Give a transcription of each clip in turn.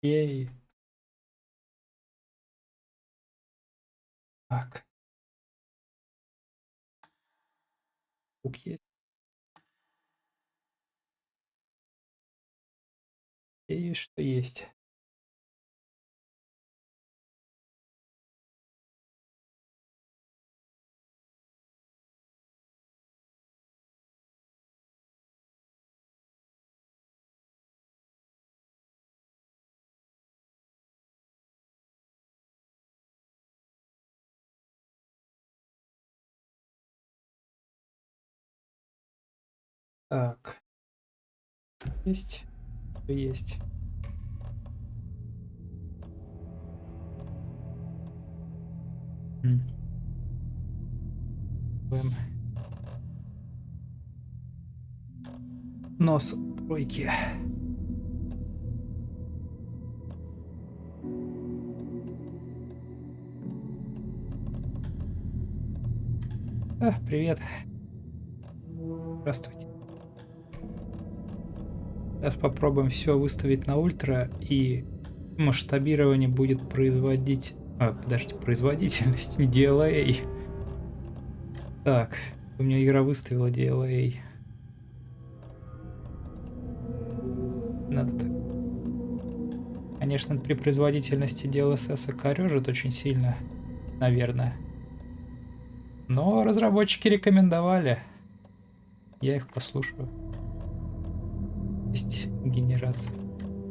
Ей. Так, лук есть. И что есть. Так, есть, что есть. М, Эм, Нос тройки. Привет. Здравствуйте. Сейчас попробуем все выставить на ультра, и масштабирование будет производить... подожди, производительность, не DLA. Так, у меня игра выставила DLA. Надо так. Конечно, при производительности DLSS корежит очень сильно, наверное. Но разработчики рекомендовали. Я их послушаю. Есть генерация.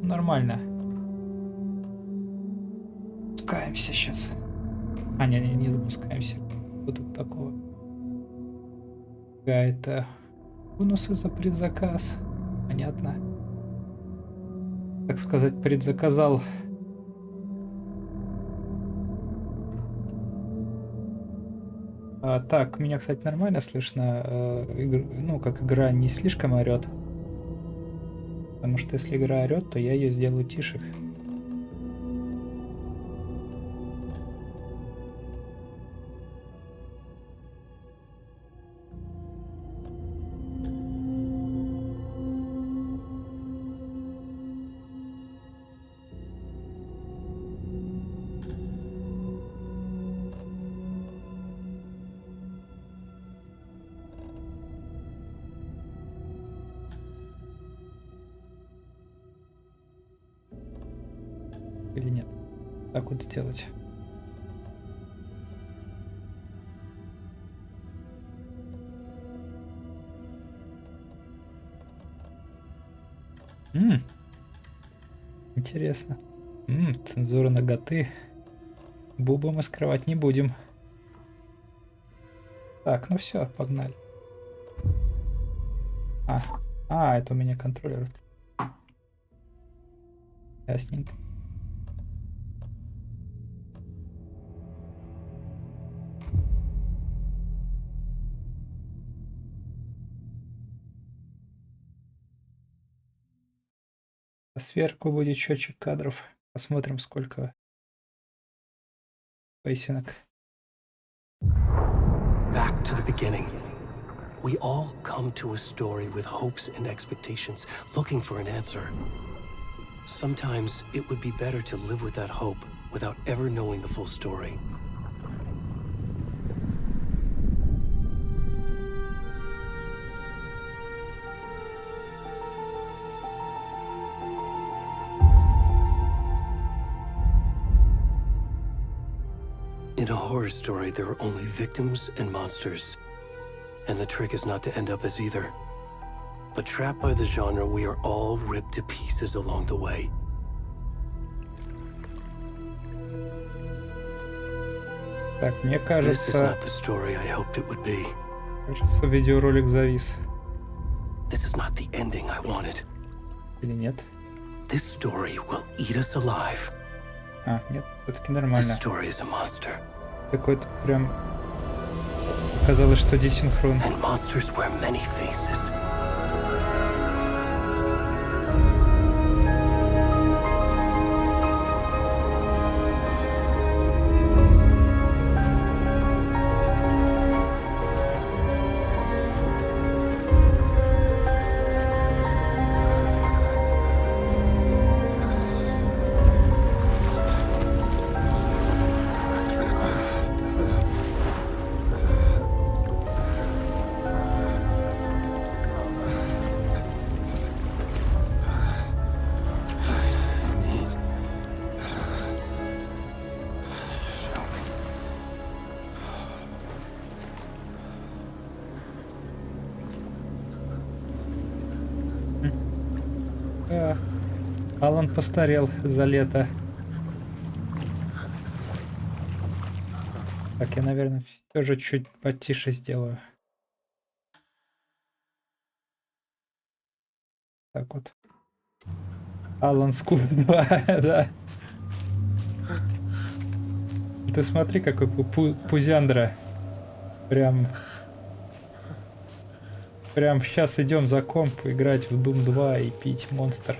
Нормально. Запускаемся сейчас. Не запускаемся. Что тут такого? Какая-то бонусы за предзаказ. Понятно. Так сказать, предзаказал. Так, меня, кстати, нормально слышно. Ну, как игра не слишком орет. Потому что если игра орет, то я ее сделаю тише. Или нет? Так вот сделать. М, Интересно. Цензура наготы. Бубу мы скрывать не будем. Так, ну все, погнали. А, это у меня контроллер. Ясненько. Сверху будет счетчик кадров. Посмотрим, сколько пейсинок. Back to the beginning. We all come to a story with hopes and expectations, looking for an answer. Sometimes it would be better to live with that hope without ever knowing the full story. In a horror story, there are only victims and monsters. And the trick is not to end up as either. But trapped by the genre, we are all ripped to pieces along the way. Так, мне This is кажется, not the story I hoped it would be. видеоролик завис. This is not the ending I wanted. Или нет? This story will eat us alive. Нет, все-таки This нормально. story is a monster. Какой-то прям... Казалось, что десинхрон. And monsters wear many faces. Да, Алан постарел за лето. Так, я, наверное, все же чуть потише сделаю. Так вот. Алан Скул 2, да. Ты смотри, какой пузяндра. Прям, прям сейчас идем за комп играть в Doom 2 и пить Монстр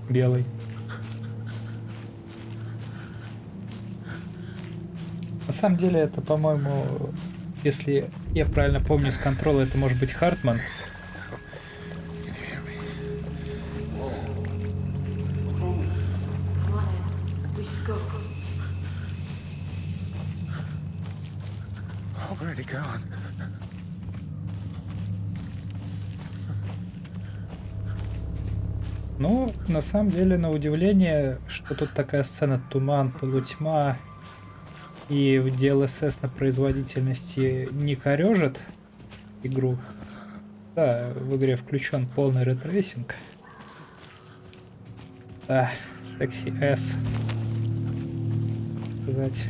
белый. На самом деле это, по-моему, если я правильно помню с контрола, это может быть Хартман. You can hear me. Come on, Ed. We should go. Oh, where'd he gone? Ну, на самом деле, на удивление, что тут такая сцена туман, полутьма и в DLSS на производительности не корежит игру. Да, в игре включен полный ретрейсинг. Да, секси S. Сказать.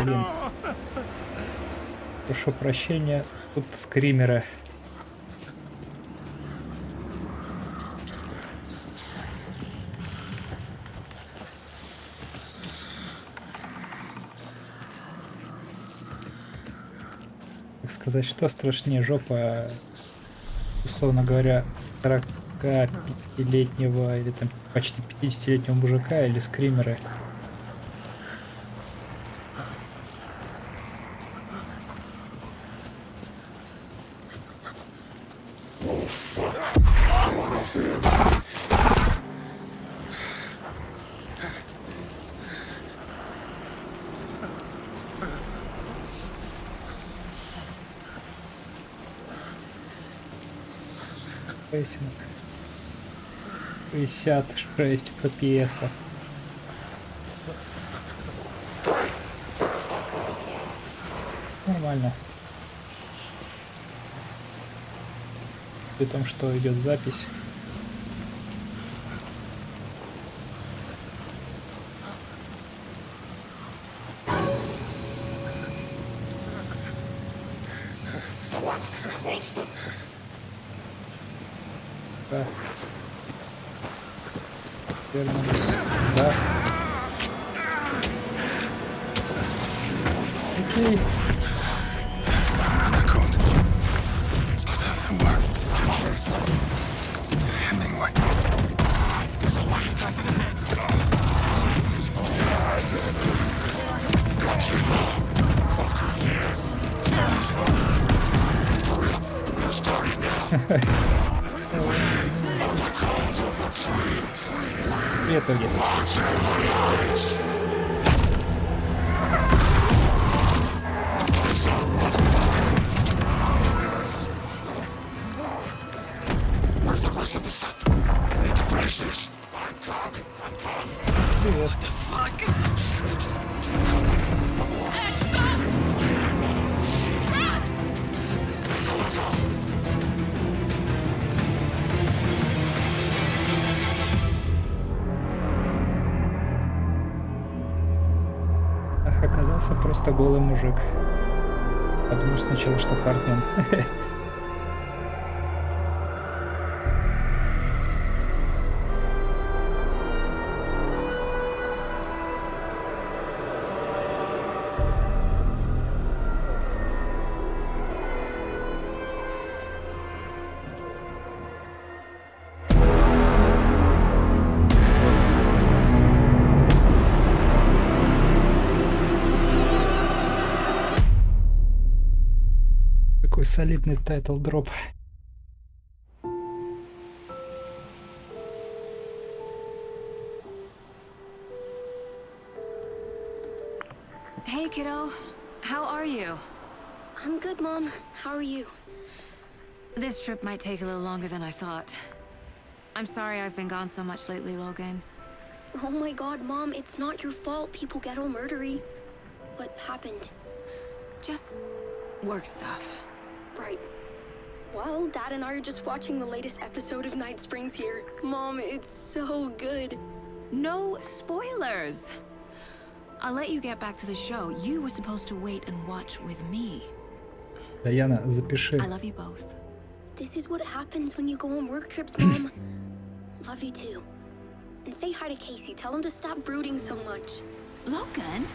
Блин. Прошу прощения, тут скримеры. Так сказать, что страшнее, жопа, условно говоря, 45-летнего или там почти 50-летнего мужика или скримеры? Рейтинг 66 FPS. Нормально. При том, что идет запись. Да. Верно. Да. Окей. Cold. Where? Hemingway. И итоги. Привет. Ах, оказался просто голый мужик. Подумал сначала, что Хартман. Такой солидный тайтл дроп. Hey, kiddo. How are you? I'm good, Mom. How are you? This trip might take a little longer than I thought. I'm sorry I've been gone so much lately, Logan. Oh my god, Mom, it's not your fault people get all murdery. What happened? Just work stuff. Right. Well, Dad and I are just watching the latest episode of Night Springs here. Mom, it's so good. No spoilers! I'll let you get back to the show. You were supposed to wait and watch with me. Даяна, запиши. I love you both. This is what happens when you go on work trips, Mom. Love you too. And say hi to Casey. Tell him to stop brooding so much. Logan?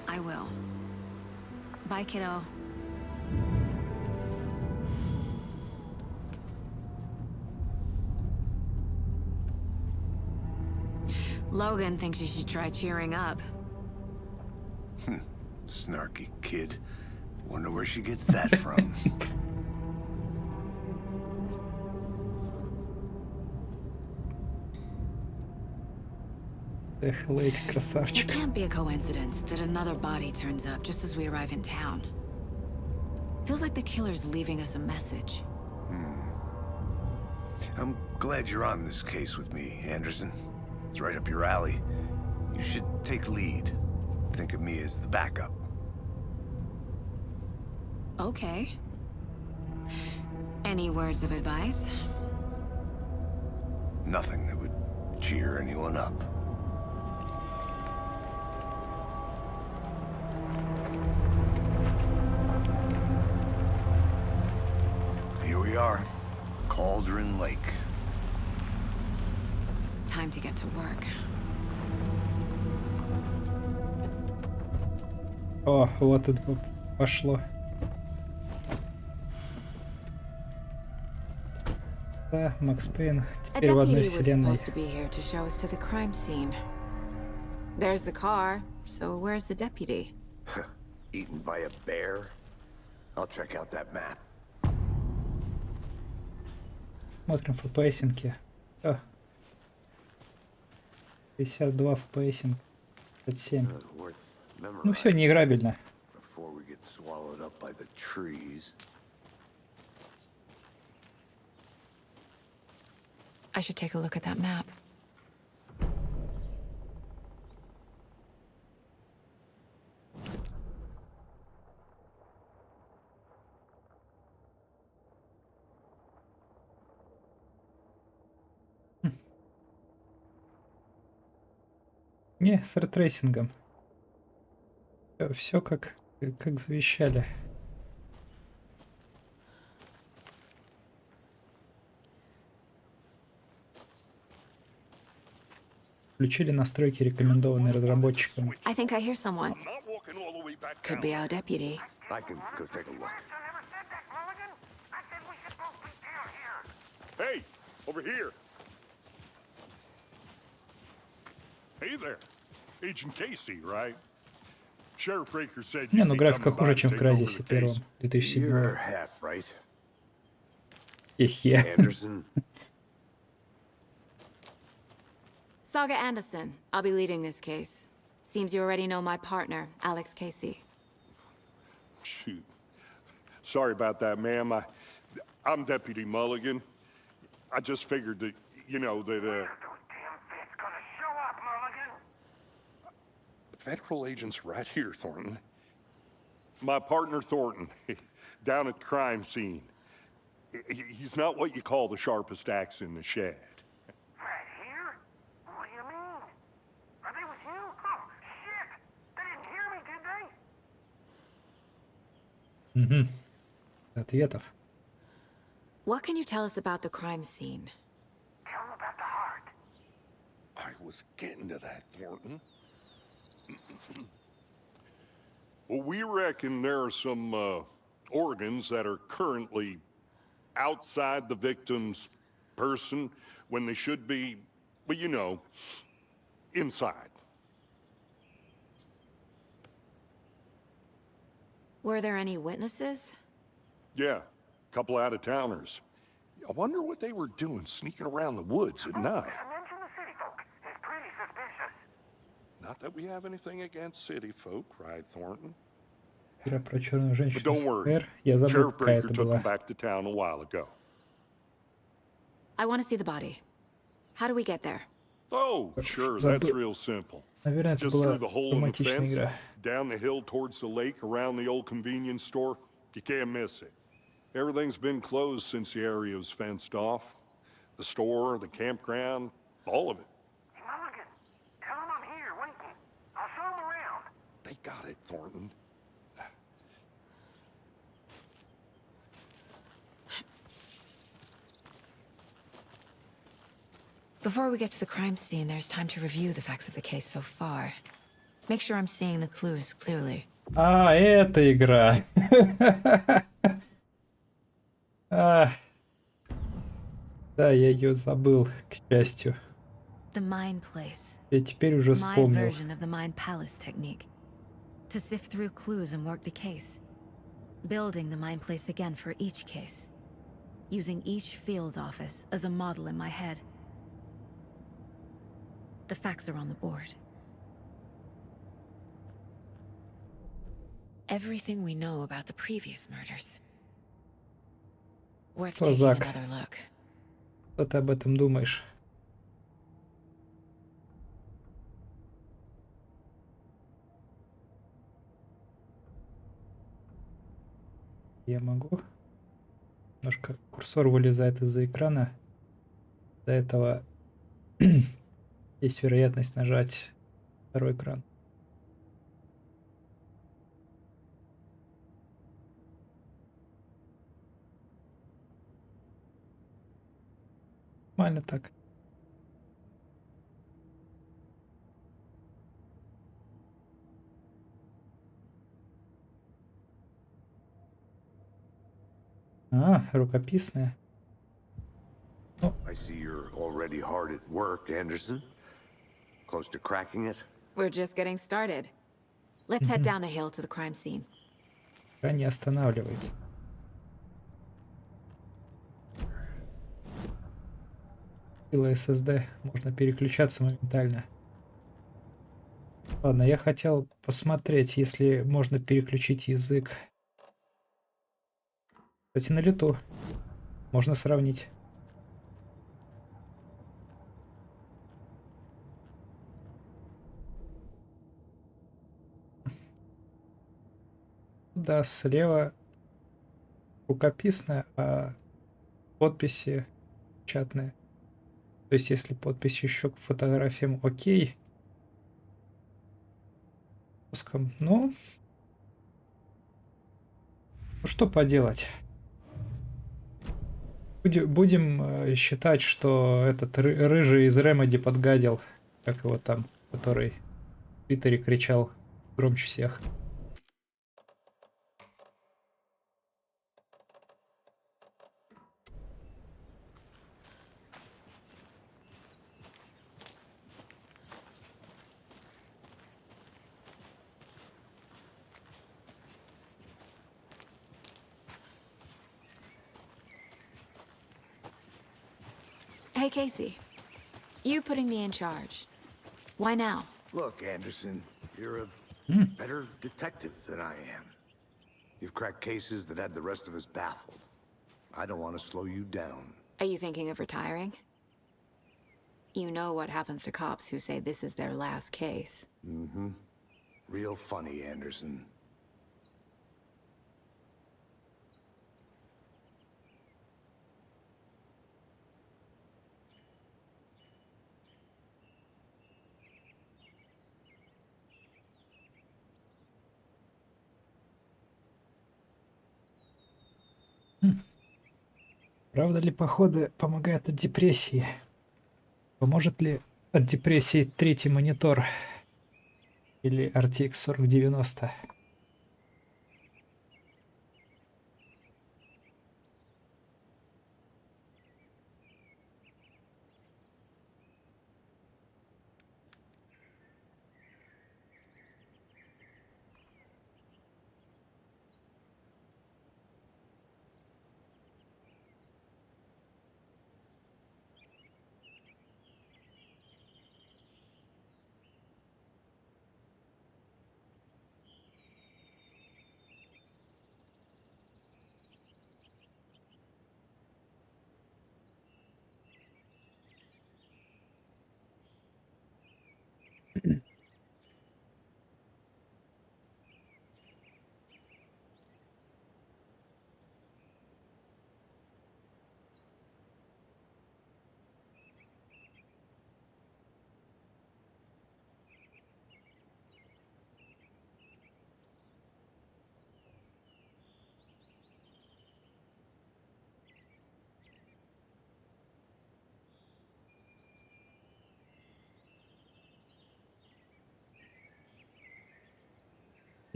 I will. Bye, kiddo. Logan thinks you should try cheering up. Snarky kid. Wonder where she gets that from. Эх, Лейк, It красавчик. can't be a coincidence that another body turns up just as we arrive in town. Feels like the killer's leaving us a message. I'm glad you're on this case with me, Anderson. It's right up your alley. You should take lead. Think of me as the backup. Okay. Any words of advice? Nothing that would cheer anyone up. Here we are. Cauldron Lake. Time to get to work. О, вот это пошло. Да, Макс Пейн. A Теперь в одной deputy was вселенной. supposed to be here to show us to the crime scene. There's the car, so where's the deputy? Eaten by a bear? I'll check out that map. Смотрим фпсинки. 52 фпсинг. 57. Worth Ну все, неиграбельно. before we get swallowed up by the trees. I should take a look at that map. Не, с ретрейсингом. Все как завещали. Включили настройки, рекомендованные разработчиками. I think I hear someone. I'm not walking all the way back Could down. be our deputy. I can go take a look. Hey, over here. Hey there. Agent Casey, right? Sheriff Raker said Не, you'd ну be графика coming by хуже, to чем в take over Кразисе the первом, case. 2007. You're half right, Хе-хе. Anderson. Saga Anderson. I'll be leading this case. Seems you already know my partner, Alex Casey. Shoot. Sorry about that, ma'am. I'm Deputy Mulligan. I just figured that, you know, that, Federal agents right here, Thornton. My partner, Thornton, down at the crime scene. He's not what you call the sharpest axe in the shed. Right here? What do you mean? Are they with you? Oh, shit! They didn't hear me, did they? Ответов. What can you tell us about the crime scene? Tell them about the heart. I was getting to that, Thornton. Well, we reckon there are some organs that are currently outside the victim's person when they should be, well, you know, inside. Were there any witnesses? Yeah, a couple out-of-towners. I wonder what they were doing sneaking around the woods at night. Mention the city folk. It's pretty suspicious. Not that we have anything against city folk, cried Thornton. Ира про черную But женщину don't с worry. ФБР. Я забыл, Sheriff какая Breaker это took him была. back to town a while ago. I want to see the body. How do we get there? Oh, sure, that's Забыл. real simple. Наверное, это Just through была the hole in the романтичная fence, игра. down the hill towards the lake, around the old convenience store. You can't miss it. Everything's been closed since the area was fenced off. The store, the campground, all of it. Hey, Mulligan, tell him I'm here waiting. I'll show him around. They got it, Thornton. Before we get to the crime scene, there's time to review the facts of the case so far. Make sure I'm seeing the clues clearly. А, это игра. А, да, я ее забыл, к счастью. The Mind Place. Я теперь уже My вспомнил. version of the Mind Palace technique. To sift through clues and work the case. Building the Mind Place again for each case. Using each field office as a model in my head. The facts are on the board. Everything we know about the previous murders. Worth Что, taking Зак? another look. Что ты об этом думаешь? Я могу? Немножко курсор вылезает из-за экрана. До этого есть вероятность нажать второй экран. Нормально так. А, рукописная. I see you're already hard at work, Anderson. Close to cracking it? We're just getting started. Let's head down the hill to the crime scene. Экран не останавливается. Сила SSD. Можно переключаться моментально. Ладно, я хотел посмотреть, если можно переключить язык. Кстати, на лету. Можно сравнить. Да, слева рукописная, а подписи печатные. То есть, если подпись еще к фотографиям окей, ну, что поделать? Будем считать, что этот рыжий из Ремеди подгадил, как его там, который в Твиттере кричал громче всех. Hey, Casey. You putting me in charge. Why now? Look, Anderson, you're a better detective than I am. You've cracked cases that had the rest of us baffled. I don't want to slow you down. Are you thinking of retiring? You know what happens to cops who say this is their last case. Mm-hmm. Real funny, Anderson. Правда ли походы помогают от депрессии? Поможет ли от депрессии третий монитор? Или RTX 4090?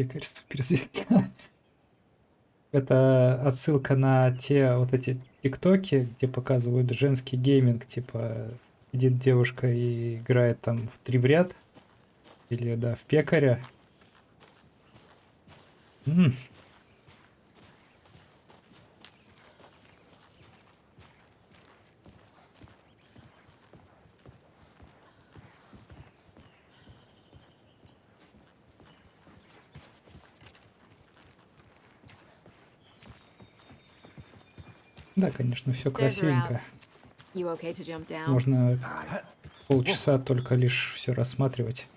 Пекарь суперзвезда. Это отсылка на те вот эти тиктоки, где показывают женский гейминг, типа сидит девушка и играет там в 3 в ряд, или да, в пекаря. М, Да, конечно, все Stairs are out. красивенько. You okay to jump down? Можно полчаса только лишь все рассматривать.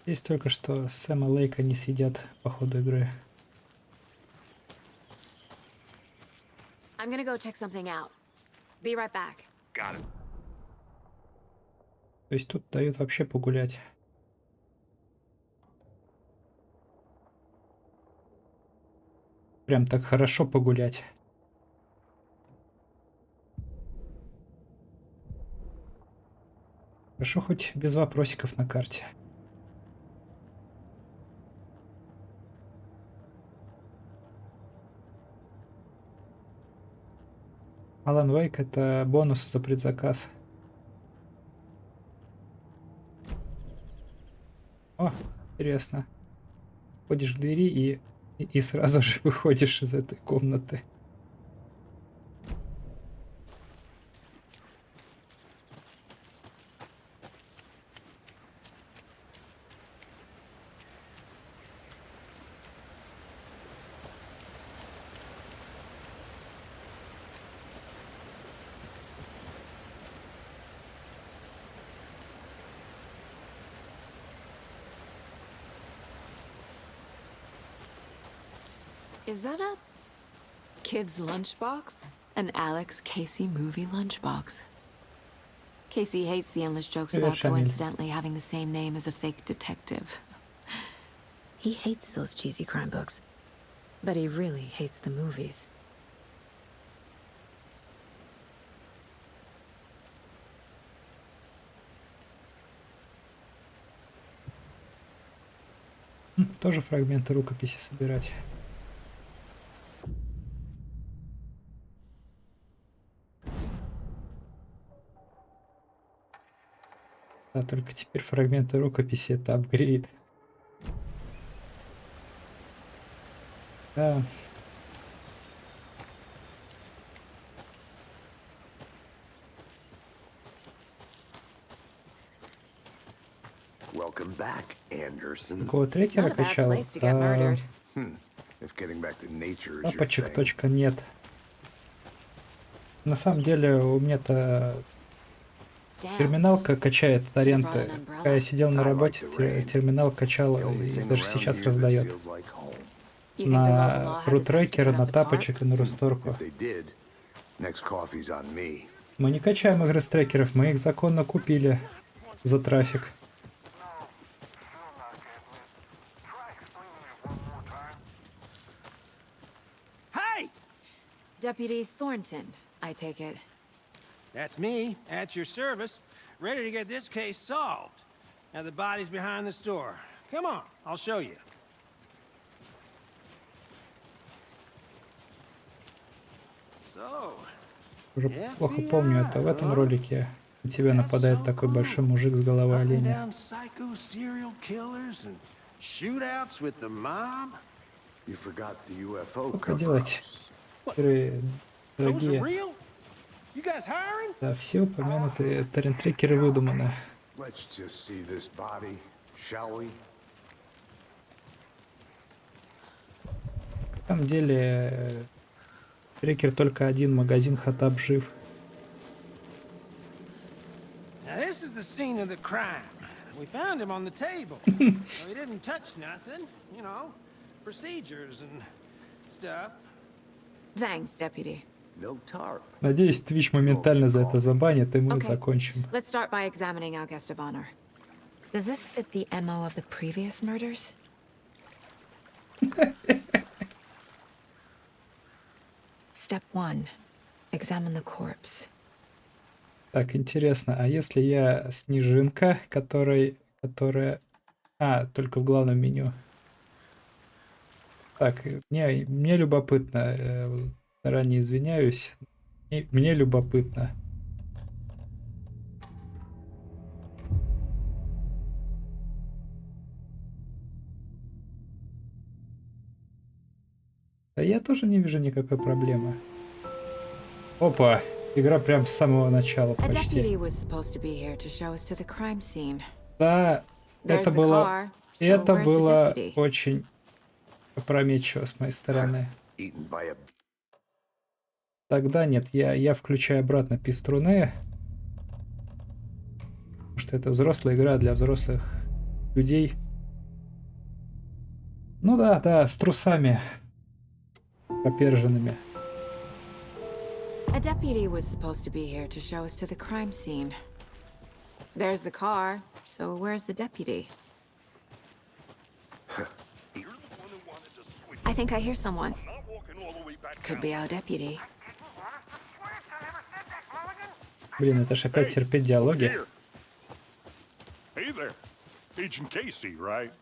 Здесь только что Сэма Лейка не съедят по ходу игры. I'm gonna go check something out. Be right back. Got it. То есть тут дают вообще погулять. Прям так хорошо погулять. Хорошо хоть без вопросиков на карте. Alan Wake — это бонус за предзаказ. О, интересно. Ходишь к двери и сразу же выходишь из этой комнаты. Is that a kid's lunchbox? An Alex Casey movie lunchbox. Casey hates the endless jokes about Shamiel. coincidentally having the same name as a fake detective. He hates those cheesy crime books, but he really hates the movies. Тоже фрагменты рукописи собирать. Да, только теперь фрагменты рукописи — это апгрейд. Да. Welcome back, Anderson. Такого трекера Not a bad качал. place to get murdered. If getting back to nature is your Кнопочек thing. точка нет. На самом деле у меня-то Damn. терминалка качает торренты. She brought an umbrella. Когда я сидел на I like работе, the rain. терминал The качал only и thing даже around сейчас here that раздает. feels like home. You think the local На law had the sense to рутрекера, get на up the tarp? тапочек и на русторку. If they did, next coffee's on me. Мы не качаем игры с трекеров, мы их законно купили за трафик. Hey! Deputy Thornton, I take it. That's me, at your service, ready to get this case solved. Now the body's behind the store. Come on, I'll show you. So, Уже плохо помню, это в этом ролике на тебя нападает такой большой мужик с головой hunting оленя. down psycho serial killers and shootouts with the mob. You forgot the UFO Только cover-ups. делать. Игры Those are дорогие. real? You guys hiring? Да, все упомянутые торрент-трекеры выдуманы. Let's just see this body, shall we? На самом деле трекер только один, магазин Хатаб жив. the scene of the crime. We found him on the table. So he didn't touch nothing, you know, procedures and stuff. Thanks, Deputy. No tarp. Надеюсь, Twitch моментально за это забанит, и мы Okay, закончим. let's start by examining our guest of honor. Does this fit the MO of the previous murders? Step 1. Examine the corpse. Так, интересно, а если я снежинка, которая... А, только в главном меню. Так, мне любопытно, заранее извиняюсь, мне любопытно. Да я тоже не вижу никакой проблемы. Опа, игра прям с самого начала A почти. deputy was supposed to be here to show us to the crime scene. Да, There's это the было, car, so это where's the было deputy? очень опрометчиво с моей стороны. Eaten by a... Тогда нет, я включаю обратно пиструны. Потому что это взрослая игра для взрослых людей. Ну да, с трусами поперженными. A deputy was supposed to be here to show us to the crime scene. There's the car, so where's the deputy? I think I hear someone. Could be our deputy. Блин, это ж опять терпеть диалоги. Here. Hey there. Agent Casey, right?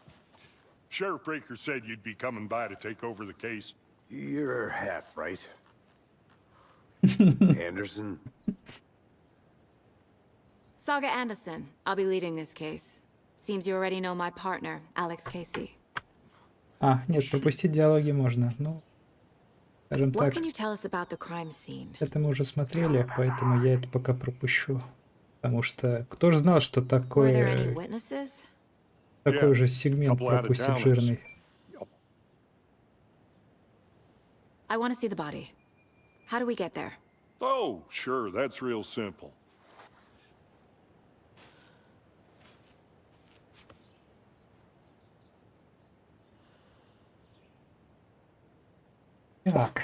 Sheriff Breaker said you'd be coming by to take over the case. You're half right. Anderson? Saga Anderson. I'll be leading this case. Seems you already know my partner, Alex Casey. А, нет, пропустить диалоги можно. Ну, скажем What так, can you tell us about the crime scene? это мы уже смотрели, поэтому я это пока пропущу. Потому что кто же знал, что Were there any такой witnesses? такой же сегмент couple пропустит out-of-towners. жирный. I want to see the body. How do we get there? Oh, sure, that's real simple. Так,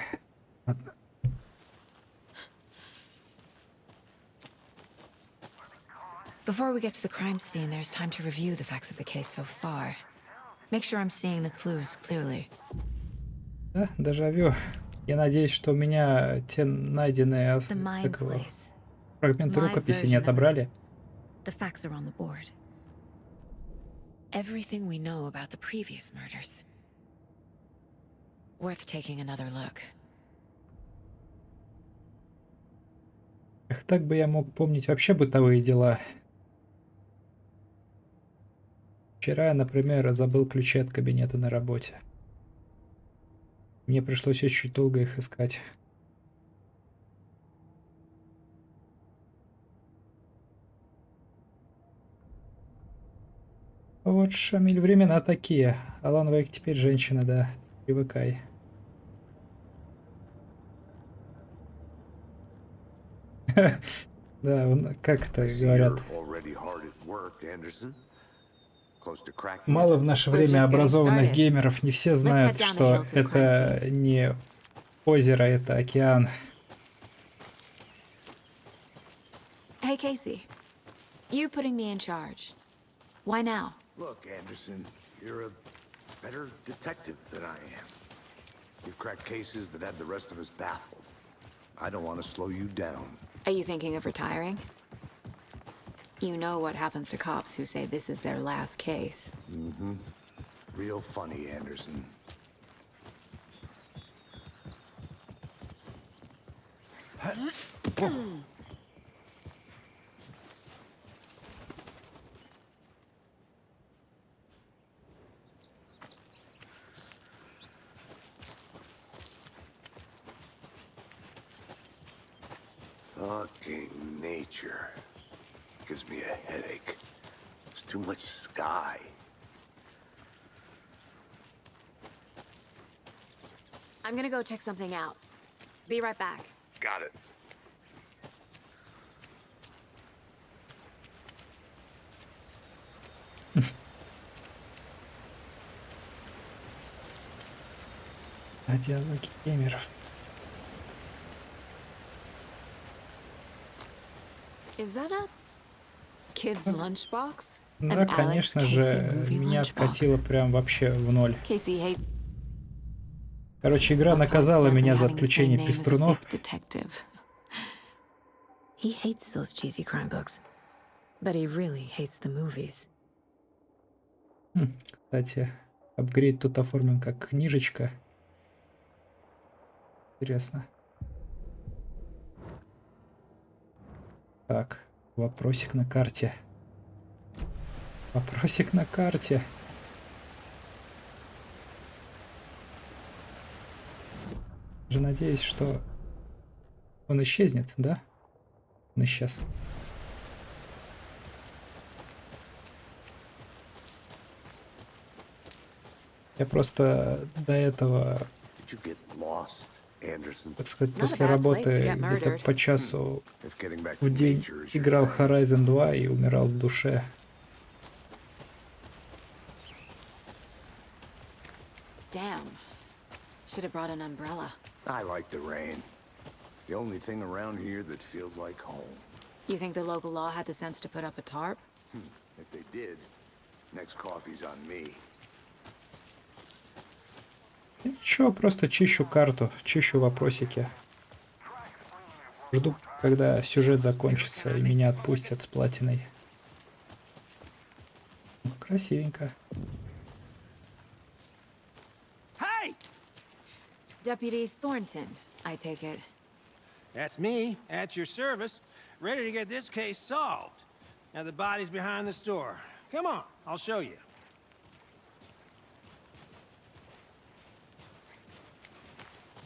Before we get to the crime scene, there's time to review the facts of the case so far. Make sure I'm seeing the clues clearly. да, дежавю. Я надеюсь, что у меня те найденные The mine как его, place. фрагменты My рукописи не version of it. отобрали. The facts are on the board. Everything we know about the previous murders. Worth taking another look. Эх, так бы я мог помнить вообще бытовые дела. Вчера я, например, забыл ключи от кабинета на работе. Мне пришлось очень долго их искать. Вот, Шамиль, времена такие. Алан Вейк теперь женщина, да. Привыкай. Да, как это I see говорят. you're already hard at work, Anderson. Close to cracking it. Мало в наше We're время just getting образованных started. геймеров. Не все знают, head down the что hill to the crime это не озеро, это океан. Hey, Casey. You putting me in charge. Why now? Look, Anderson, you're a better detective than I am. You've cracked cases that had the rest of us baffled. I don't want to slow you down. Are you thinking of retiring? You know what happens to cops who say this is their last case. Real funny, Anderson. Fucking nature. Gives me a headache. There's too much sky. I'm gonna go check something out. Be right back. Got it. А диалоги геймеров. Is that a kid's lunchbox? Да, An Alex конечно Casey же, movie меня откатило lunchbox. прям вообще в ноль. Casey hates. Короче, игра Or наказала coincidentally меня за having the same отключение name as a пеструнов. fake detective. He hates those cheesy crime books, but he really hates the movies. Кстати, апгрейд тут оформлен как книжечка. Интересно. Так, вопросик на карте. Вопросик на карте. Же надеюсь, что он исчезнет, да? Он исчез. Я просто до этого, Did you get lost, Anderson? так сказать, Not a после bad place to работы get где-то murdered. по часу If getting back в to день nature is your играл thing. Horizon 2 и умирал в душе. Damn. Should have brought an umbrella. I like the rain. The only thing around here that feels like home. You think the local law had the sense to put up a tarp? If they did, next coffee's on me. Ничего, просто чищу карту, чищу вопросики. Жду, когда сюжет закончится и меня отпустят с платиной. Красивенько. Hey! Deputy Thornton, I take it. That's me, at your service, ready to get this case solved. Now the body's behind the store. Come on, I'll show you.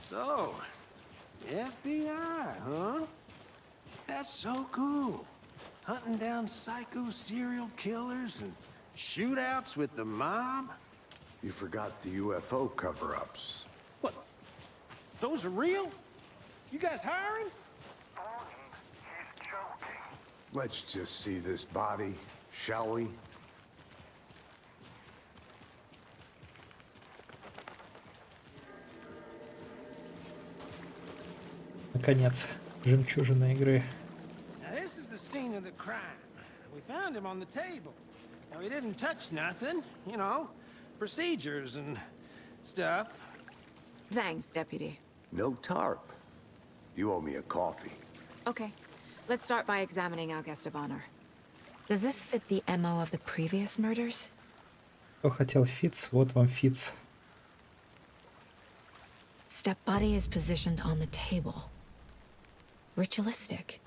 So, FBI, huh? That's so cool. Hunting down psycho serial killers and shootouts with the mob. You forgot the UFO cover-ups. What? Those are real? You guys hiring? Let's just see this body, shall we? Наконец, жемчужина игры. Now this is the scene of the crime. We found him on the table. Now he didn't touch nothing, you know, procedures and stuff. Thanks, Deputy. No tarp. You owe me a coffee. Okay, let's start by examining our guest of honor. Does this fit the MO of the previous murders? Кто хотел фиц, вот вам фиц. Step body is positioned on the table. Ritualistic.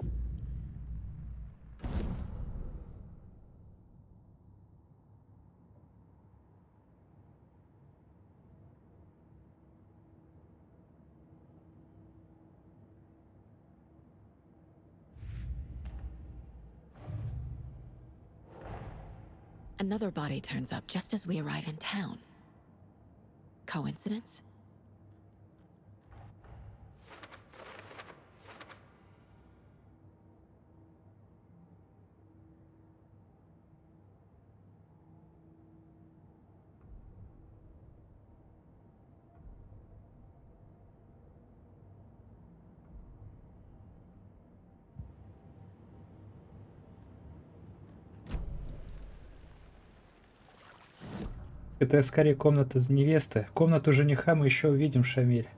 Another body turns up just as we arrive in town. Coincidence? Это скорее комната невесты. Комнату жениха мы еще увидим, Шамиль.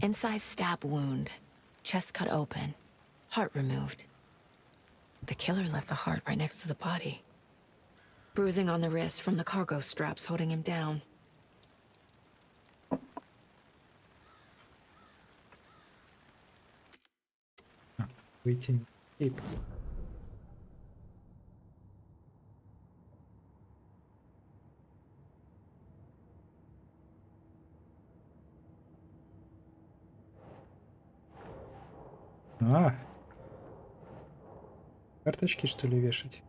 Inside stab wound. Chest cut open. Heart removed. The killer left the heart right next to the body. Bruising on the wrist from the cargo straps holding him down. Выйти. А, карточки что ли вешать?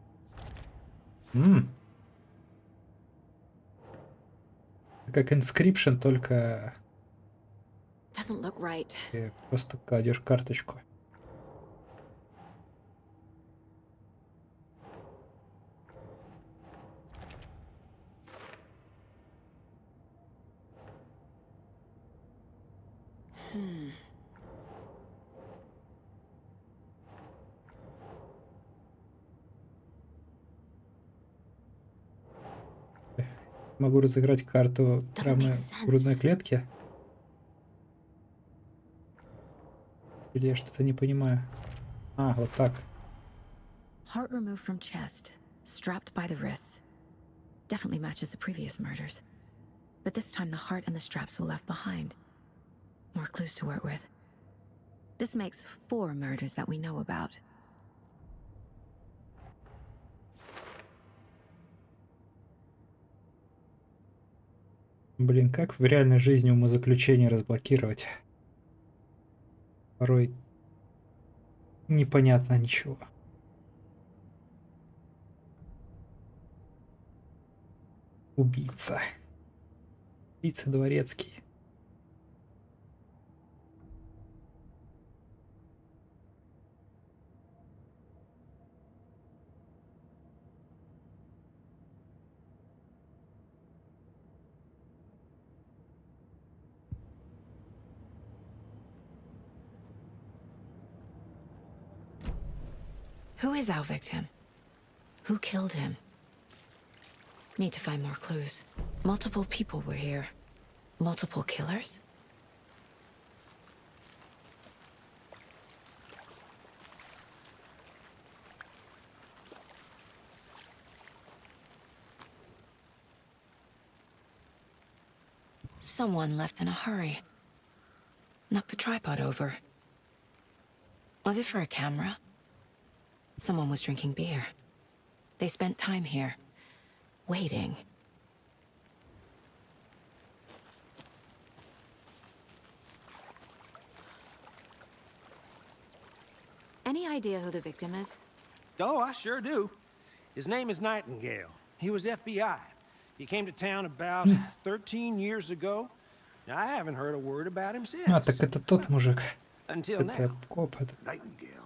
Как inscription, только Doesn't look right. ты просто кладешь карточку. Могу разыграть карту Doesn't make травмы грудной sense. клетки? Или я что-то не понимаю? А, вот так. Heart removed from chest, strapped by the wrists. Definitely matches the previous murders. But this time the heart and the straps were left behind. More clues to work with. This makes 4 murders that we know about. Блин, как в реальной жизни умозаключение разблокировать? Порой непонятно ничего. Убийца. Убийца дворецкий. Who is our victim? Who killed him? Need to find more clues. Multiple people were here. Multiple killers? Someone left in a hurry. Knocked the tripod over. Was it for a camera? Someone was drinking beer. They spent time here, waiting. Any idea who the victim is? Oh, I sure do. His name is Nightingale. He was FBI. He came to town about 13 years ago. Now, I haven't heard a word about him since. А, так это тот мужик. Until Это now. коп, этот, Nightingale.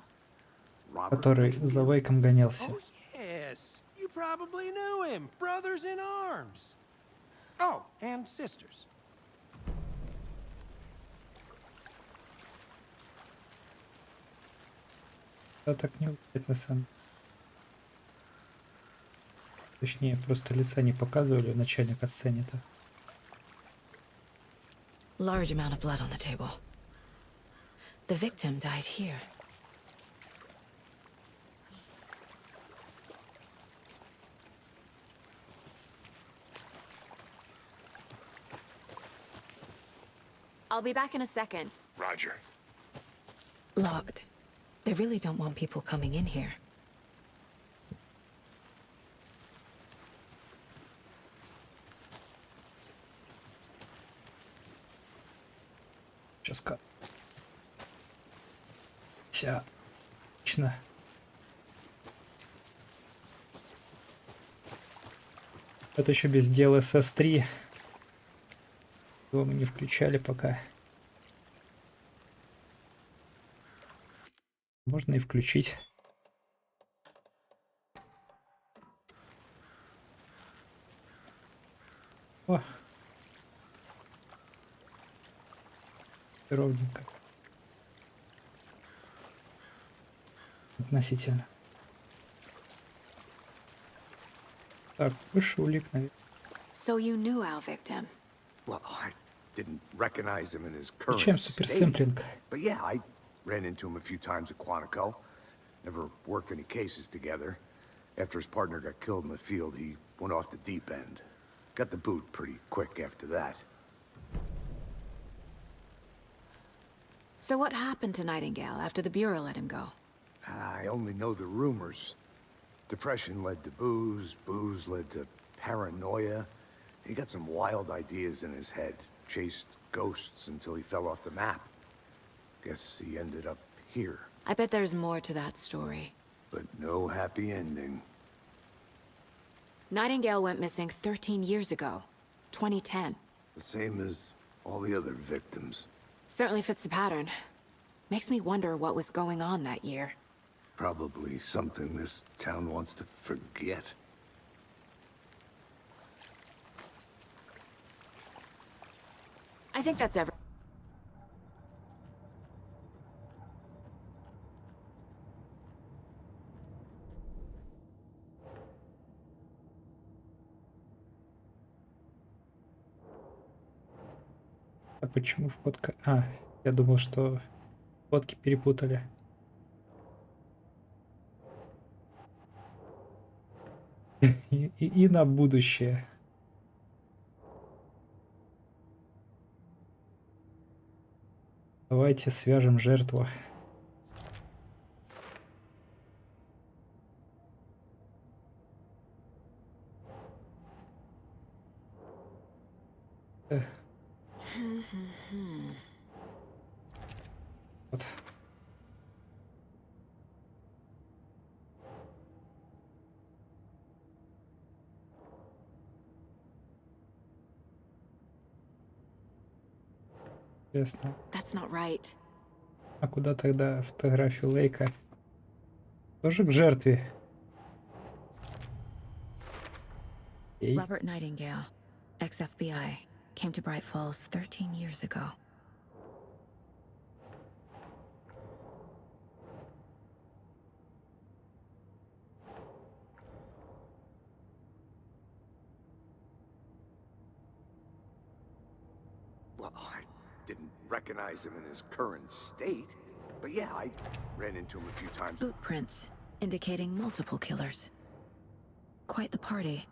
Robert который за Nightingale. Вейком гонялся. Oh, yes. You probably knew him. Brothers in arms. Oh, and sisters. Да так не убивает на самом. Точнее, просто лица не показывали в начальной катсцене-то. Large amount of blood on the table. The victim died here. I'll be back in a second. Roger. Locked. They really don't want people coming in here. Сейчас как. Вся. Отлично. Это еще без DLSS 3. Его мы не включали пока. Можно и включить. О! Ровненько. Относительно. Так, выше улик, наверное. So you knew our victim. Well, I didn't recognize him in his current Зачем state. суперсэмплинг? But yeah, I ran into him a few times at Quantico. Never worked any cases together. After his partner got killed in the field, he went off the deep end. Got the boot pretty quick after that. So what happened to Nightingale after the Bureau let him go? I only know the rumors. Depression led to booze, booze led to paranoia. He got some wild ideas in his head, chased ghosts until he fell off the map. Guess he ended up here, I bet there's more to that story. but no happy ending. Nightingale went missing 13 years ago. 2010. The same as all the other victims. Certainly fits the pattern. Makes me wonder what was going on that year. Probably something this town wants to forget. I think that's every... А почему фотка... А, я думал, что фотки перепутали. И на будущее. Давайте свяжем жертву. Вот. Интересно. That's not right. А куда тогда фотографию Лейка? Тоже к жертве. Эй. Robert Nightingale, ex-FBI, came to Bright Falls 13 years ago. Well, I didn't recognize him in his current state. But yeah, I ran into him a few times. Boot prints, indicating multiple killers. Quite the party.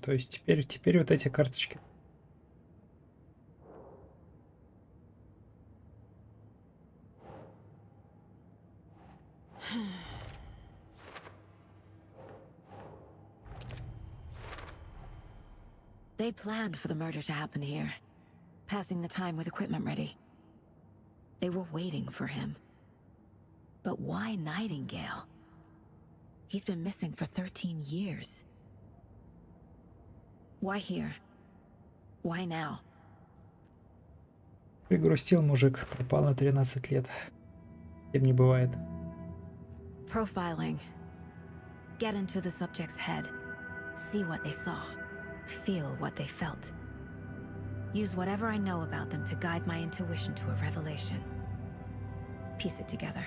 То есть теперь вот эти карточки. They planned for the murder to happen here, passing the time with equipment ready. They were waiting for him. But why Nightingale? He's been missing for 13 years. Why here? Why now? Пригрустил мужик, пропал на 13 лет. Тем не бывает. Profiling. Get into the subject's head. See what they saw. Feel what they felt. Use whatever I know about them to guide my intuition to a revelation. Piece it together.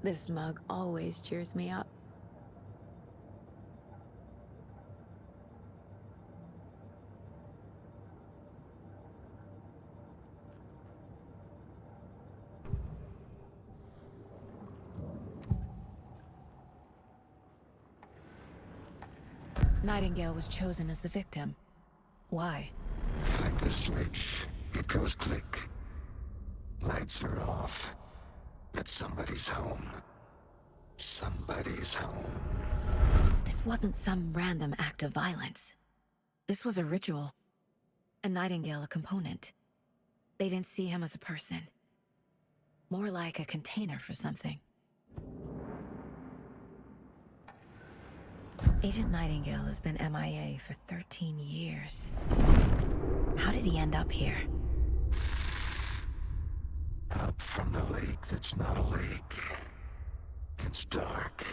This mug always cheers me up. Nightingale was chosen as the victim. Why? Like the switch, it goes click. Lights are off. But somebody's home. Somebody's home. This wasn't some random act of violence. This was a ritual. And Nightingale a component. They didn't see him as a person. More like a container for something. Agent Nightingale has been MIA for 13 years. How did he end up here? Up from the lake that's not a lake. It's dark.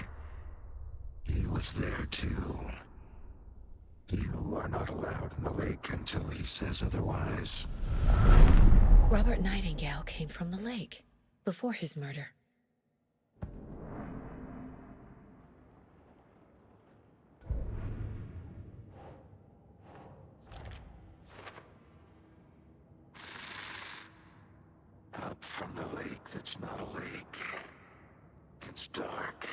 He was there too. You are not allowed in the lake until he says otherwise. Robert Nightingale came from the lake, before his murder. Up from the lake that's not a lake. It's dark.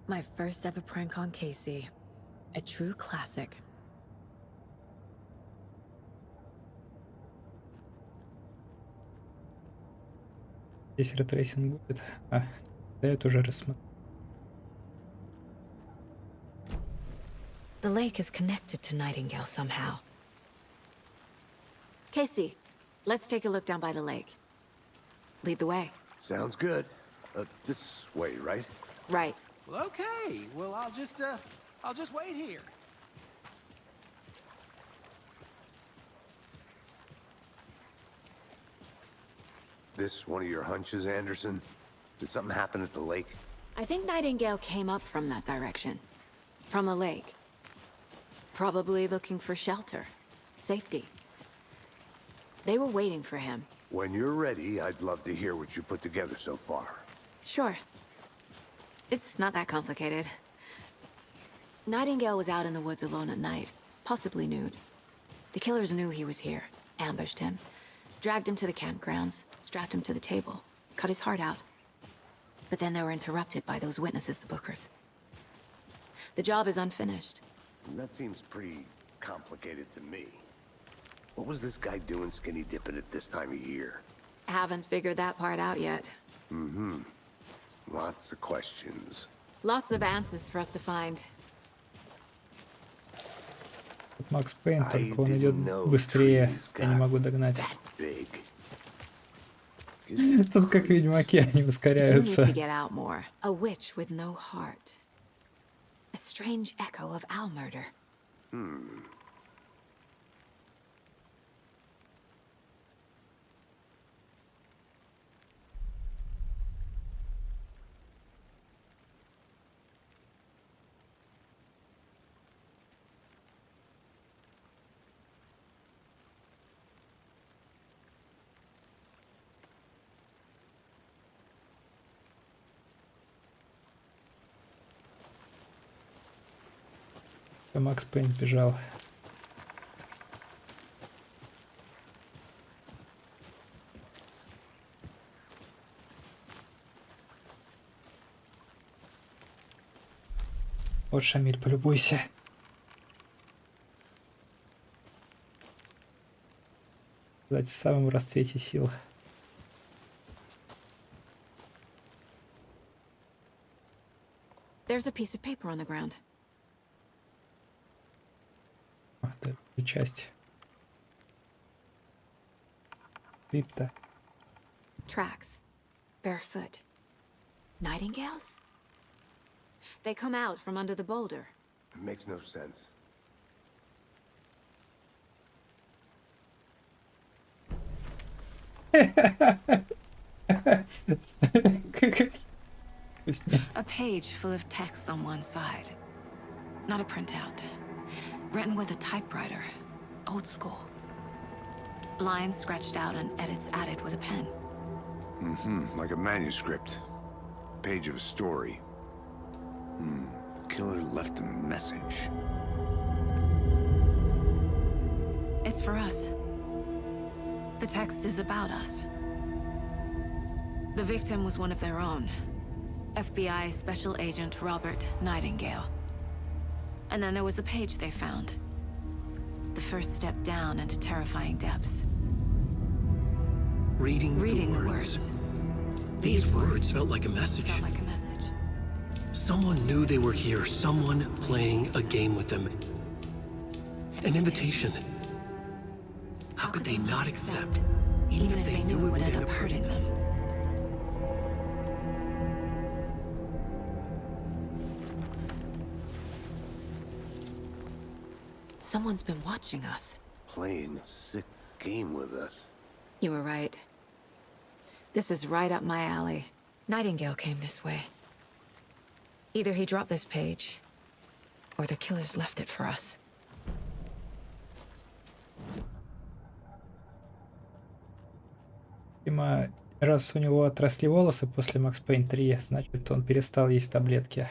My first ever prank on Casey. A true classic. Здесь ретрейсинг будет. А, да это уже рассмотрел. The lake is connected to Nightingale somehow. Casey, let's take a look down by the lake. Lead the way. Sounds good. This way, right? Right. Well, okay. Well, I'll just wait here. This one of your hunches, Anderson? Did something happen at the lake? I think Nightingale came up from that direction. From the lake. Probably looking for shelter. Safety. They were waiting for him. When you're ready, I'd love to hear what you put together so far. Sure. It's not that complicated. Nightingale was out in the woods alone at night, possibly nude. The killers knew he was here, ambushed him, dragged him to the campgrounds, strapped him to the table, cut his heart out. But then they were interrupted by those witnesses, the Bookers. The job is unfinished. That seems pretty complicated to me. What was this guy doing skinny dipping at this time of year? Haven't figured that part out yet. Mm-hmm. Lots of questions. Lots of answers for us to find. Макс Пейн, только он идет быстрее. Я не могу догнать. Тут как ведьмаки, они ускоряются. A witch with no heart. A strange echo of owl murder. Макс Пейн бежал. Вот, Шамиль, полюбуйся. Кстати, в самом расцвете сил. There's a piece of paper on the ground. Это часть крипта. Tracks. Barefoot. Nightingales? They come out from under the boulder. It makes no sense. A page full of text on one side. Not a printout. Written with a typewriter. Old school. Lines scratched out and edits added with a pen. Mm-hmm, like a manuscript. Page of a story. The killer left a message. It's for us. The text is about us. The victim was one of their own. FBI Special Agent Robert Nightingale. And then there was the page they found. The first step down into terrifying depths. Reading the words. These words felt like a message. Felt like a message. Someone knew they were here. Someone playing a game with them. An invitation. How could they not accept? Even if they knew it would end up hurting them. Someone's been watching us. Playing a sick game with us. You were right. This is right up my alley. Nightingale came this way. Either he dropped this page, or the killers left it for us. Видимо, раз у него отросли волосы после Макс Пейн 3, значит, он перестал есть таблетки.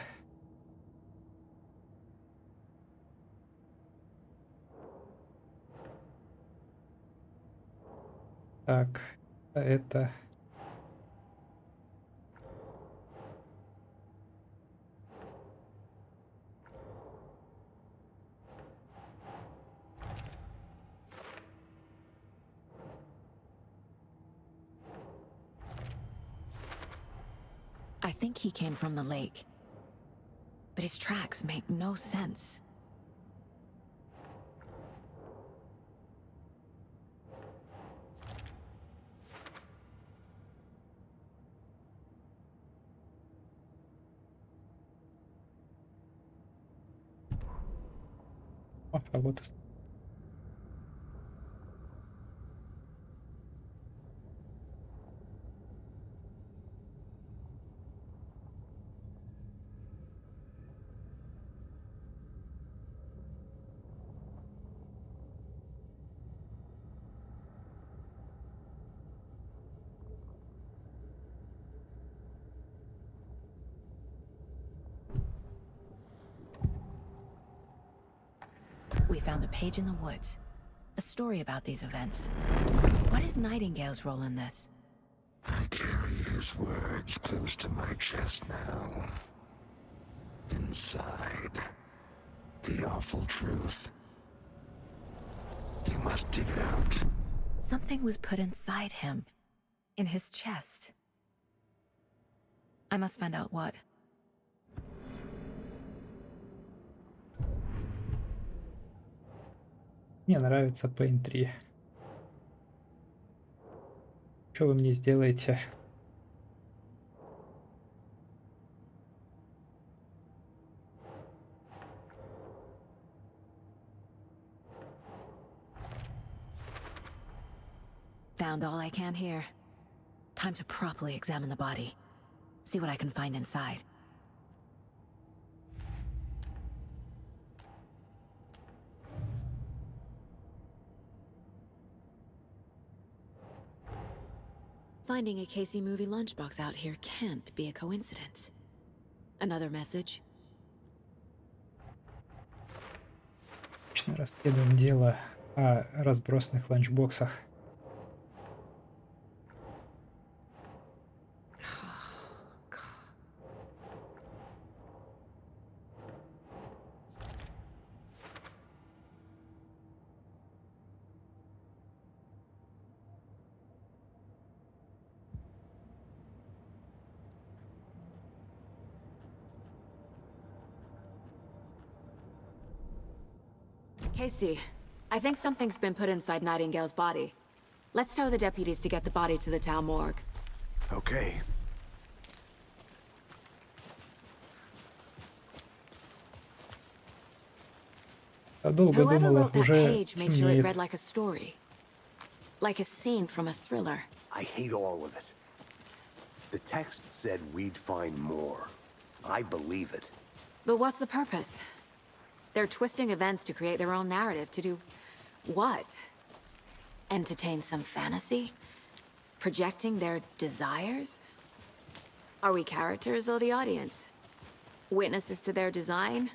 Так, это... I think he came from the lake. But his tracks make no sense. О, работа. We found a page in the woods. A story about these events. What is Nightingale's role in this? I carry his words close to my chest now. Inside, the awful truth. You must dig it out. Something was put inside him. In his chest. I must find out what. Мне нравится Pain 3. Что вы мне сделаете? Found all I can here. Time to properly examine the body. See what I can find inside. Finding a Casey movie lunchbox out here can't be a coincidence. Another message? Точно расследуем дело о разбросанных ланчбоксах. Casey, I think something's been put inside Nightingale's body. Let's tell the deputies to get the body to the town morgue. Okay. Долго Whoever думала, wrote that уже page made sure it темнеет. read like a story. Like a scene from a thriller. I hate all of it. The text said we'd find more. I believe it. But what's the purpose? They're twisting events to create their own narrative. To do what? Entertain some fantasy? Projecting their desires? Are we characters or the audience? Witnesses to their design?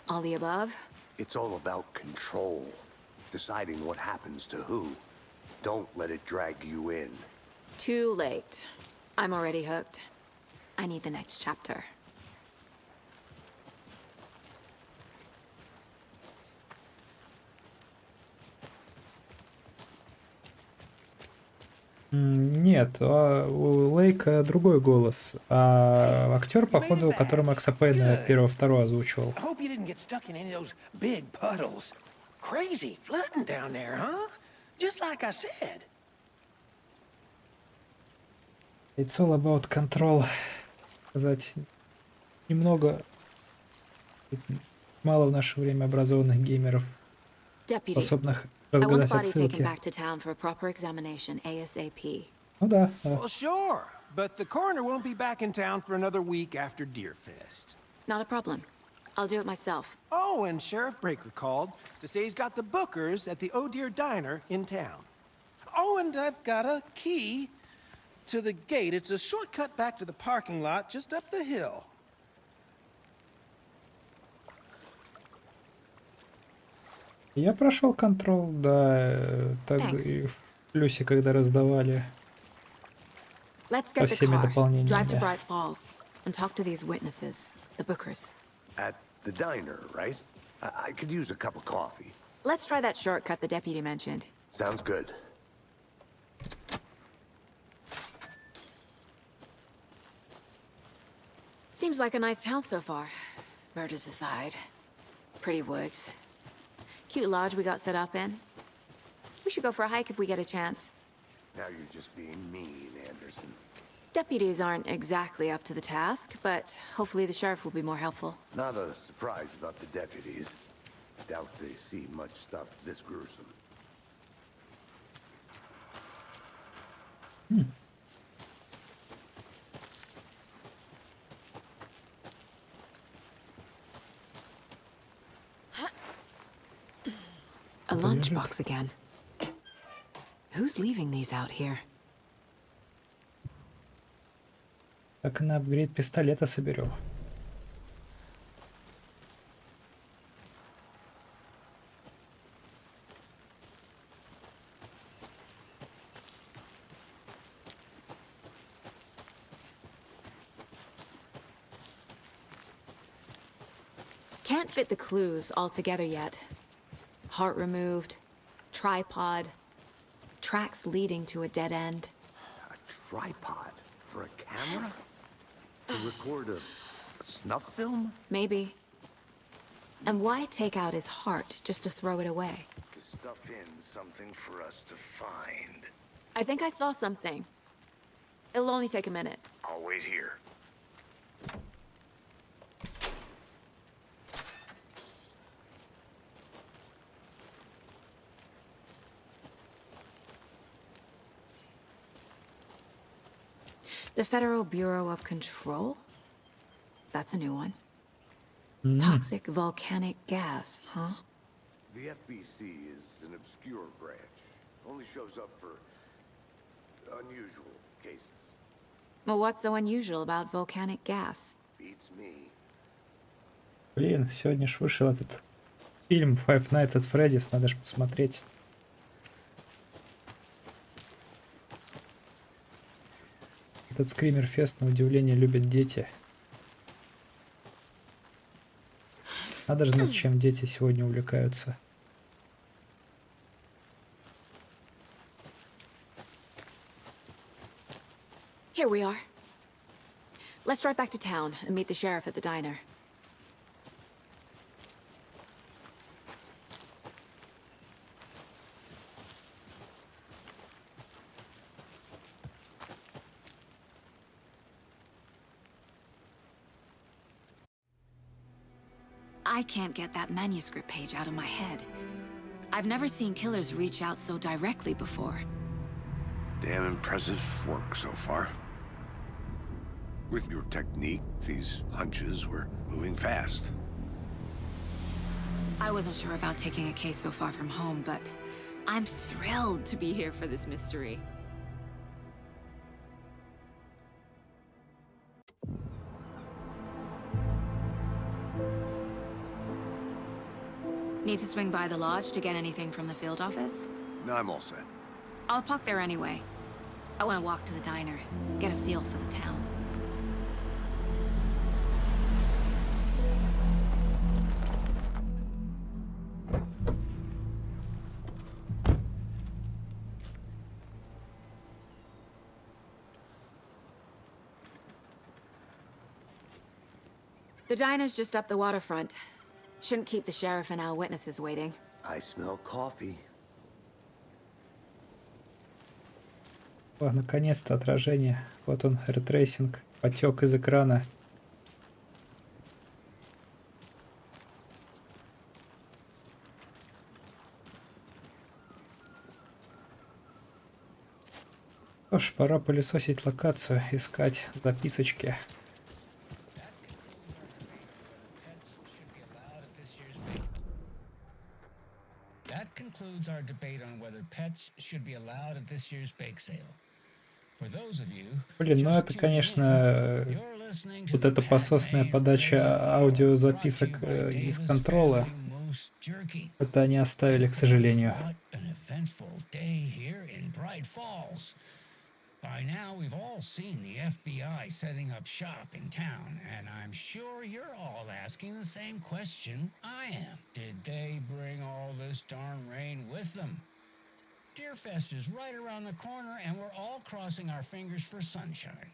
All the above? It's all about control. Deciding what happens to who. Don't let it drag you in. Too late. I'm already hooked. I need the next chapter. Нет, у Лейка другой голос. А актер, походу, который Макса Пейна первого-второго озвучивал. I hope you didn't get stuck in any of those big puddles. Crazy flooding down there, huh? Just like I said. It's all about control. Сказать немного, мало в наше время образованных геймеров, Deputy, способных I want the разгадать body taken отсылки. back to town for a proper examination ASAP. Ну да, да. Well, sure. But the coroner won't be back in town for another week after Deerfest. Not a problem. I'll do it myself. Oh, and Sheriff Breaker called to say he's got the bookers at the Oh Dear Diner in town. Oh, and I've got a key to the gate. It's a shortcut back to the parking lot just up the hill. Я прошел контрол, да, так Thanks. и в плюсе, когда раздавали. Let's Со get the всеми car, дополнениями. drive to Bright Falls, and talk to these witnesses, the bookers. At the diner, right? I could use a cup of coffee. Let's try that shortcut the deputy mentioned. Sounds good. Seems like a nice town so far. Murders aside. Pretty woods. Cute lodge we got set up in. We should go for a hike if we get a chance. Now you're just being mean, Anderson. Deputies aren't exactly up to the task, but hopefully the sheriff will be more helpful. Not a surprise about the deputies. Doubt they see much stuff this gruesome. A lunchbox again. Who's leaving these out here? Так на апгрейд пистолета соберем. can't fit the clues all together yet. Heart removed, tripod, tracks leading to a dead end. A tripod for a camera? To record a snuff film? Maybe. And why take out his heart just to throw it away? To stuff in something for us to find. I think I saw something. It'll only take a minute. I'll wait here. The Federal Bureau of Control? That's a new one. Toxic volcanic gas, huh? The FBC is an obscure branch. Only shows up for unusual cases. Well, what's so unusual about volcanic gas? Beats me. Блин, сегодня ж вышел этот фильм Five Nights at Freddy's, надо же посмотреть. Этот скример-фест, на удивление, любят дети. Надо же знать, чем дети сегодня увлекаются. Here we are. Let's drive back to town and meet the sheriff at the diner. I can't get that manuscript page out of my head. I've never seen killers reach out so directly before. Damn impressive work so far. With your technique, these hunches were moving fast. I wasn't sure about taking a case so far from home, but I'm thrilled to be here for this mystery. Need to swing by the lodge to get anything from the field office? No, I'm all set. I'll park there anyway. I want to walk to the diner, get a feel for the town. The diner's just up the waterfront. Shouldn't keep the sheriff and our witnesses waiting. I smell coffee. О, наконец-то отражение. Вот он, ретрейсинг, потек из экрана. Что ж, пора пылесосить локацию, искать записочки. That concludes our debate on whether pets should be allowed at this year's bake sale. For those of you, Блин, ну это, конечно, вот эта пососная подача аудиозаписок из контрола. Это они оставили, к сожалению. By now, we've all seen the FBI setting up shop in town, and I'm sure you're all asking the same question I am. Did they bring all this darn rain with them? Deerfest is right around the corner, and we're all crossing our fingers for sunshine.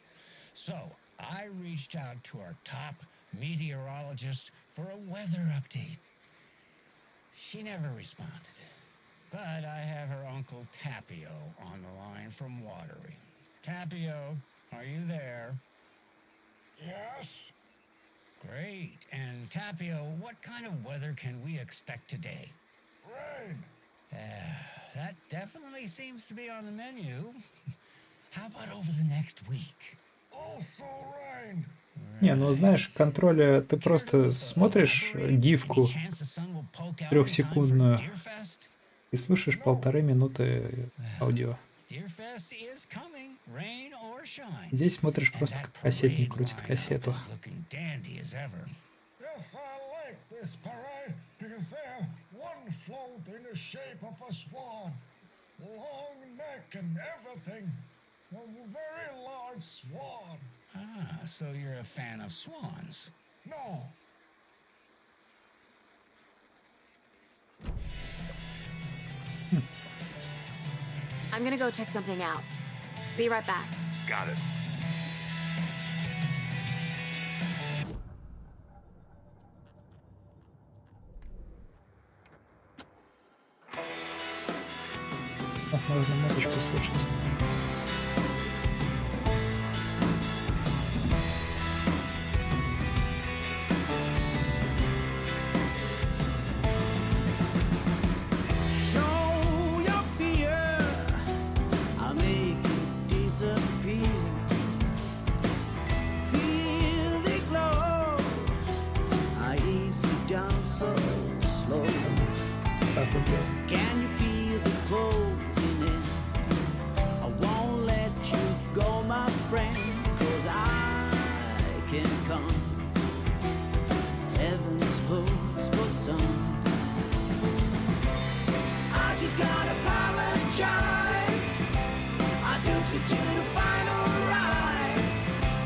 So, I reached out to our top meteorologist for a weather update. She never responded. But I have her Uncle Tapio on the line from Watery. Tapio, are you there? Yes? Great. And Tapio, what kind of weather can we expect today? Rain. That definitely seems to be on the menu. How about over the next week? Also rain. Не, ну знаешь, контроля, ты просто смотришь гифку трехсекундную и слушаешь 1,5 минуты аудио. Здесь смотришь просто, как кассетник крутит кассету. Yes, I like this parade because they're one float in the shape of a swan. Long neck and everything. A very large swan. Ah, so you're a fan of swans. No. I'm gonna go check something out. Be right back. Got it. Можно музычку слушать. Show your fear, I'll make it disappear. Feel the glow, I ease you down so slow. Так вот делать. Can you feel the closing in? I won't let you go, my friend, 'cause I can come. Heaven's closed for some. I just gotta apologize. I took you to the final ride.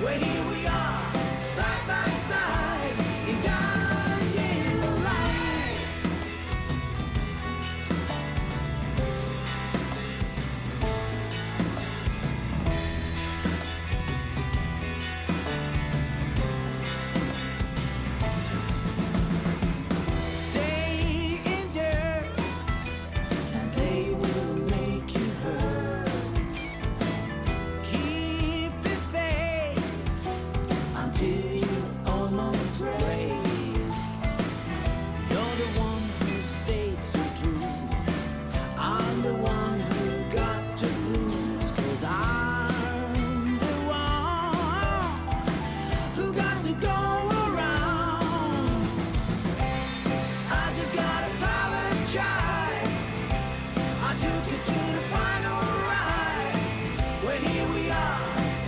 Where here we are, side by side, in dying light. Stay in dirt, and they will make you hurt. Keep the faith until you almost break. You're the one who stayed so true. I'm the one who got to lose, 'cause I'm the one who got to go around. I just gotta apologize. I took you to the final ride. Where here we are,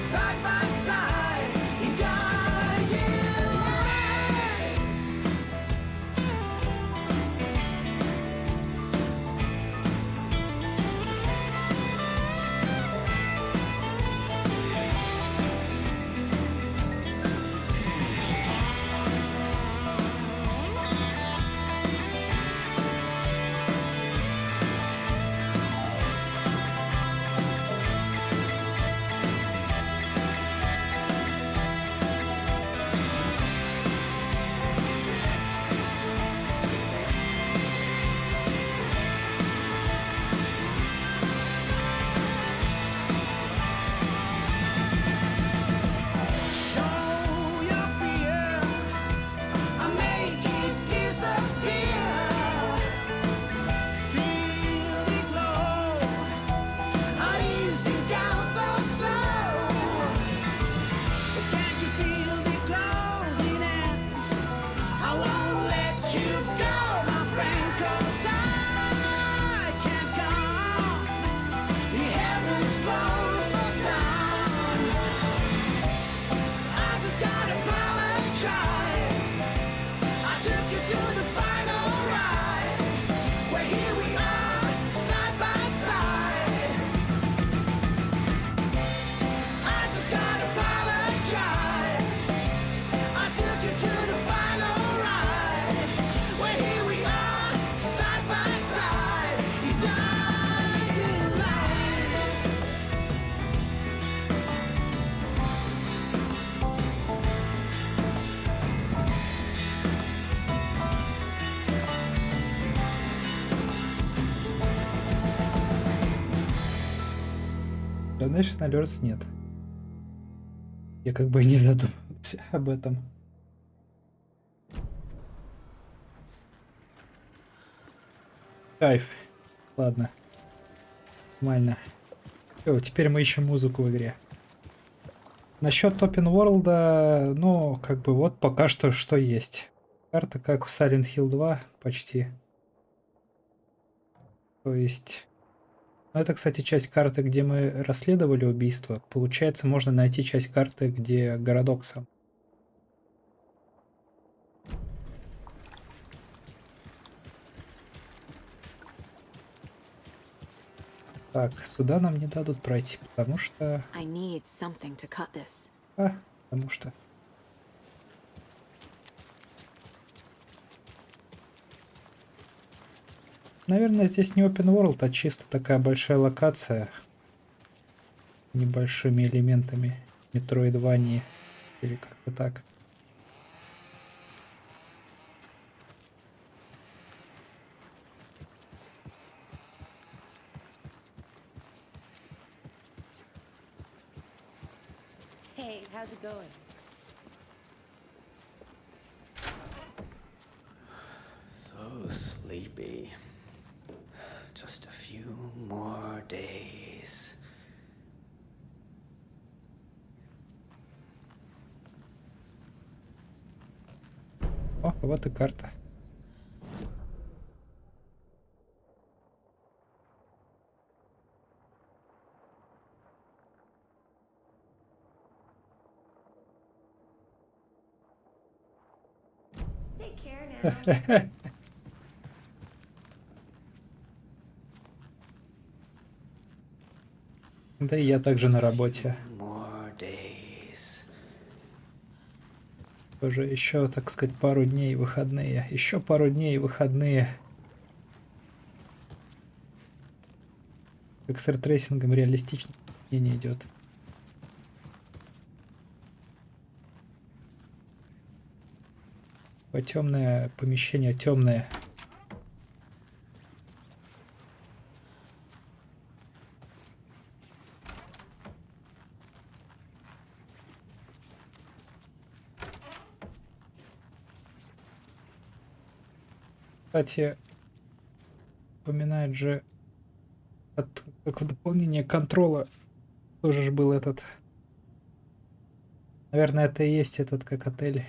side by side, in dying light. Show your fear, I'll make it disappear. Feel the glow, I'll ease you down so slow. But can't you feel the closing in? I won't let you go, my friend, 'cause I can't come. The heavens closed for some. I just gotta apologize. I took you to the final ride. Where here we are, side by side. I just gotta apologize. I took you to the final ride. Where here we are, side by side, in dying light. Donation Alerts нет. Я как бы и не задумывался об этом. Кайф. Ладно. Нормально. Всё, теперь мы ищем музыку в игре. Насчет Open World, ну, как бы вот пока что есть. Карта как в Silent Hill 2 почти. То есть... Ну, это, кстати, часть карты, где мы расследовали убийство. Получается, можно найти часть карты, где городок сам. Так, сюда нам не дадут пройти, потому что... I need something to cut this. Потому что... Наверное, здесь не open world, а чисто такая большая локация с небольшими элементами метроидвании или как-то так. Hey, how's it going? So sleepy. Just a few more days. О, вот и карта. Take care now. Да и я также на работе. More days. Тоже еще, так сказать, пару дней выходные. Еще пару дней выходные. Как с рейтрейсингом реалистично не идет. Темное помещение, темное. Кстати, упоминает же, как в дополнение контрола тоже же был этот. Наверное, это и есть этот как отель.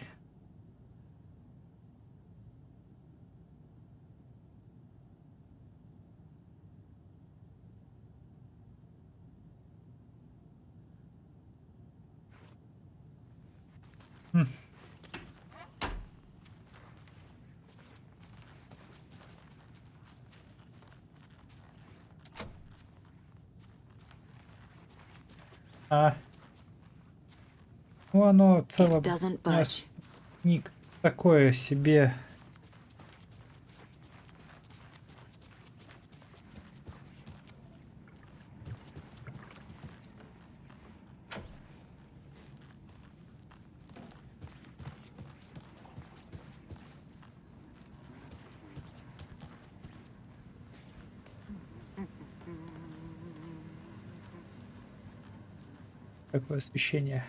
Ну, оно в целом у нас ник такое себе. Такое освещение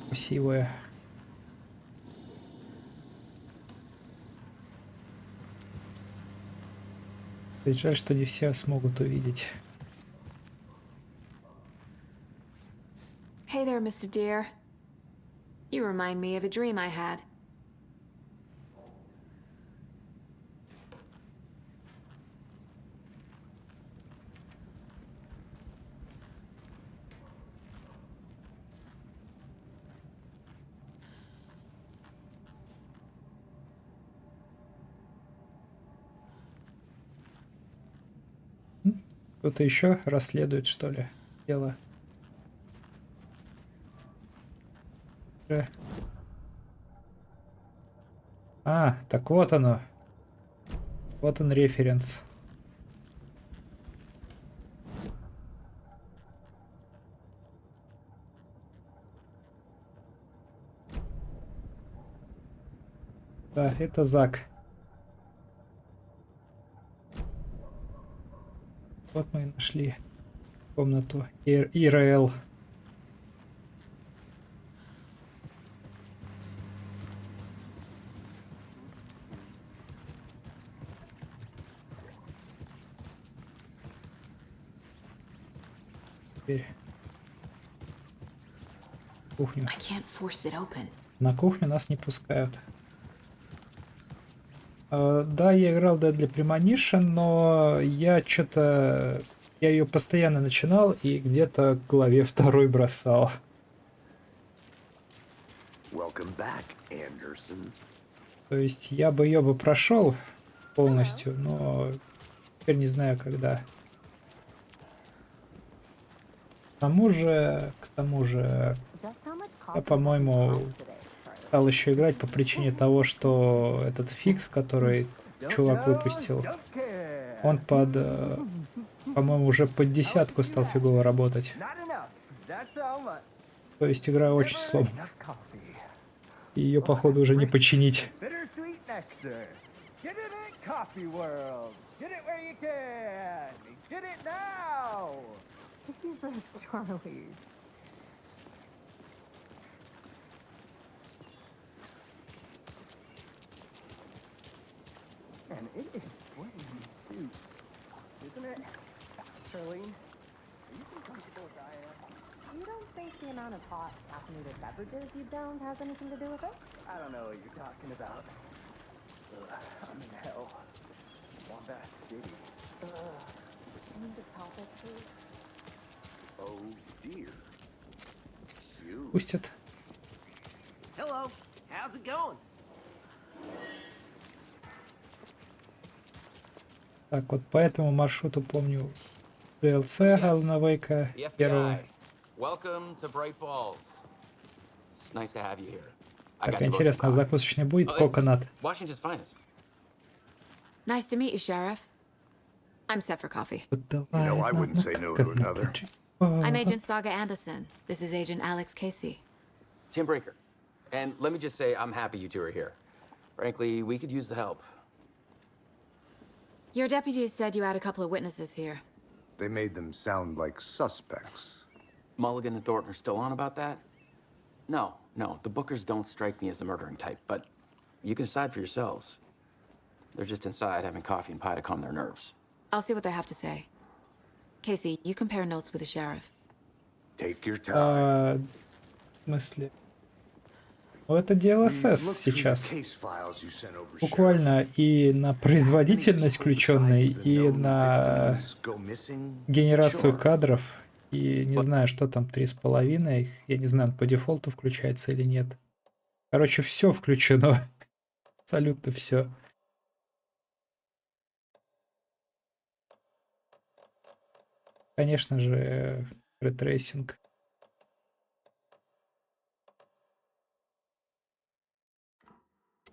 красивое. Жаль, что не все смогут увидеть. Hey there, Mr. Deer. You remind me of a dream I had. Кто-то еще расследует, что ли, дело? А, так вот оно. Вот он референс. Да, это Зак. Вот мы и нашли комнату ИРЛ. Теперь кухню. На кухню нас не пускают. Да, я играл в Deadly Premonition, но я что-то... Я ее постоянно начинал и где-то к главе второй бросал. Back, Anderson. То есть я бы ее прошел полностью, но теперь не знаю когда. К тому же, я, по-моему, стал еще играть по причине того, что этот фикс, который чувак выпустил. Он под, по-моему, уже под 10 стал фигово работать. То есть игра очень сломана. И ее, походу, уже не починить. Jesus, Charlie. And it is sweaty in these suits, isn't it? Charlene, are you as comfortable as I am? You don't think the amount of hot caffeinated beverages you downed has anything to do with it? I don't know what you're talking about. I'm in hell. Bombast City. Change of topic, please. Oh dear. You. Пустят. Hello, how's it going? Так, вот по этому маршруту помню DLC Alan Wake The первого. FBI. Welcome to Bright Falls. It's nice to have you here. I Так, got you both интересно, some coffee. закусочный будет Oh, it's Coconut? Washington's finest. Nice to meet you, Sheriff. I'm set for coffee. You know, I wouldn't say no to another. I'm Agent Saga Anderson. This is Agent Alex Casey. Tim Breaker. And let me just say, I'm happy you two are here. Frankly, we could use the help. Your deputies said you had a couple of witnesses here. They made them sound like suspects. Mulligan and Thornton are still on about that? No, the Bookers don't strike me as the murdering type, but you can decide for yourselves. They're just inside having coffee and pie to calm their nerves. I'll see what they have to say. Casey, you compare notes with the sheriff. Take your time. В смысле? Ну, это DLSS сейчас. Буквально и на производительность включенной, и на генерацию кадров. И не знаю, что там 3,5. Я не знаю, он по дефолту включается или нет. Короче, все включено. Абсолютно все. Конечно же, ретрейсинг.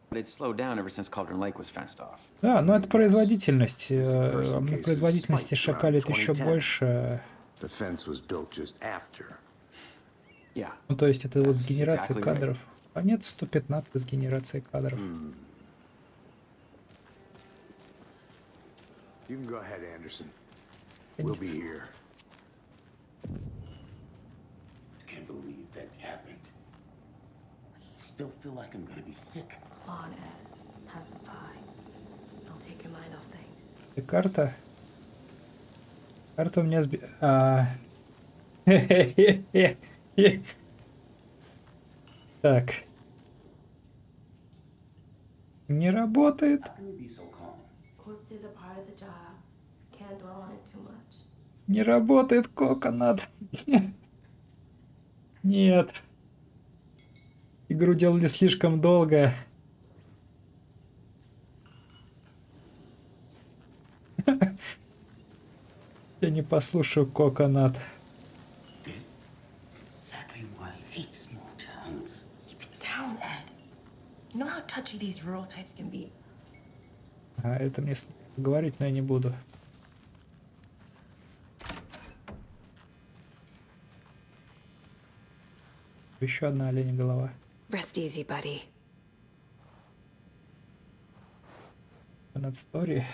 But it's slowed down ever since Cauldron Lake was fenced off. Да, но это производительность. На производительности шакалит еще больше. Ну, то есть это вот с генерацией кадров. А нет, 115 с генерацией кадров. You can go ahead, Anderson. We'll be here. Can't believe that happened. I still feel like I'm gonna be sick. Come on, Ed. Have some pie. I'll take your mind off things. И карта. Карта у меня Так. Не работает. Corpses are part of the job. Can't dwell on it too much. Не работает Coconut. Нет. Игру делали слишком долго. Я не послушаю Coconut. Keep it down, Ed. You know how touchy these rural types can be. А это мне говорить, но я не буду. Еще одна оленя голова. Rest easy, buddy. Над story.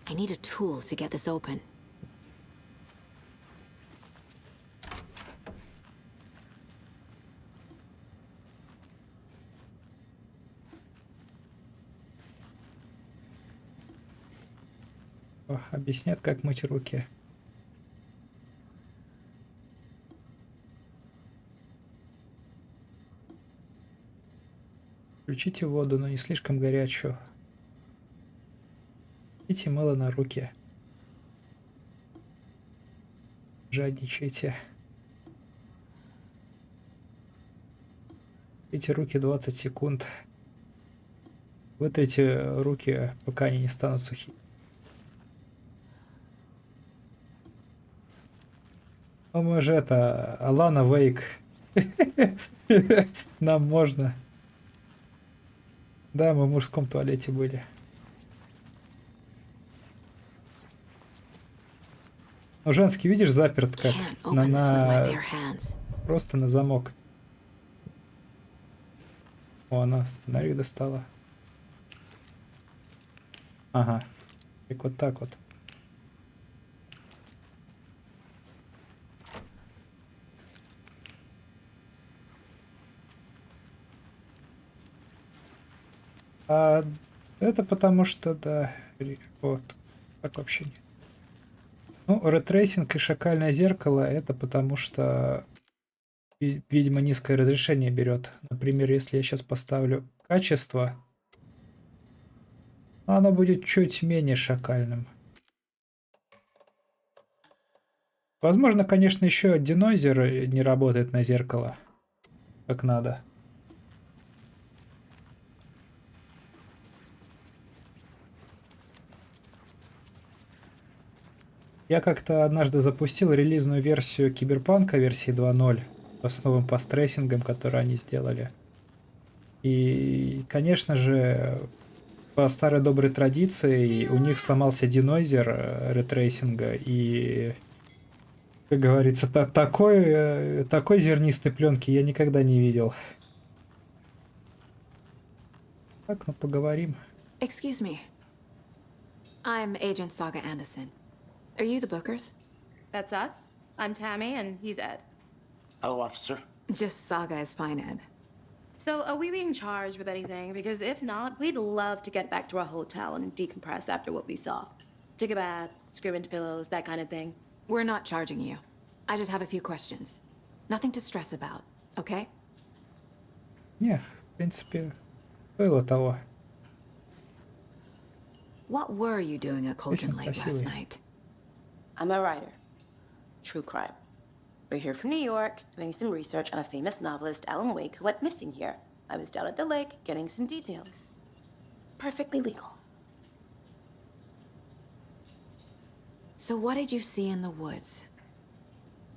I need a tool to get this open. О, объяснят, как мыть руки. Включите воду, но не слишком горячую. Идите мыло на руки. Жадничайте. Эти руки 20 секунд. Вытрите руки, пока они не станут сухими. Ну, мы же это, Алана Вейк. Нам можно. Да, мы в мужском туалете были. Ну, женский, видишь, заперт как? Просто на замок. О, она фонарик достала. Ага. Так вот так вот. А это потому что, да, вот, так вообще нет. Ну, ретрейсинг и шакальное зеркало, это потому что, видимо, низкое разрешение берет. Например, если я сейчас поставлю качество, оно будет чуть менее шакальным. Возможно, конечно, еще денойзер не работает на зеркало как надо. Я как-то однажды запустил релизную версию Киберпанка версии 2.0 с новым пастрейсингом, который они сделали. И, конечно же, по старой доброй традиции у них сломался денойзер ретрейсинга, и, как говорится, такой зернистой пленки я никогда не видел. Так, ну поговорим. Excuse me. I'm Agent Saga Anderson. Are you the Bookers? That's us. I'm Tammy, and he's Ed. Hello, officer. Just Saga is fine, Ed. So, are we being charged with anything? Because if not, we'd love to get back to our hotel and decompress after what we saw. Take a bath, scream into pillows, that kind of thing. We're not charging you. I just have a few questions. Nothing to stress about, okay? Не, в принципе, стоило того. What were you doing at Cauldron Песня Lake last красивая. night? I'm a writer. True crime. We're here from New York, doing some research on a famous novelist, Alan Wake, who went missing here. I was down at the lake, getting some details. Perfectly legal. So what did you see in the woods?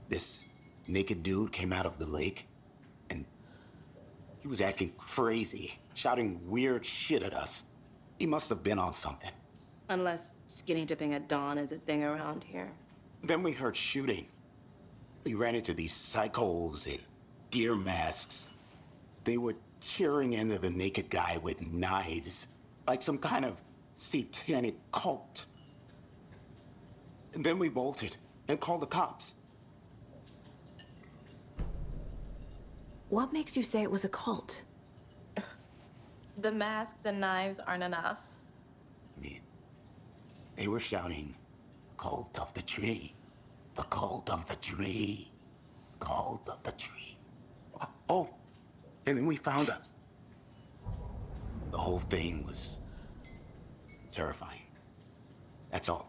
This naked dude came out of the lake, and he was acting crazy, shouting weird shit at us. He must have been on something. Unless skinny dipping at dawn is a thing around here. Then we heard shooting. We ran into these psychos in deer masks. They were tearing into the naked guy with knives, like some kind of satanic cult. And then we bolted and called the cops. What makes you say it was a cult? The masks and knives aren't enough. They were shouting, "Cult of the tree, the cult of the tree, cult of the tree." Oh, and then we found out. The whole thing was terrifying. That's all.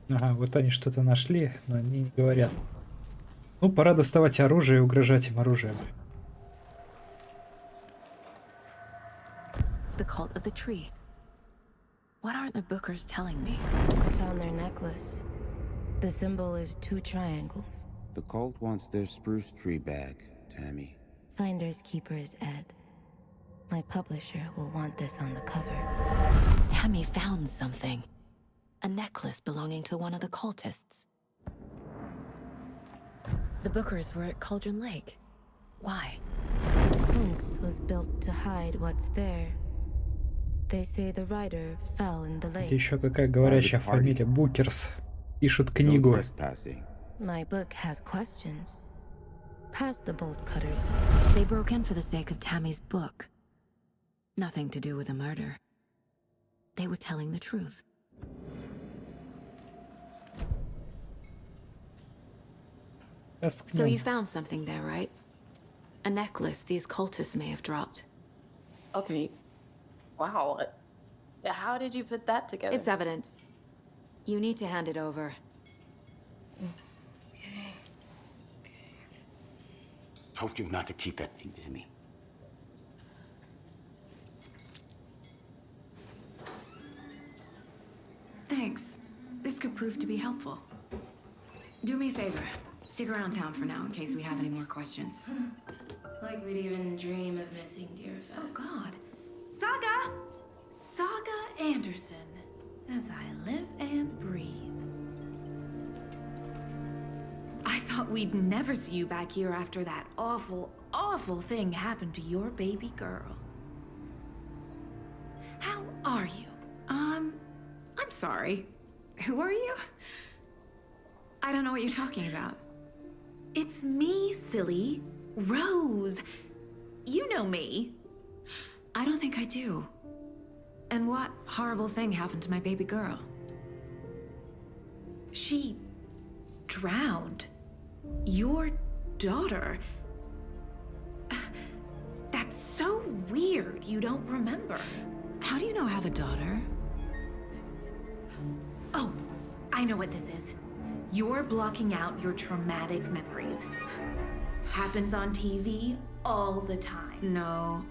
Ага, вот они что-то нашли, но они не говорят. Ну, пора доставать оружие и угрожать им оружием. The cult of the tree. What aren't the Bookers telling me? I found their necklace. The symbol is 2 triangles. The cult wants their spruce tree back, Tammy. Finders keepers, Ed. My publisher will want this on the cover. Tammy found something. A necklace belonging to one of the cultists. The Bookers were at Cauldron Lake. Why? The fence was built to hide what's there. They say the writer fell in the lake. Еще какая говорящая фамилия. Букерс. Пишут книгу. My book has questions. Past the bolt cutters. They broke in for the sake of Tammy's book. Nothing to do with the murder. They were telling the truth. So you found something there, right? A necklace these cultists may have dropped. Okay. Wow. How did you put that together? It's evidence. You need to hand it over. Told you not to keep that thing, Tammy. Thanks. This could prove to be helpful. Do me a favor. Stick around town for now in case we have any more questions. Like we'd even dream of missing Deerfest. Oh, God. Saga! Saga Anderson. As I live and breathe. I thought we'd never see you back here after that awful, awful thing happened to your baby girl. How are you? I'm sorry. Who are you? I don't know what you're talking about. It's me, silly. Rose. You know me. I don't think I do. And what horrible thing happened to my baby girl? She drowned. Your daughter. That's so weird you don't remember. How do you know I have a daughter? Oh, I know what this is. You're blocking out your traumatic memories. Happens on TV all the time. No.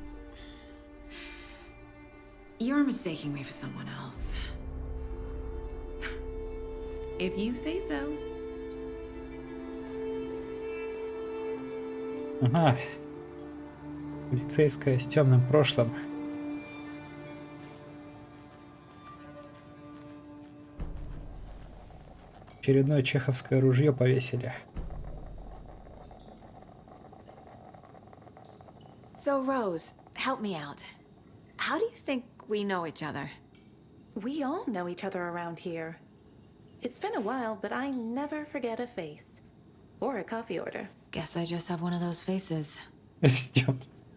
You're mistaking me for someone else. If you say so. Ага. Полицейская с темным прошлым. Очередное чеховское ружье повесили. So, Rose, help me out. How do you think we know each other? We all know each other around here. It's been a while, but I never forget a face. Or a coffee order. Guess I just have one of those faces.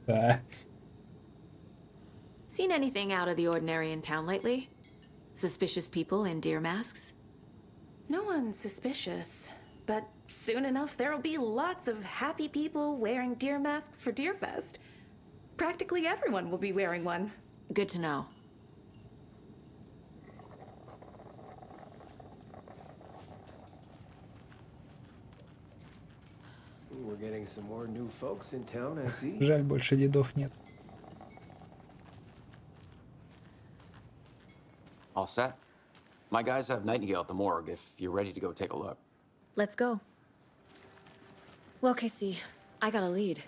Да. Seen anything out of the ordinary in town lately? Suspicious people in deer masks? No one's suspicious. But soon enough, there'll be lots of happy people wearing deer masks for Deerfest. Practically everyone will be wearing one. Good to know. We're getting some more new folks in town, I see. Жаль, больше дедов нет. All set? My guys have Nightingale at the morgue if you're ready to go take a look. Let's go. Well, Casey, I got a lead.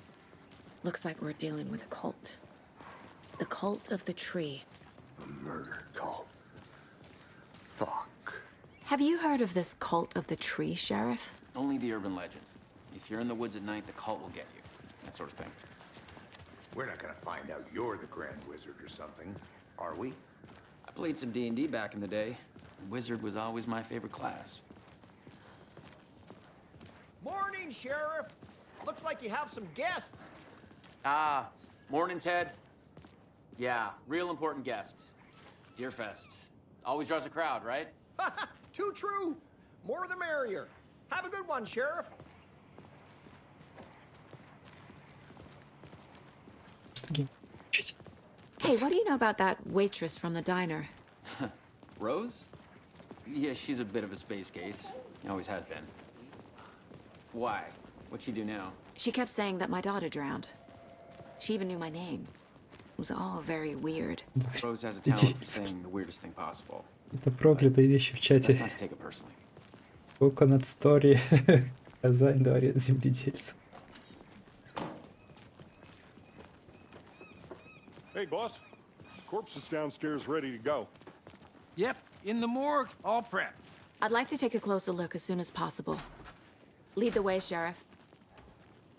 Looks like we're dealing with a cult. The cult of the tree. A murder cult. Fuck. Have you heard of this cult of the tree, Sheriff? Only the urban legend. If you're in the woods at night, the cult will get you. That sort of thing. We're not gonna find out you're the Grand Wizard or something, are we? I played some D&D back in the day. Wizard was always my favorite class. Morning, Sheriff. Looks like you have some guests. Ah, morning, Ted. Yeah, real important guests. Deerfest. Always draws a crowd, right? Too true. More the merrier. Have a good one, Sheriff. Hey, what do you know about that waitress from the diner? Rose? Yeah, she's a bit of a space case. Always has been. Why? What'd she do now? She kept saying that my daughter drowned. She even knew my name. It was all very weird. Rose has a talent for saying the weirdest thing possible. Это проклятые вещи в Best чате. not to take it personally. Coconut Story. Казань, дворец земледельцев. Hey, boss. Corpse is downstairs ready to go. Yep, in the morgue, all prepped. I'd like to take a closer look as soon as possible. Lead the way, Sheriff.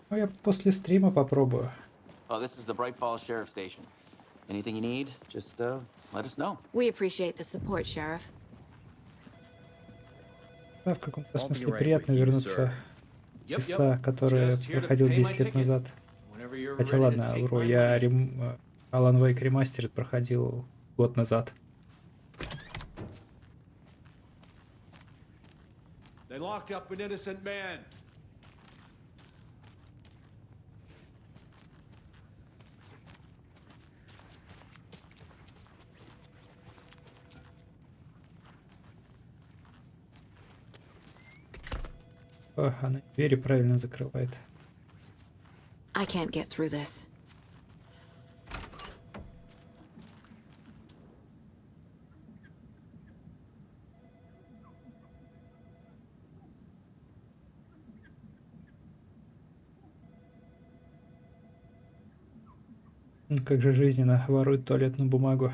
Ну, я после стрима попробую. Oh, this is the Bright Falls Sheriff Station. Anything you need, just let us know. We appreciate the support, Sheriff. Да, в каком-то смысле приятно вернуться в места, которые проходил 10 лет назад. Хотя ладно, вру, я Alan Wake Remastered проходил год назад. They locked up an innocent man. О, она двери правильно закрывает. I can't get through this. Как же жизненно воруют туалетную бумагу.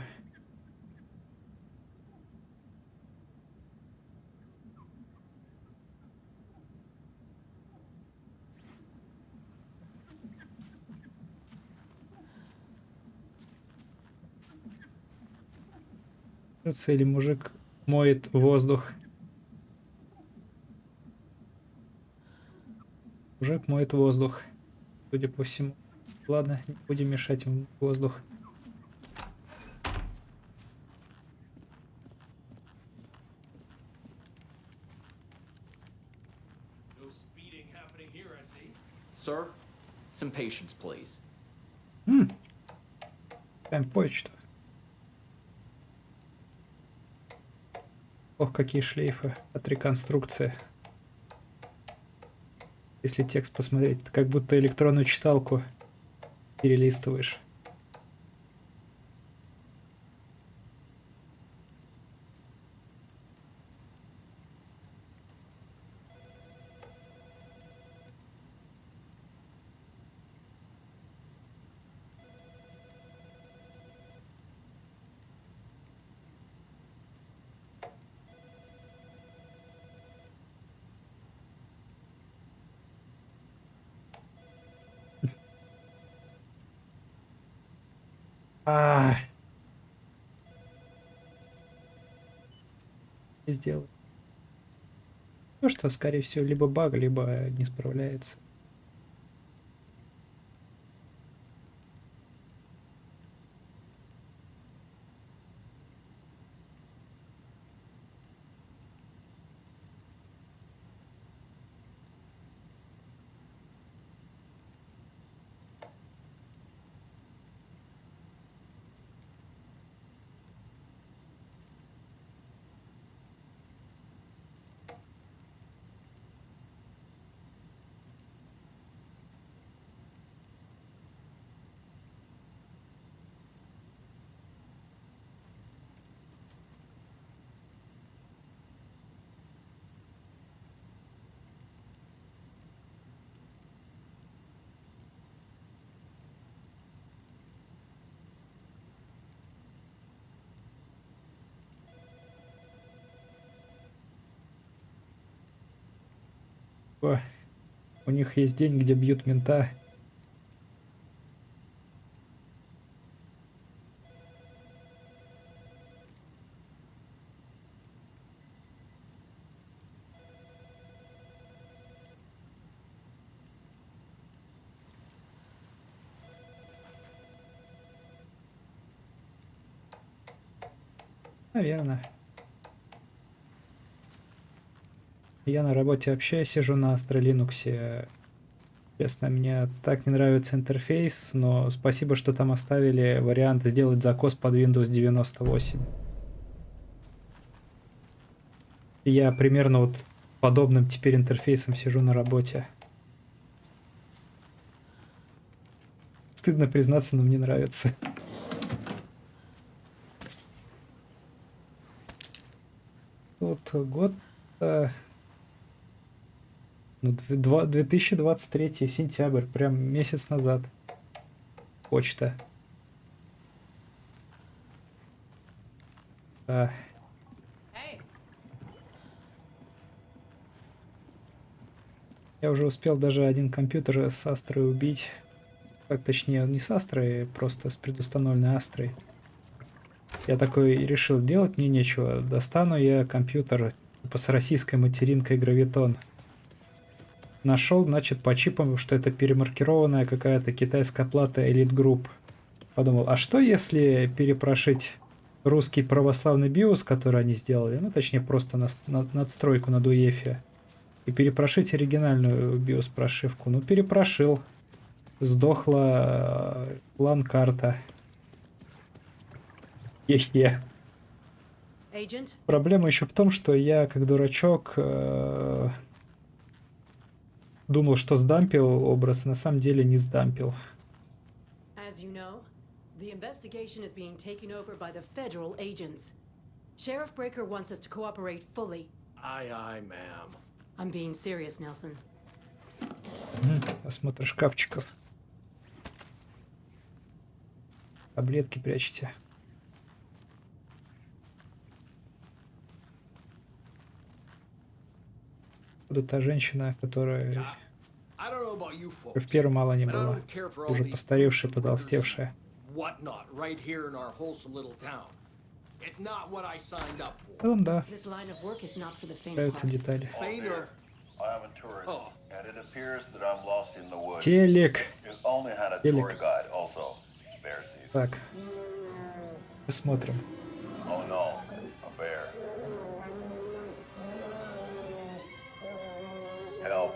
Или мужик моет воздух. Мужик моет воздух, судя по всему. Ладно, не будем мешать ему воздух. No speeding happening here, I see. Sir, some patience, please. Прям почту. Ох, какие шлейфы от реконструкции. Если текст посмотреть, как будто электронную читалку перелистываешь. И сделать. Ну что, скорее всего, либо баг, либо не справляется. У них есть день, где бьют мента. Наверное. Я на работе вообще сижу на Astra Linux. Честно, мне так не нравится интерфейс, но спасибо, что там оставили вариант сделать закос под Windows 98. Я примерно вот подобным теперь интерфейсом сижу на работе. Стыдно признаться, но мне нравится. Вот год... Ну, 2023 сентябрь, прям месяц назад. Почта. Да. Я уже успел даже один компьютер с Астрой убить. Как точнее, не с Астрой, просто с предустановленной Астрой. Я такой решил, делать мне нечего. Достану я компьютер типа с российской материнкой Гравитон. Нашел, значит, по чипам, что это перемаркированная какая-то китайская плата Elite Group. Подумал, а что если перепрошить русский православный BIOS, который они сделали, ну точнее просто надстройку над UEFI, и перепрошить оригинальную BIOS прошивку. Ну перепрошил. Сдохла LAN-карта. Хе-хе. Проблема еще в том, что я, как дурачок, думал, что сдампил образ, на самом деле не сдампил. As you know, the investigation is being taken over by the federal agents. Sheriff Breaker wants us to cooperate fully. Aye, aye, ma'am. I'm being serious, Nelson. Осмотр шкафчиков. Таблетки прячете. Тут та женщина, которая I don't know about you в folks, первом Алане but I была. don't care for all Уже these постаревшая, gruesome murders потолстевшая. and whatnot right here in our wholesome little town. It's not what I signed up В for. целом, да. This line of work is not for the faint of Нравятся heart. детали. Faint of... I am a tourist, and it appears that I'm lost in the woods. Телек. You only had a Телек. tour guide, also. Spare season. Так. Посмотрим. Oh no, a bear. Help.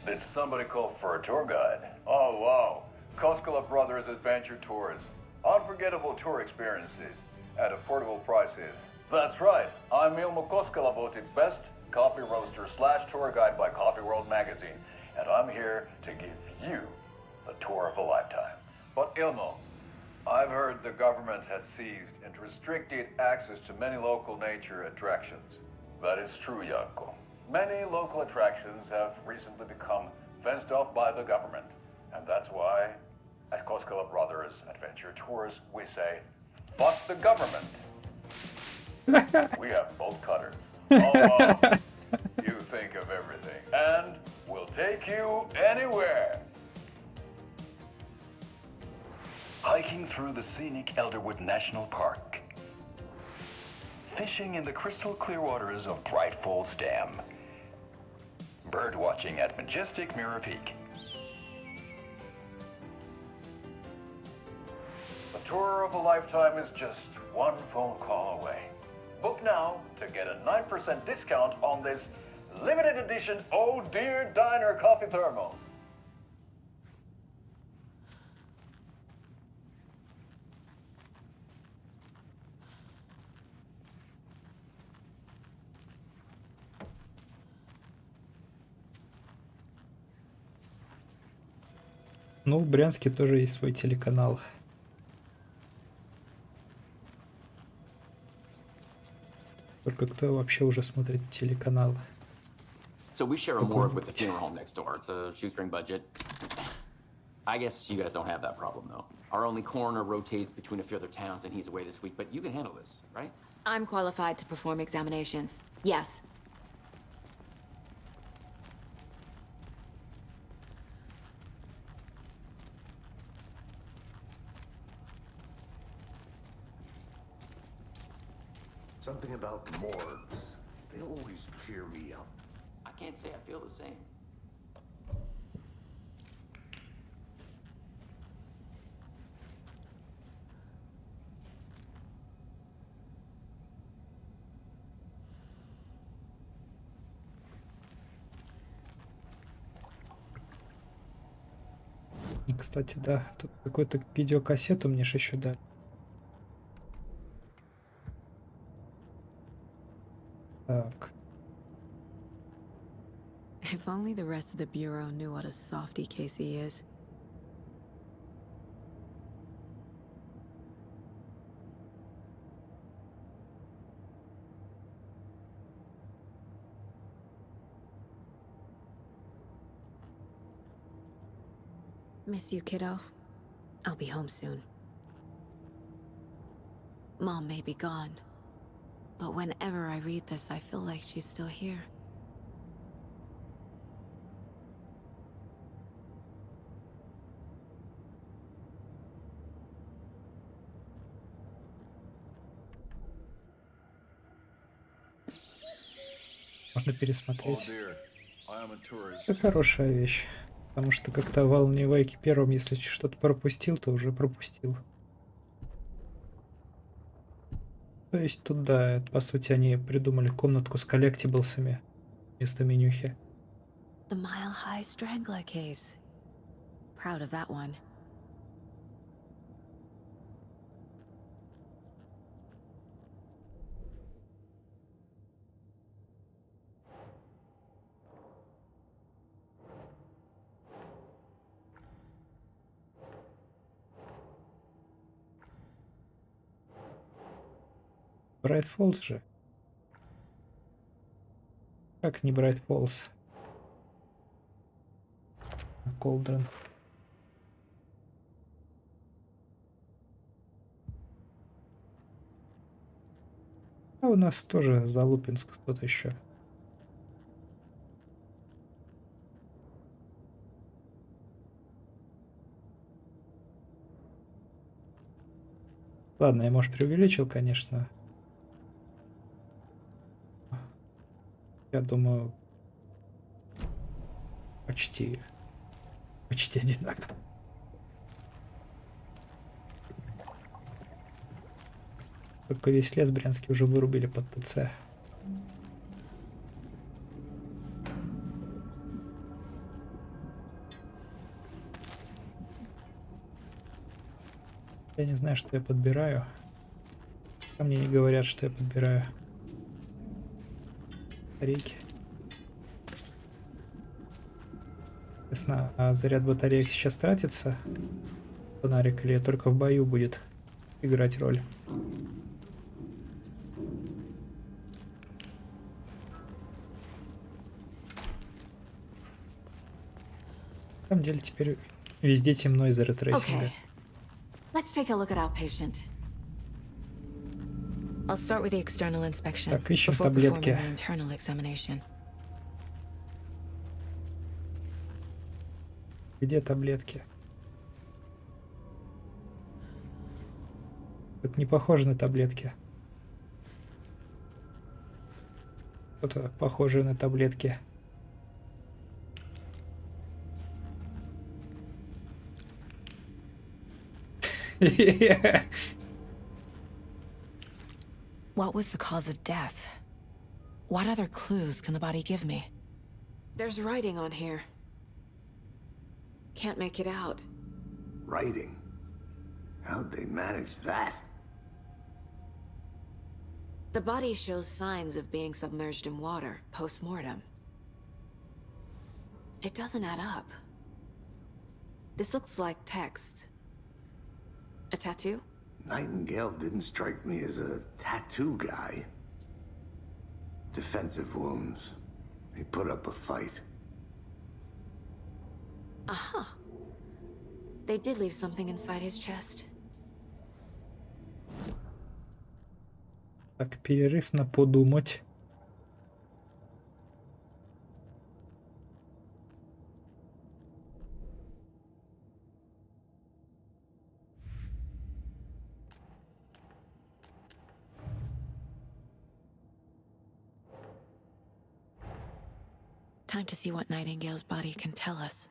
Did somebody call for a tour guide? Oh wow, Koskela Brothers Adventure Tours. Unforgettable tour experiences at affordable prices. That's right, I'm Ilmo Koskela, voted best coffee roaster / tour guide by Coffee World magazine, and I'm here to give you the tour of a lifetime. But Ilmo, I've heard the government has seized and restricted access to many local nature attractions. That is true, Janko. Many local attractions have recently become fenced off by the government, and that's why at Koskela Brothers Adventure Tours we say, fuck the government. We have bolt cutters. Oh, wow. You think of everything, and we'll take you anywhere. Hiking through the scenic Elderwood National Park. Fishing in the crystal clear waters of Bright Falls Dam. Bird watching at majestic Mirror Peak. The tour of a lifetime is just one phone call away. Book now to get a 9% discount on this limited edition Oh Dear Diner coffee thermos. Ну, в Брянске тоже есть свой телеканал. Только кто вообще уже смотрит телеканал? So we share a morgue with the funeral home next door. It's a shoestring budget. I guess you guys don't have that problem, though. Our only coroner rotates between a few other towns, and he's away this week, but you can handle this, right? I'm qualified to perform examinations. Yes. Something about morgues. They always cheer me up. I can't say I feel the same. Кстати, да, тут какую-то видеокассету мне ж еще дали. Так. If only the rest of the Bureau knew what a softy Casey is. Miss you, kiddo. I'll be home soon. Mom may be gone, but whenever I read this, I feel like she's still here. Можно пересмотреть. dear, I am a tourist. Это хорошая вещь. Потому что как-то в Алане Вейке первым, если что-то пропустил, то уже пропустил. То есть тут, да, это, по сути, они придумали комнатку с коллектиблсами вместо менюхи. The Mile High Strangler case. Proud of that one. Брайт Фоллс же. Как не Брайт Фоллс? Колдрон. А у нас тоже Залупинск кто-то еще. Ладно, я, может, преувеличил, конечно. Я думаю, почти одинаково. Только весь лес брянский уже вырубили под ТЦ. Я не знаю, что я подбираю. А мне не говорят, что я подбираю. Батарейки. Ясно, а заряд батареек сейчас тратится? Фонарик или только в бою будет играть роль? На самом деле теперь везде темно из-за ретрейсинга. Okay, let's take a look at our patient. I'll start with the external inspection Так, ищем before performing таблетки. the internal examination. Где таблетки? Это не похоже на таблетки. Что-то похожее на таблетки. What was the cause of death? What other clues can the body give me? There's writing on here. Can't make it out. Writing? How'd they manage that? The body shows signs of being submerged in water post-mortem. It doesn't add up. This looks like text. A tattoo? Nightingale didn't strike me as a tattoo guy. Defensive wounds. He put up a fight. Aha. They did leave something inside his chest. Так, перерыв на подумать. Time to see what Nightingale's body can tell us.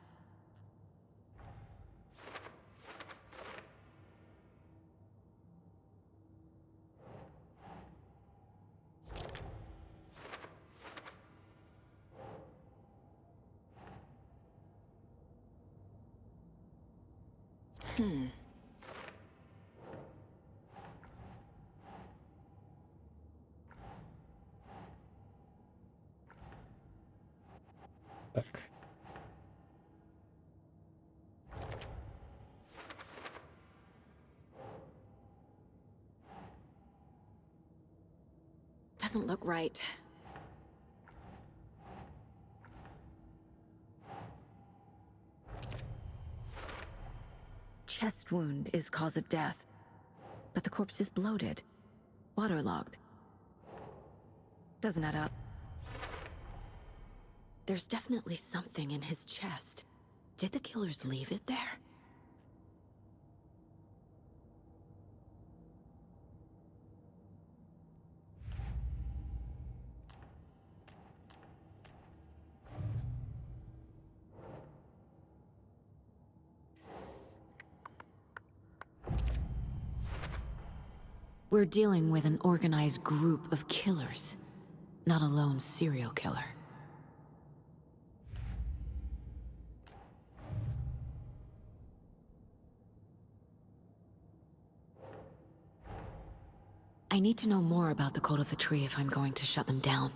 Так. Doesn't look right. Chest wound is cause of death, but the corpse is bloated, waterlogged. Doesn't add up. There's definitely something in his chest. Did the killers leave it there? We're dealing with an organized group of killers, not a lone serial killer. I need to know more about the code of the tree if I'm going to shut them down.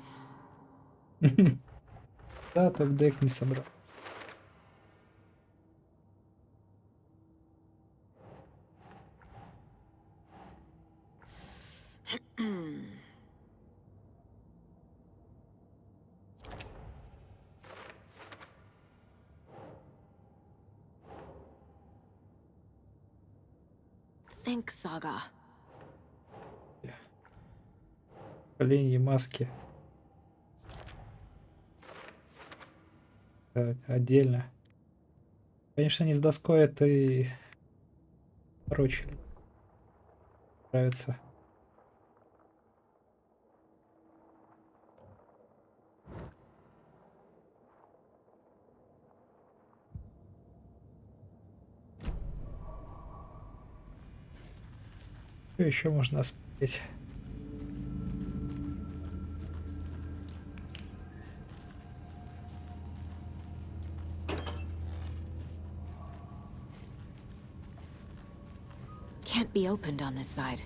Да, так дек не собрал. think, Saga? Оленьи маски. Так, отдельно. Конечно, не с доской это и прочее. Нравится. Что еще можно осмотреть? Can't be opened on this side.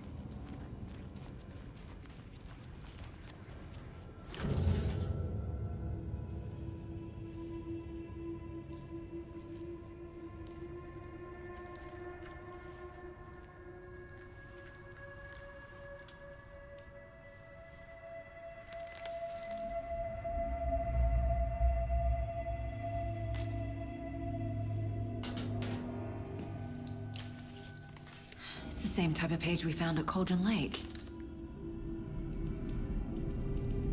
It's the same type of page we found at Cauldron Lake.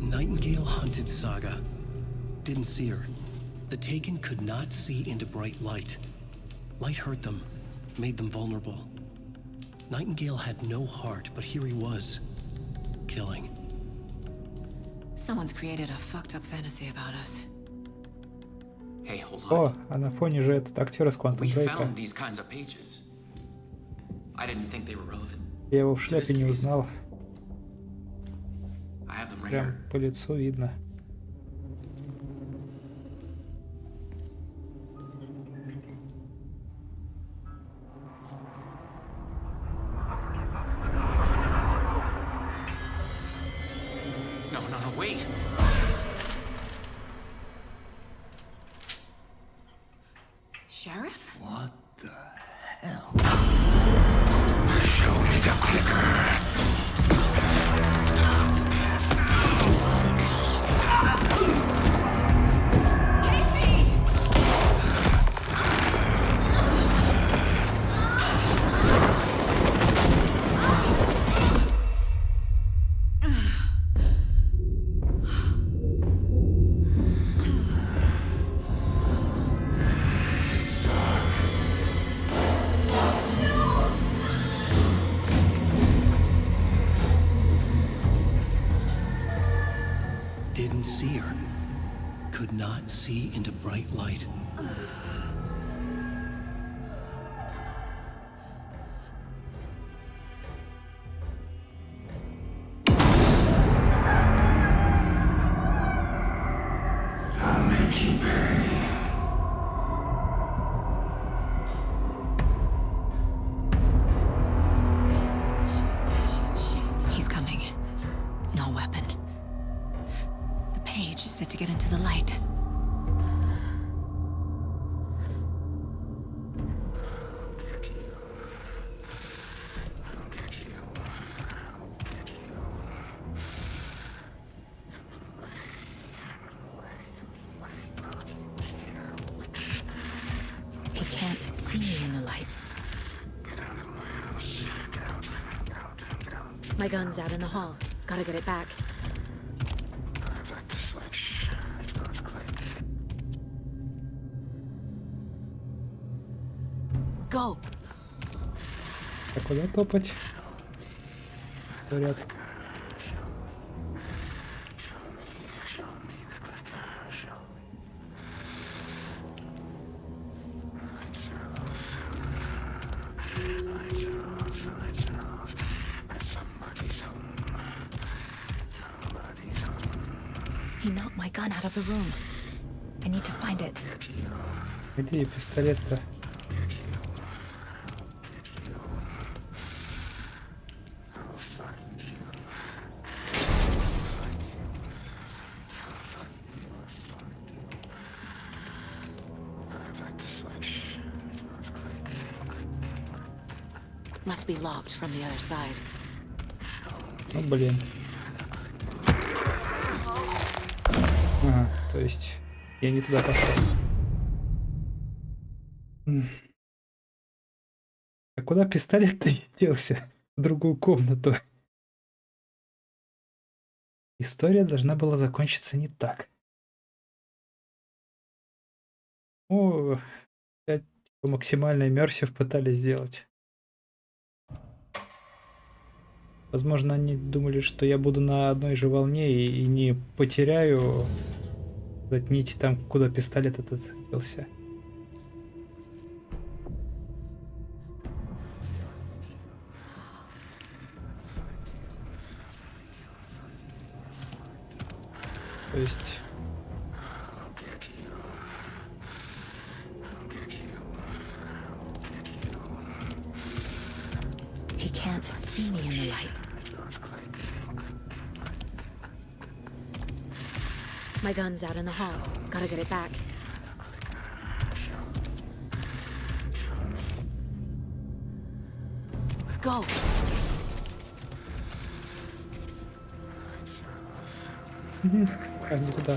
Nightingale hunted Saga. Didn't see her. The Taken could not see into bright light. Light hurt them, made them vulnerable. Nightingale had no heart, but here he was, killing. Someone's created a fucked up fantasy about us. Hey, hold on. О, а на фоне же этот актер из Quantum We Break. found these kinds of pages. I didn't think they were relevant. Я его в шляпе не узнал. I have them right Прям here. по лицу видно. No, no, no, wait. Sheriff? What the hell? Show me the clicker. Didn't see her. Could not see into bright light. I'll make you pay. He's coming. No weapon. The page is set to get into the light. He can't see me in the light. My gun's out in the hall. Gotta get it back. Go. А куда топать? Говорят. He knocked my gun out of the room. I need to find it. Где пистолет-то? Must be locked from the other side. Ну, блин. Ага, то есть я не туда пошел. А куда пистолет-то делся? В другую комнату. История должна была закончиться не так. О, опять типа максимальный иммерсив пытались сделать. Возможно, они думали, что я буду на одной же волне и не потеряю нить там, куда пистолет этот делся. То есть... He can't see me in the light. My gun's out in the hall. Gotta get it back. Go! А, не туда.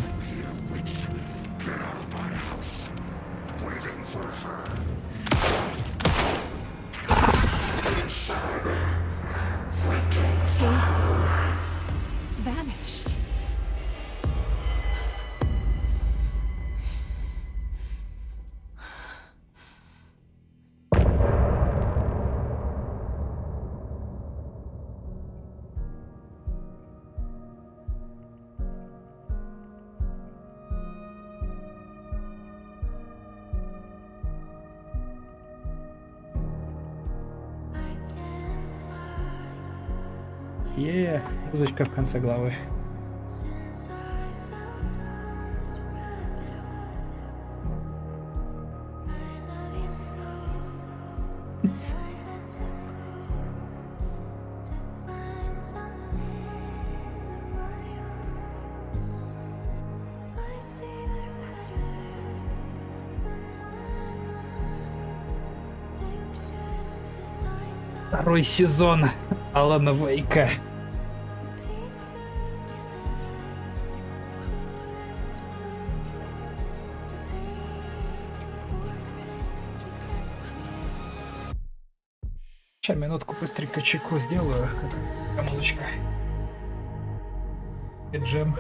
Vanished. Музычка в конце главы. Второй сезон Алана Вейка. Сейчас минутку быстренько чеку сделаю. Какая музычка. И джем.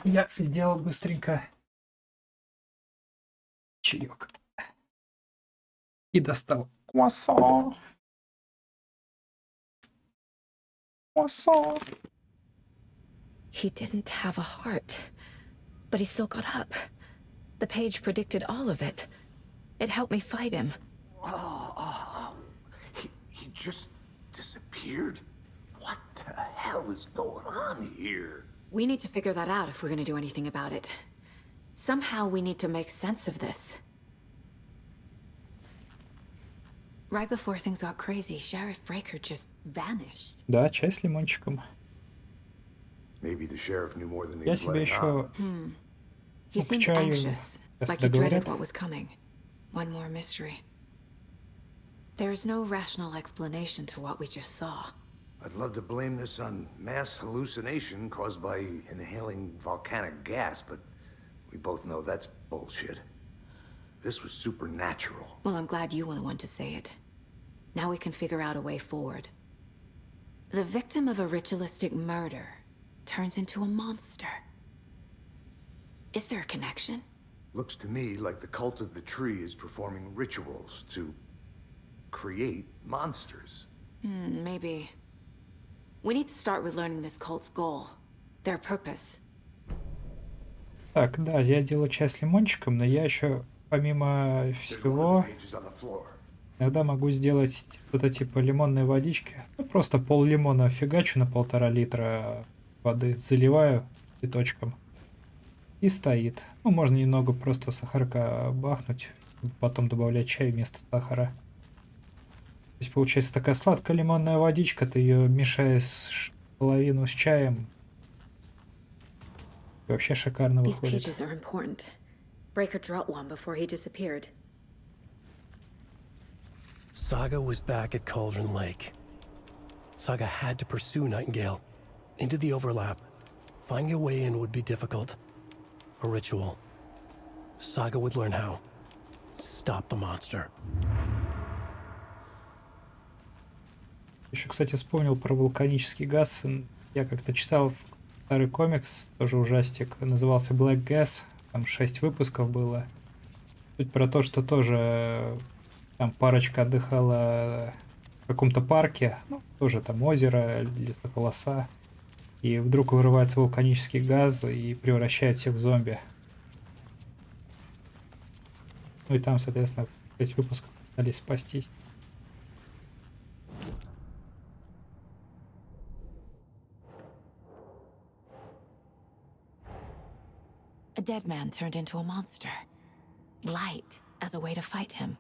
Я сделал быстренько чаек. И достал круассан. Круассан. He didn't have a heart, but he still got up. The page predicted all of it. It helped me fight him. He just disappeared? What the hell is going on here? We need to figure that out if we're gonna do anything about it. Somehow we need to make sense of this. Right before things got crazy, Sheriff Breaker just vanished. Да, чай с лимончиком. Maybe the sheriff knew more than he Я was себе letting on. еще He к seemed чаю, anxious, если like he dreaded договорят. what was coming. One more mystery. There's no rational explanation to what we just saw. I'd love to blame this on mass hallucination caused by inhaling volcanic gas, but we both know that's bullshit. This was supernatural. Well, I'm glad you were the one to say it. Now we can figure out a way forward. The victim of a ritualistic murder turns into a monster. Is there a connection? Looks to me like the cult of the tree is performing rituals to create monsters. Maybe. We need to start with learning this cult's goal, their purpose. Так, да, я делаю чай с лимончиком, но я еще, помимо всего, иногда могу сделать что-то типа лимонной водички. Ну, просто пол лимона фигачу на 1,5 литра воды, заливаю цветочком и стоит. Ну, можно немного просто сахарка бахнуть, потом добавлять чай вместо сахара. То есть получается такая сладкая лимонная водичка, ты ее мешаешь половину с чаем. И вообще шикарно These выходит. pages are important. Breaker dropped one before he disappeared. Saga was back at Cauldron Lake. Saga had to pursue Nightingale into the overlap. Finding a way in would be difficult. A ritual. Saga would learn how. Stop the monster. Еще, кстати, вспомнил про вулканический газ. Я как-то читал старый комикс, тоже ужастик, назывался Black Gas. Там 6 выпусков было. Суть про то, что тоже там парочка отдыхала в каком-то парке, ну, тоже там озеро, лесополоса. И вдруг вырывается вулканический газ и превращает всех в зомби. Ну и там, соответственно, 6 выпусков пытались спастись. A dead man turned into a monster. Light as a way to fight him.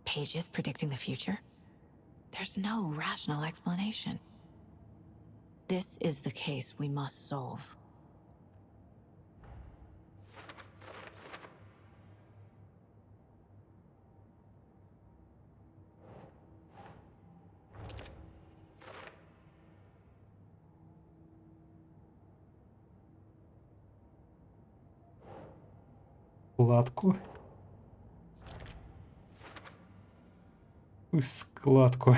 Pages predicting the future. There's no rational explanation. This is the case we must solve. Складку. В складку.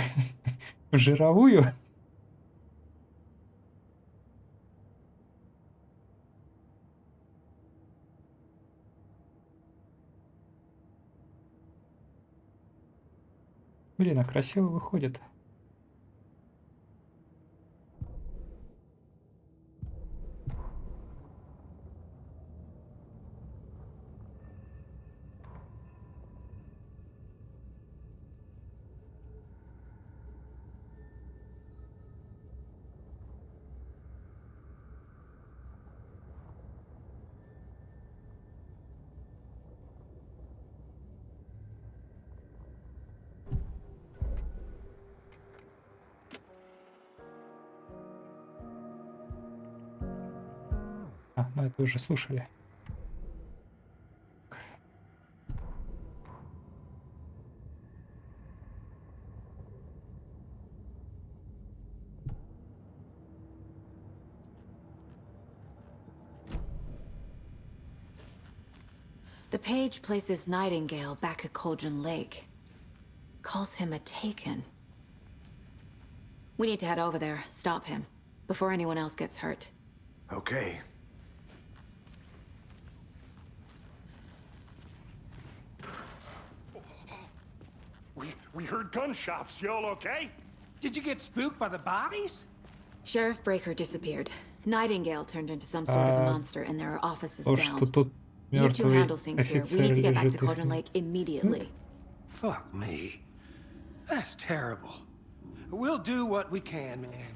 В жировую. Блин, а красиво выходит. А, мы это уже слушали. The page places Nightingale back at Cauldron Lake. Calls him a Taken. We need to head over there, stop him, before anyone else gets hurt. Okay. We heard gunshots. Y'all okay? Did you get spooked by the bodies? Sheriff Breaker disappeared. Nightingale turned into some sort of a monster, and there are offices То, что down. тут You two мертвый handle things here. We офицер need to get back to лежит. Cauldron Lake immediately. Fuck me. That's terrible. We'll do what we can, man.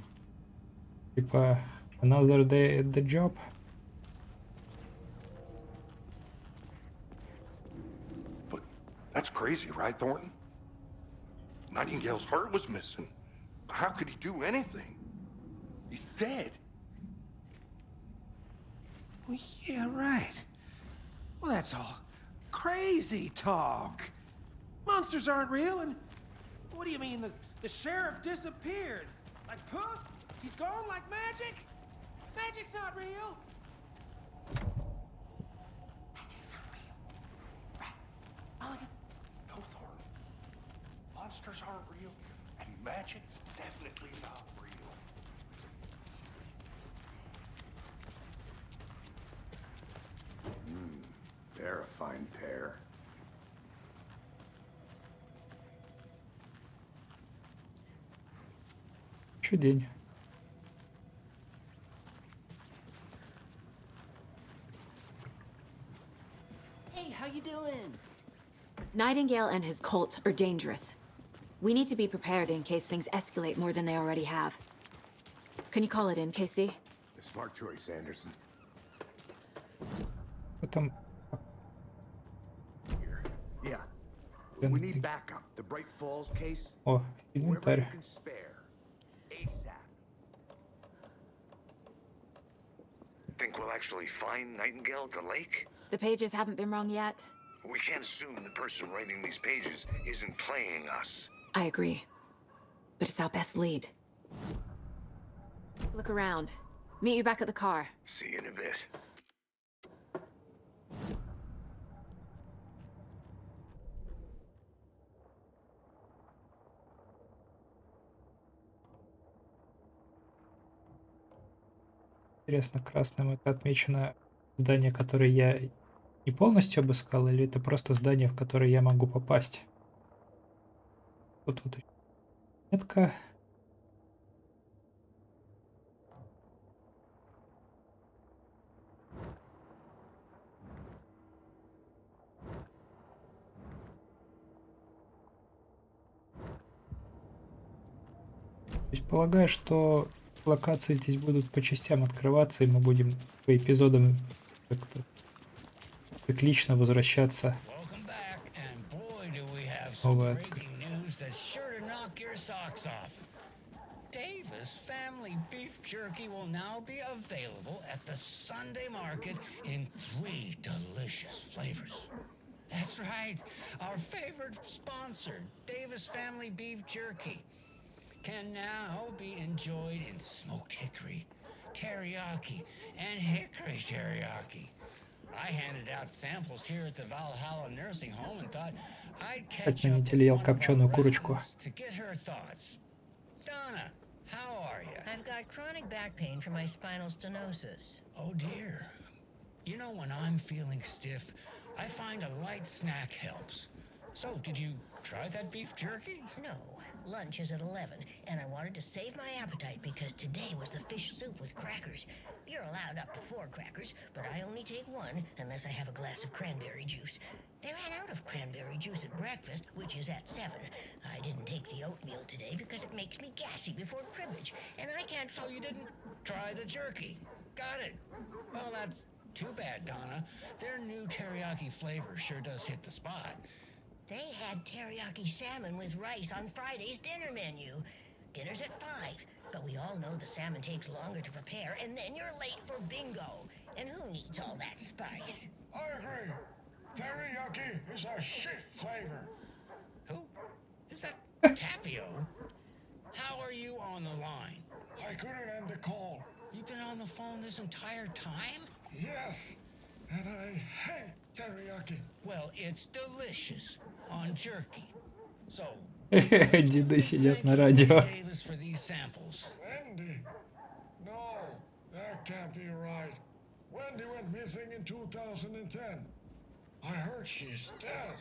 Типа, another day at the job. But that's crazy, right, Thornton? Nightingale's heart was missing. How could he do anything? He's dead. Well, yeah, right. Well, that's all crazy talk. Monsters aren't real, and what do you mean the sheriff disappeared? Like poof? He's gone like magic? Magic's not real. Magic's not real. Right. Mulligan. No, Thornton. Monsters aren't real, and magic's definitely not real. They're a fine pair. Еще день. Hey, how you doing? Nightingale and his cult are dangerous. We need to be prepared in case things escalate more than they already have. Can you call it in, KC? A smart choice, Anderson. Потом Here. Yeah. We need backup. The Bright Falls case. О, Wherever you инвентарь. can spare. ASAP. Think we'll actually find Nightingale at the lake? The pages haven't been wrong yet. We can't assume the person writing these pages isn't playing us. I agree. But it's our best lead. Look around. Meet you back at the car. See you in a bit. Интересно, красным это отмечено здание, которое я не полностью обыскал, или это просто здание, в которое я могу попасть? Вот тут метка. То есть полагаю, что локации здесь будут по частям открываться, и мы будем по эпизодам как-то циклично возвращаться. Новое Davis family beef jerky will now be available at the Sunday market in 3 delicious flavors. That's right, our favorite sponsor, Davis family beef jerky, can now be enjoyed in smoked hickory, teriyaki, and hickory teriyaki. I handed out samples here at the Valhalla nursing home and thought I'd catch на up неделе ел with one of копченую our курочку. residents to get her thoughts. Donna, how are you? I've got chronic back pain from my spinal stenosis. Oh dear. You know, when I'm feeling stiff, I find a light snack helps. So, did you try that beef jerky? No, lunch is at 11, and I wanted to save my appetite because today was the fish soup with crackers. You're allowed up to 4 crackers, but I only take 1 unless I have a glass of cranberry juice. They ran out of cranberry juice at breakfast, which is at 7. I didn't take the oatmeal today because it makes me gassy before cribbage, and I can't... So you didn't try the jerky? Got it. Well, that's too bad, Donna. Their new teriyaki flavor sure does hit the spot. They had teriyaki salmon with rice on Friday's dinner menu. Dinner's at 5, but we all know the salmon takes longer to prepare, and then you're late for bingo. And who needs all that spice? I agree. Teriyaki is a shit flavor. Who? Is that Tapio? How are you on the line? I couldn't end the call. You've been on the phone this entire time? Yes, and I hate teriyaki. Well, it's delicious on jerky. So, Деды сидят на радио. Davis for these samples. Wendy? No, that can't be right. Wendy went missing in 2010. I heard she's dead.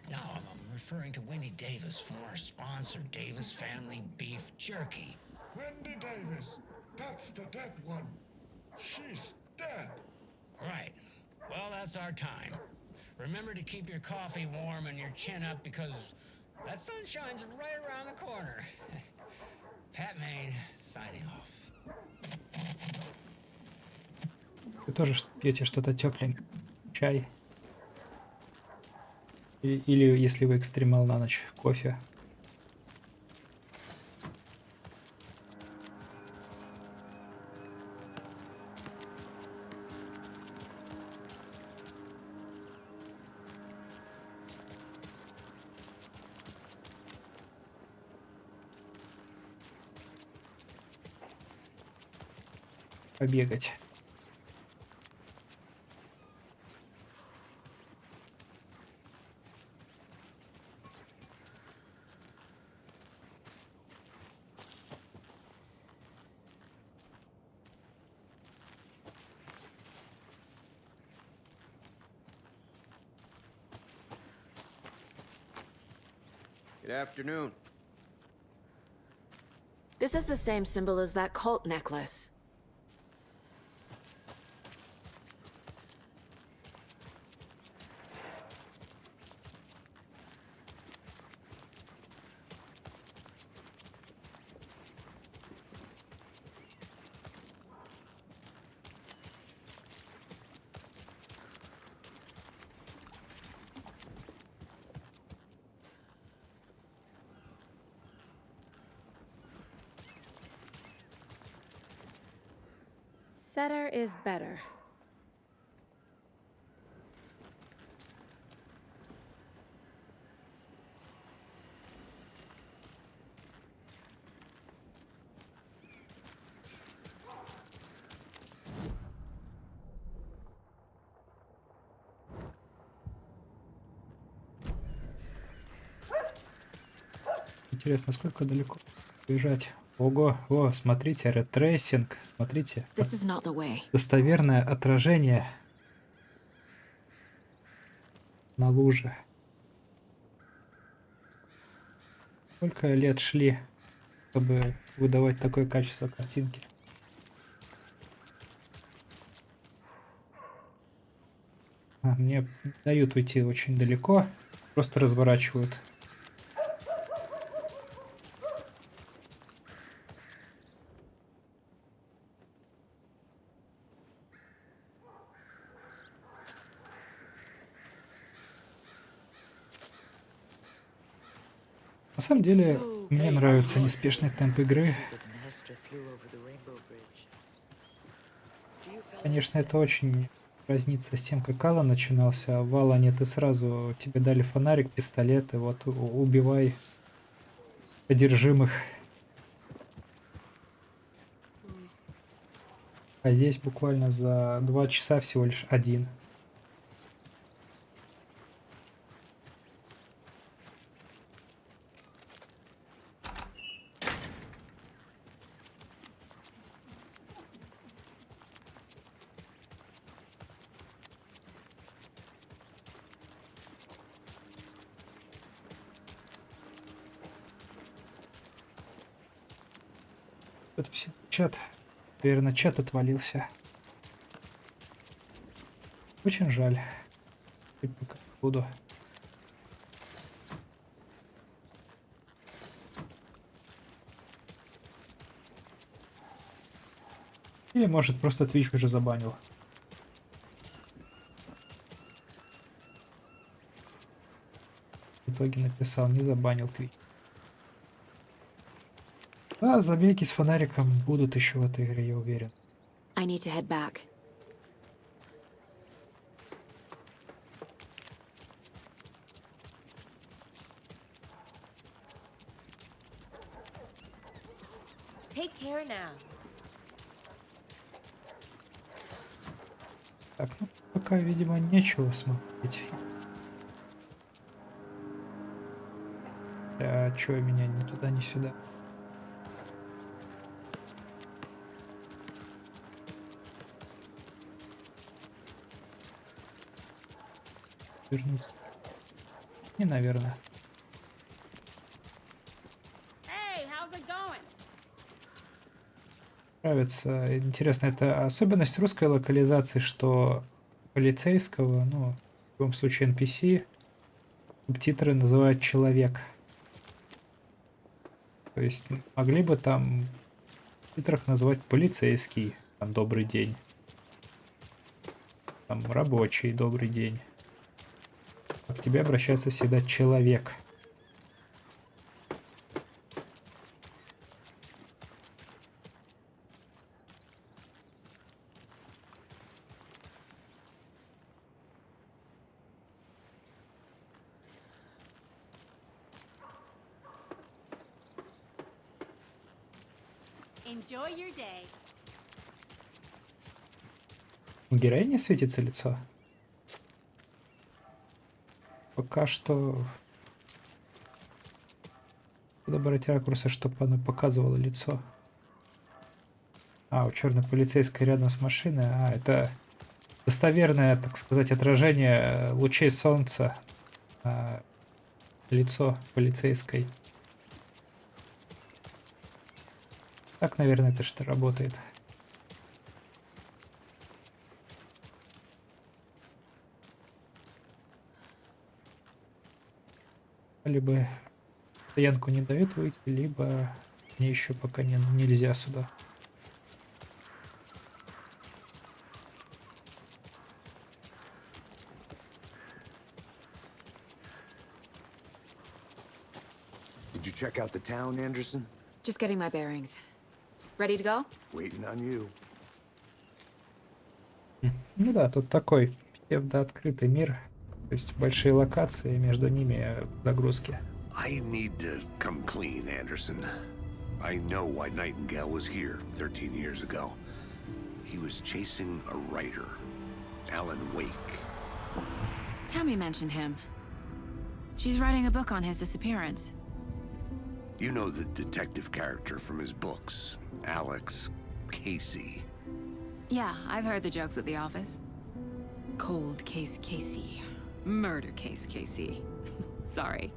No, I'm referring to Wendy Davis from our sponsor, Davis Family Beef Jerky. Wendy Davis. That's the dead one. She's dead. Right. Well, that's our time. Remember to keep your coffee warm and your chin up because that sunshine's right around the corner. Pat Maine, signing off. Вы тоже пьете что-то тепленькое? Чай? Или, если вы экстремал на ночь, кофе? Побегать. Good afternoon. This is the same symbol as that cult necklace. Better is better. Интересно, сколько далеко бежать? Ого, о, смотрите, ретрейсинг, смотрите. This is not the way. Достоверное отражение на луже. Сколько лет шли, чтобы выдавать такое качество картинки? Мне дают уйти очень далеко, просто разворачивают. На самом деле, мне нравится неспешный темп игры. Конечно, это очень разнится с тем, как Алан начинался. А в Алане ты сразу, тебе дали фонарик, пистолет, и вот убивай одержимых. А здесь буквально за 2 часа всего лишь один. Это все чат. Наверное, чат отвалился. Очень жаль. Теперь пока буду. Или может просто Twitch уже забанил. В итоге написал, не забанил Twitch. Да, забеги с фонариком будут еще в этой игре, я уверен. I need to head back. Take care now. Так, ну пока, видимо, нечего смотреть. А чё меня ни туда, ни сюда? Вернуться. Не, наверное. Hey, how's it going? Нравится. Интересно, это особенность русской локализации, что полицейского, ну, в любом случае NPC, субтитры называют человек. То есть могли бы там в титрах назвать полицейский, там добрый день, там рабочий добрый день. А к тебе обращается всегда человек. Enjoy your day. У героини светится лицо? Пока что... Надо брать ракурсы, чтобы оно показывало лицо. А, у черной полицейской рядом с машиной. А, это достоверное, так сказать, отражение лучей солнца на лицо полицейской. Так, наверное, это что работает. Либо стоянку не дают выйти, либо мне еще пока нельзя сюда. Did you check out the town, Anderson? Just getting my bearings. Ready to go? Waiting on you. Ну да, тут такой псевдооткрытый мир. То есть большие локации, между ними загрузки. I need to come clean, Anderson. I know why Nightingale was here 13 years ago. He was chasing a writer, Alan Wake. Tammy mentioned him. She's writing a book on his disappearance. You know the detective character from his books, Alex Casey. Yeah, I've heard the jokes at the office. Cold case Casey. Murder case Casey. Sorry.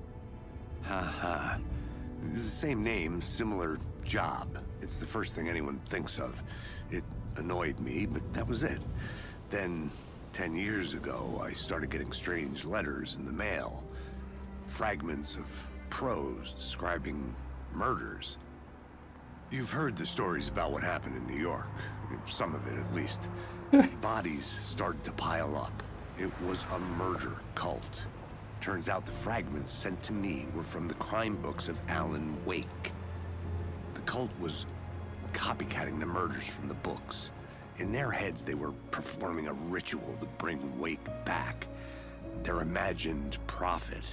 Ha. It's the same name, similar job. It's the first thing anyone thinks of. It annoyed me, but that was it. Then, 10 years ago, I started getting strange letters in the mail. Fragments of prose describing murders. You've heard the stories about what happened in New York. Some of it, at least. Bodies started to pile up. It was a murder cult. Turns out the fragments sent to me were from the crime books of Alan Wake. The cult was copycatting the murders from the books. In their heads, they were performing a ritual to bring Wake back. Their imagined prophet.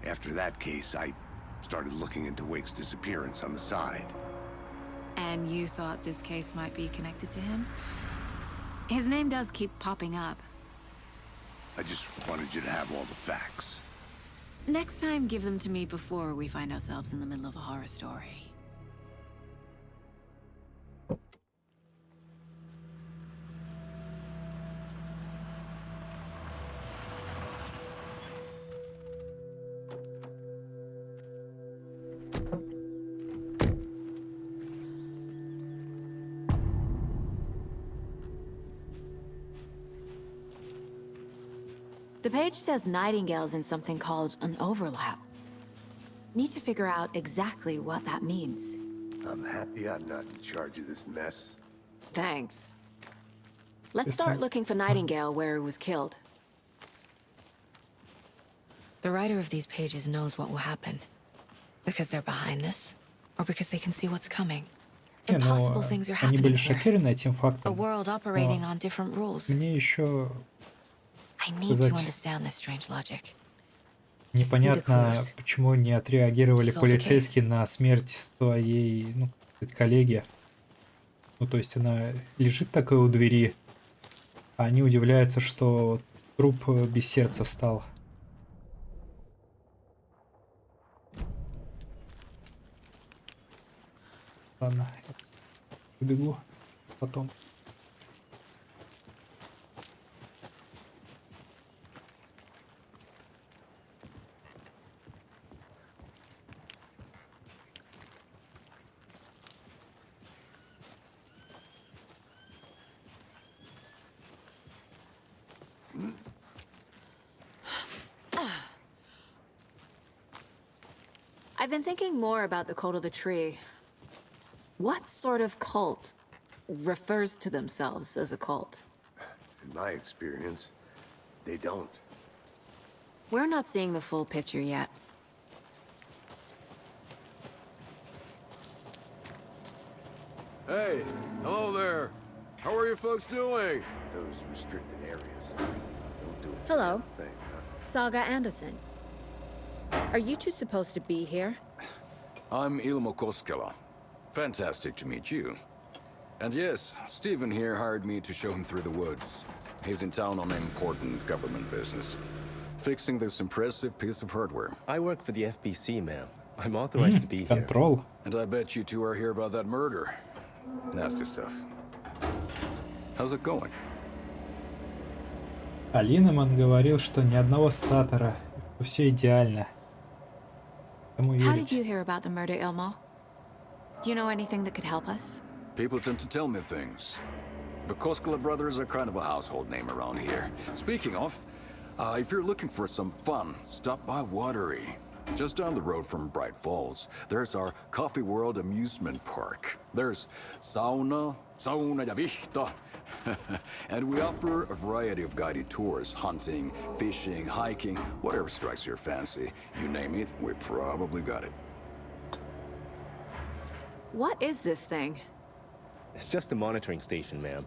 After that case, I started looking into Wake's disappearance on the side. And you thought this case might be connected to him? His name does keep popping up. I just wanted you to have all the facts. Next time, give them to me before we find ourselves in the middle of a horror story. The page says Nightingale's in something called an overlap. Need to figure out exactly what that means. I'm happy I'm not in charge of this mess. Thanks. Let's start looking for Nightingale where he was killed. The writer of these pages knows what will happen. Because they're behind this, or because they can see what's coming. Impossible things are Они были happening here. шокированы этим A фактом. world operating on different rules. Мне еще I need to understand this strange logic. непонятно, почему не отреагировали Solve the полицейские на смерть своей, ну, так сказать, коллеги. Ну, то есть она лежит такая у двери, а они удивляются, что труп без сердца встал. Ладно, убегу потом. I've been thinking more about the cult of the tree. What sort of cult refers to themselves as a cult? In my experience, they don't. We're not seeing the full picture yet. Hey, hello there. How are you folks doing? Those restricted areas don't do a Hello, thing, huh? Saga Anderson. Are you two supposed to be here? I'm Ilmo Koskela. Fantastic to meet you. And yes, Stephen here hired me to show him through the woods. He's in town on important government business. Fixing this impressive piece of hardware. I work for the FBC, ma'am. I'm authorized to be here. Control. And I bet you two are here about that murder. Nasty stuff. How's it going? Алинеман говорил, что ни одного статора. Все идеально. Кому How верить? did you hear about the murder, Ilmo? Do you know anything that could help us? People tend to tell me things. The Koskela brothers are kind of a household name around here. Speaking of, if you're looking for some fun, stop by Watery. Just down the road from Bright Falls, there's our Coffee World amusement park. There's sauna ja vihta. And we offer a variety of guided tours, hunting, fishing, hiking, whatever strikes your fancy. You name it, we probably got it. What is this thing? It's just a monitoring station, ma'am.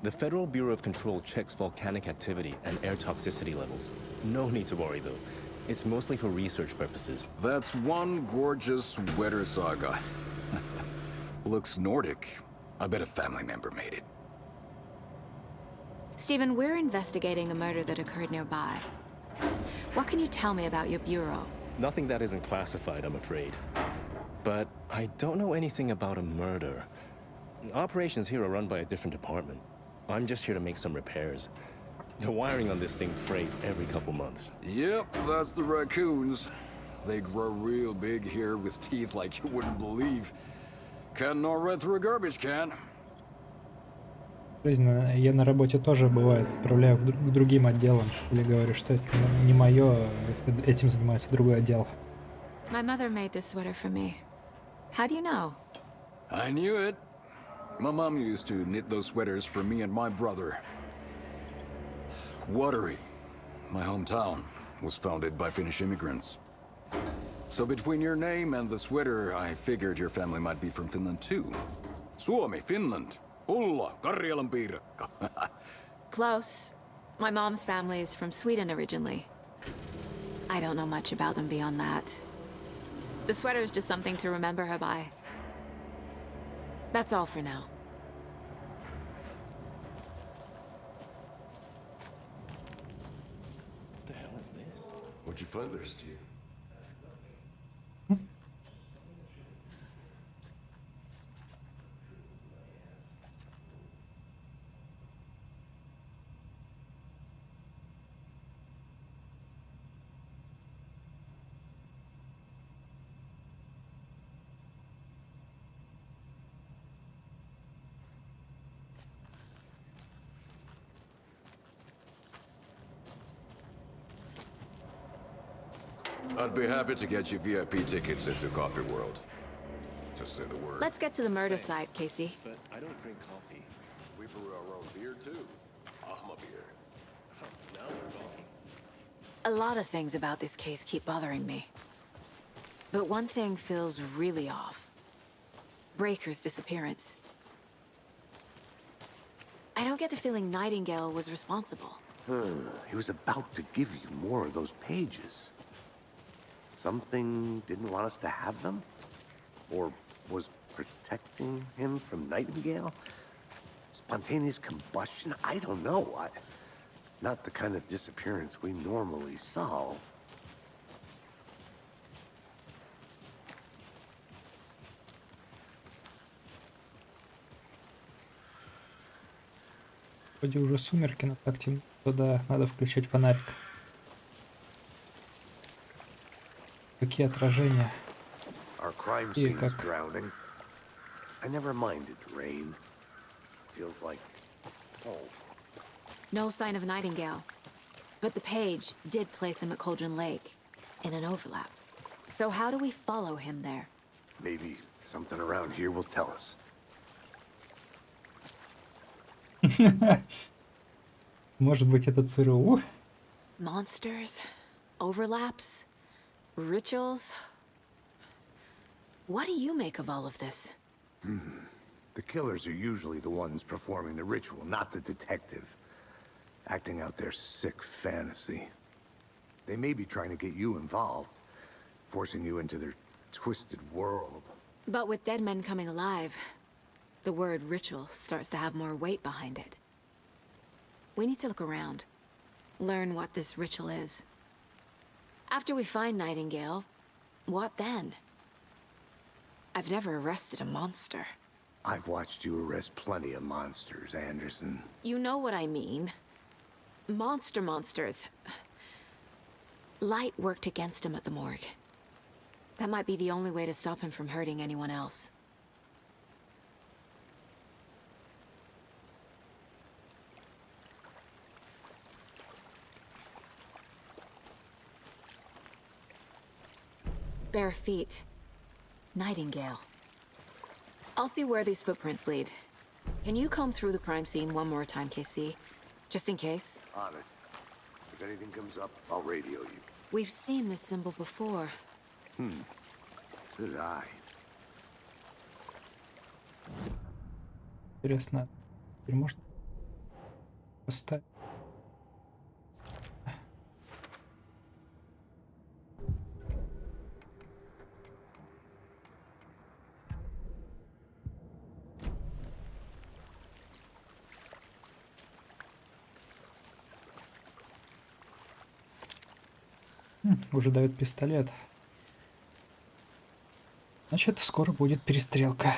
The Federal Bureau of Control checks volcanic activity and air toxicity levels. No need to worry, though. It's mostly for research purposes. That's one gorgeous weather saga. Looks Nordic. I bet a family member made it. Stephen, we're investigating a murder that occurred nearby. What can you tell me about your bureau? Nothing that isn't classified, I'm afraid. But I don't know anything about a murder. Operations here are run by a different department. I'm just here to make some repairs. The wiring on this thing frays every couple months. Yep, that's the raccoons. They grow real big here with teeth like you wouldn't believe. Can't gnaw right through a garbage can. Жизнь, я на работе тоже бывает отправляю к другим отделам или говорю, что это не мое, этим занимается другой отдел. My mother made this sweater for me. How do you know? I knew it. My mom used to knit those sweaters for me and my brother. Watery, my hometown, was founded by Finnish immigrants. So between your name and the sweater, I figured your family might be from Finland too. Suomi, Finland. Ulla, Karjalan piirakka. Close. My mom's family is from Sweden originally. I don't know much about them beyond that. The sweater is just something to remember her by. That's all for now. What the hell is this? What'd you find there, Steve? I'd be happy to get you VIP tickets into Coffee World. Just say the word. Let's get to the murder site, Casey. But I don't drink coffee. We brew our own beer, too. Ahma beer. Now we're talking. A lot of things about this case keep bothering me. But one thing feels really off. Breaker's disappearance. I don't get the feeling Nightingale was responsible. He was about to give you more of those pages. Something didn't want us to have them? Or was protecting him from Nightingale? Spontaneous combustion? I don't know. Not the kind of disappearance we normally solve. Вроде уже сумерки, но так темно. Да, надо включать фонарик. Какие отражения? Our crime scene is drowning. I never minded rain. Feels like home. No sign of Nightingale. But the page did place him at Cauldron Lake, in an overlap. So how do we follow him there? Maybe something around here will tell us. Может быть, это ЦРУ? Monsters? Overlaps? Rituals? What do you make of all of this? The killers are usually the ones performing the ritual, not the detective. Acting out their sick fantasy. They may be trying to get you involved, forcing you into their twisted world. But with dead men coming alive, the word ritual starts to have more weight behind it. We need to look around, learn what this ritual is. After we find Nightingale, what then? I've never arrested a monster. I've watched you arrest plenty of monsters, Anderson. You know what I mean. Monsters. Light worked against him at the morgue. That might be the only way to stop him from hurting anyone else. Bare feet. Nightingale. I'll see where these footprints lead. Can you comb through the crime scene one more time, KC? Just in case? On it. If anything comes up, I'll radio you. We've seen this symbol before. So did I. Интересно, теперь можно поставить? Уже дает пистолет. Значит, скоро будет перестрелка.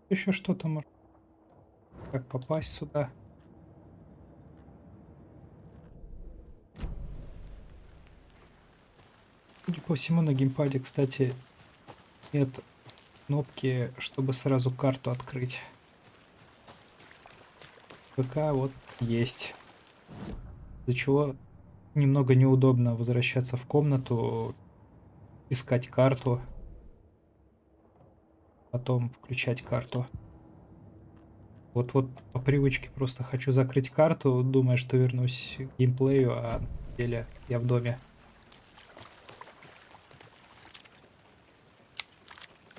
Еще что-то может. Как попасть сюда? Судя по всему, на геймпаде, кстати, нет кнопки, чтобы сразу карту открыть. ПК вот есть. Из-за чего немного неудобно возвращаться в комнату, искать карту, потом включать карту. Вот по привычке просто хочу закрыть карту, думая, что вернусь к геймплею, а на самом деле я в доме.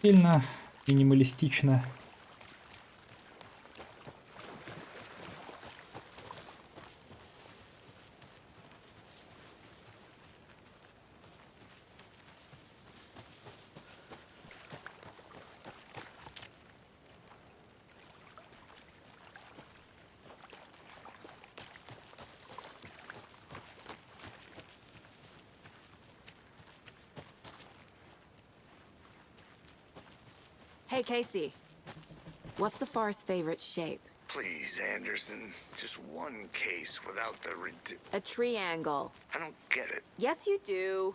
Сильно минималистично. Hey, Casey. What's the far's favorite shape? Please, Anderson. Just one case without the A triangle. I don't get it. Yes, you do.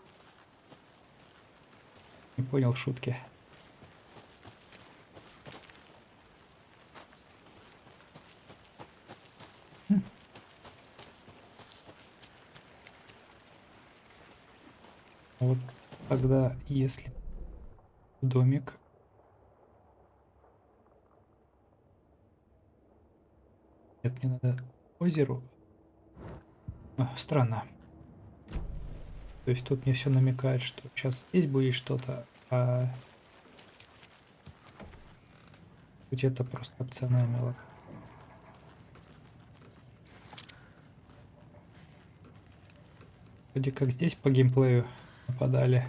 Не понял шутки. Вот тогда, если домик. Нет, мне надо к озеру. Странно. То есть тут мне все намекает, что сейчас здесь будет что-то, а тут это просто опциональный лог. Вроде как здесь по геймплею нападали.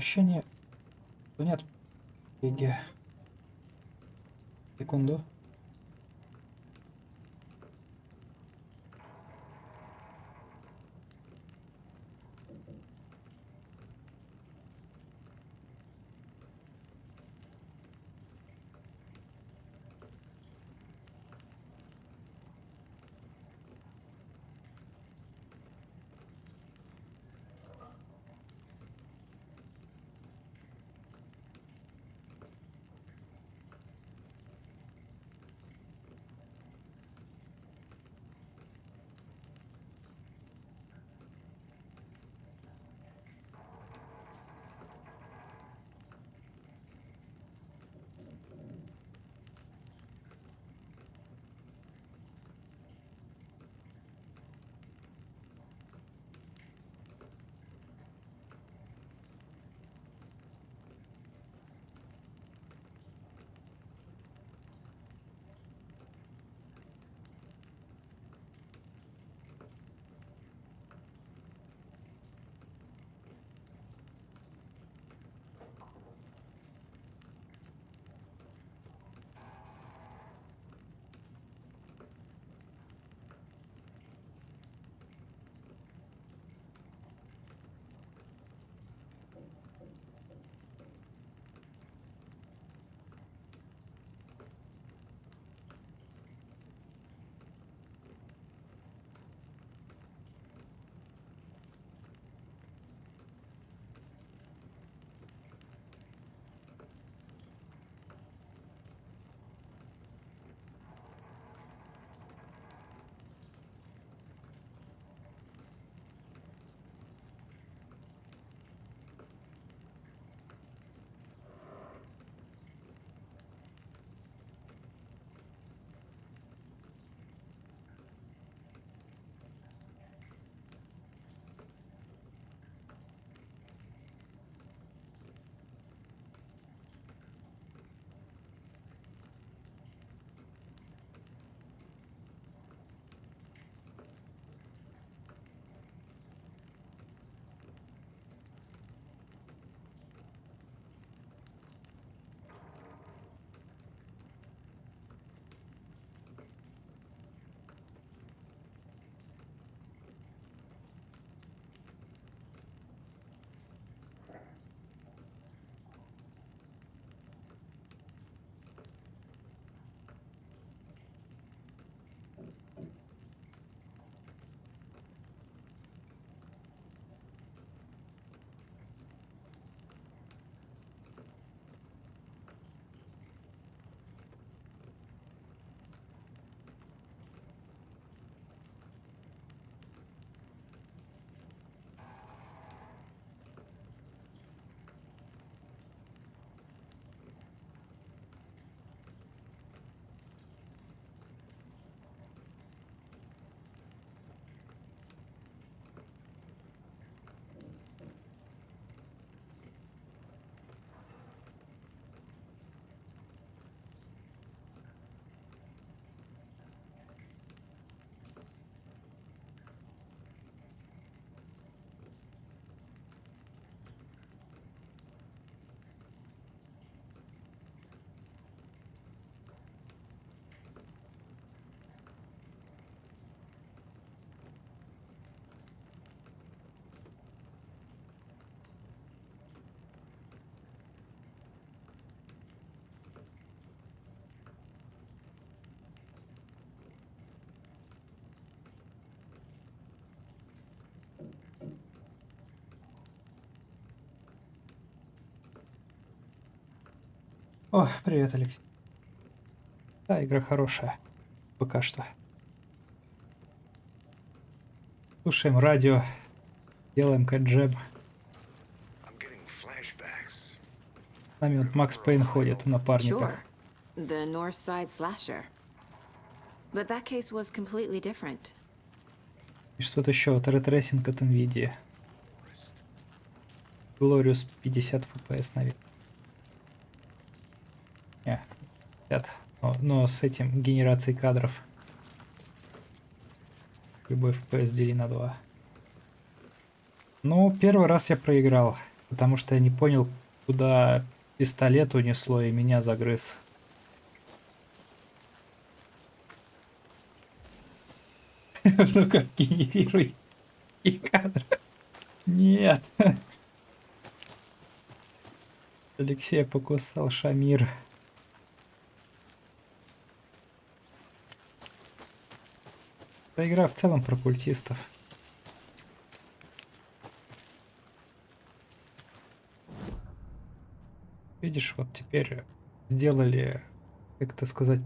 Прощение. Нет. Еге. Секунду. О, привет, Алексей. Да, игра хорошая. Пока что. Слушаем радио. Делаем кэджем. С нами вот Макс Пейн ходит в напарниках. Sure. The North Side Slasher. But that case was completely different. И что-то еще. Вот ретрейсинг от NVIDIA. Glorious 50 FPS, наверное. Не, 50. Но с этим генерацией кадров. Любой FPS дели на 2. Ну, первый раз я проиграл. Потому что я не понял, куда пистолет унесло и меня загрыз. Ну как генерируй и кадр. Нет. Алексея покусал Шамир. Эта игра в целом про культистов. Видишь, вот теперь сделали, как это сказать,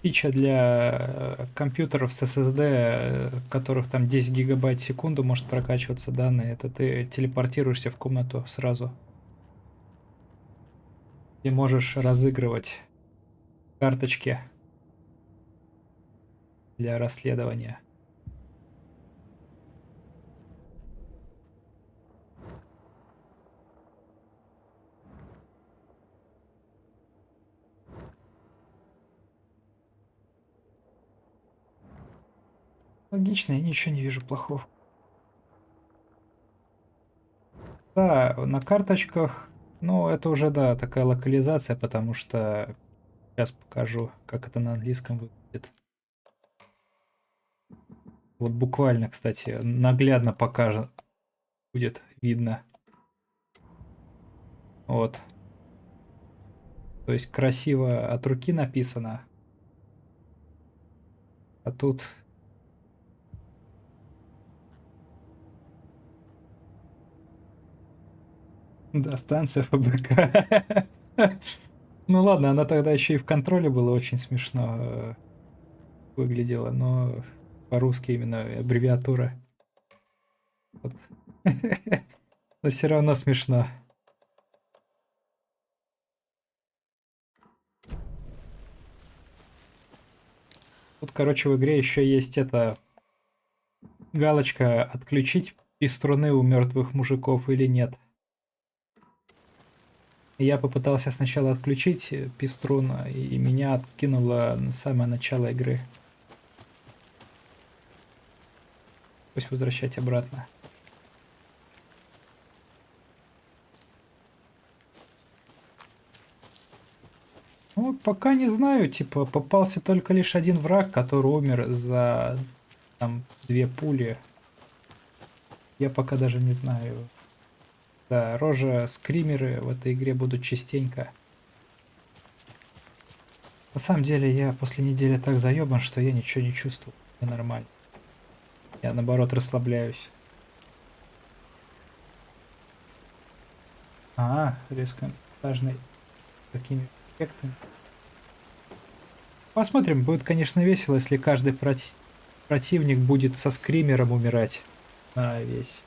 фича для компьютеров с SSD, которых там 10 гигабайт в секунду может прокачиваться данные. Это ты телепортируешься в комнату сразу. И можешь разыгрывать карточки для расследования. Логично, я ничего не вижу плохого. Да, на карточках, ну, это уже, да, такая локализация, потому что сейчас покажу, как это на английском выглядит. Вот буквально, кстати, наглядно покажет, будет видно. Вот. То есть красиво от руки написано. А тут... Да, станция ФБК. Ну ладно, она тогда еще и в контроле была очень смешно выглядела, но по-русски именно аббревиатура. Вот. Но все равно смешно. Тут, короче, в игре еще есть эта галочка «Отключить пиструны у мертвых мужиков» или нет. Я попытался сначала отключить пиструн, и меня откинуло на самое начало игры. Пусть возвращать обратно. Ну, пока не знаю, типа, попался только лишь один враг, который умер за, там, 2 пули. Я пока даже не знаю. Да, рожа скримеры в этой игре будут частенько. На самом деле, я после недели так заебан, что я ничего не чувствую. Мне нормально. Я, наоборот, расслабляюсь. Резко важный такими эффектами. Посмотрим, будет, конечно, весело, если каждый противник будет со скримером умирать. Весь.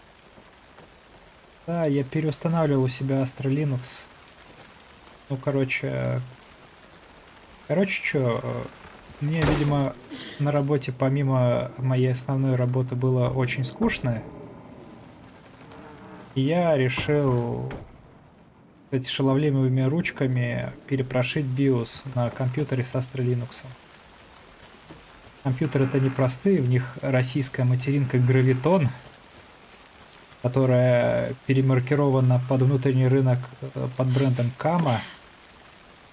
Да, я переустанавливал у себя Astra Linux. Ну, короче, что, мне, видимо, на работе помимо моей основной работы было очень скучно. И я решил, кстати, шаловливыми ручками перепрошить BIOS на компьютере с Astra Linux. Компьютеры-то непростые, в них российская материнка Graviton, которая перемаркирована под внутренний рынок под брендом Kama.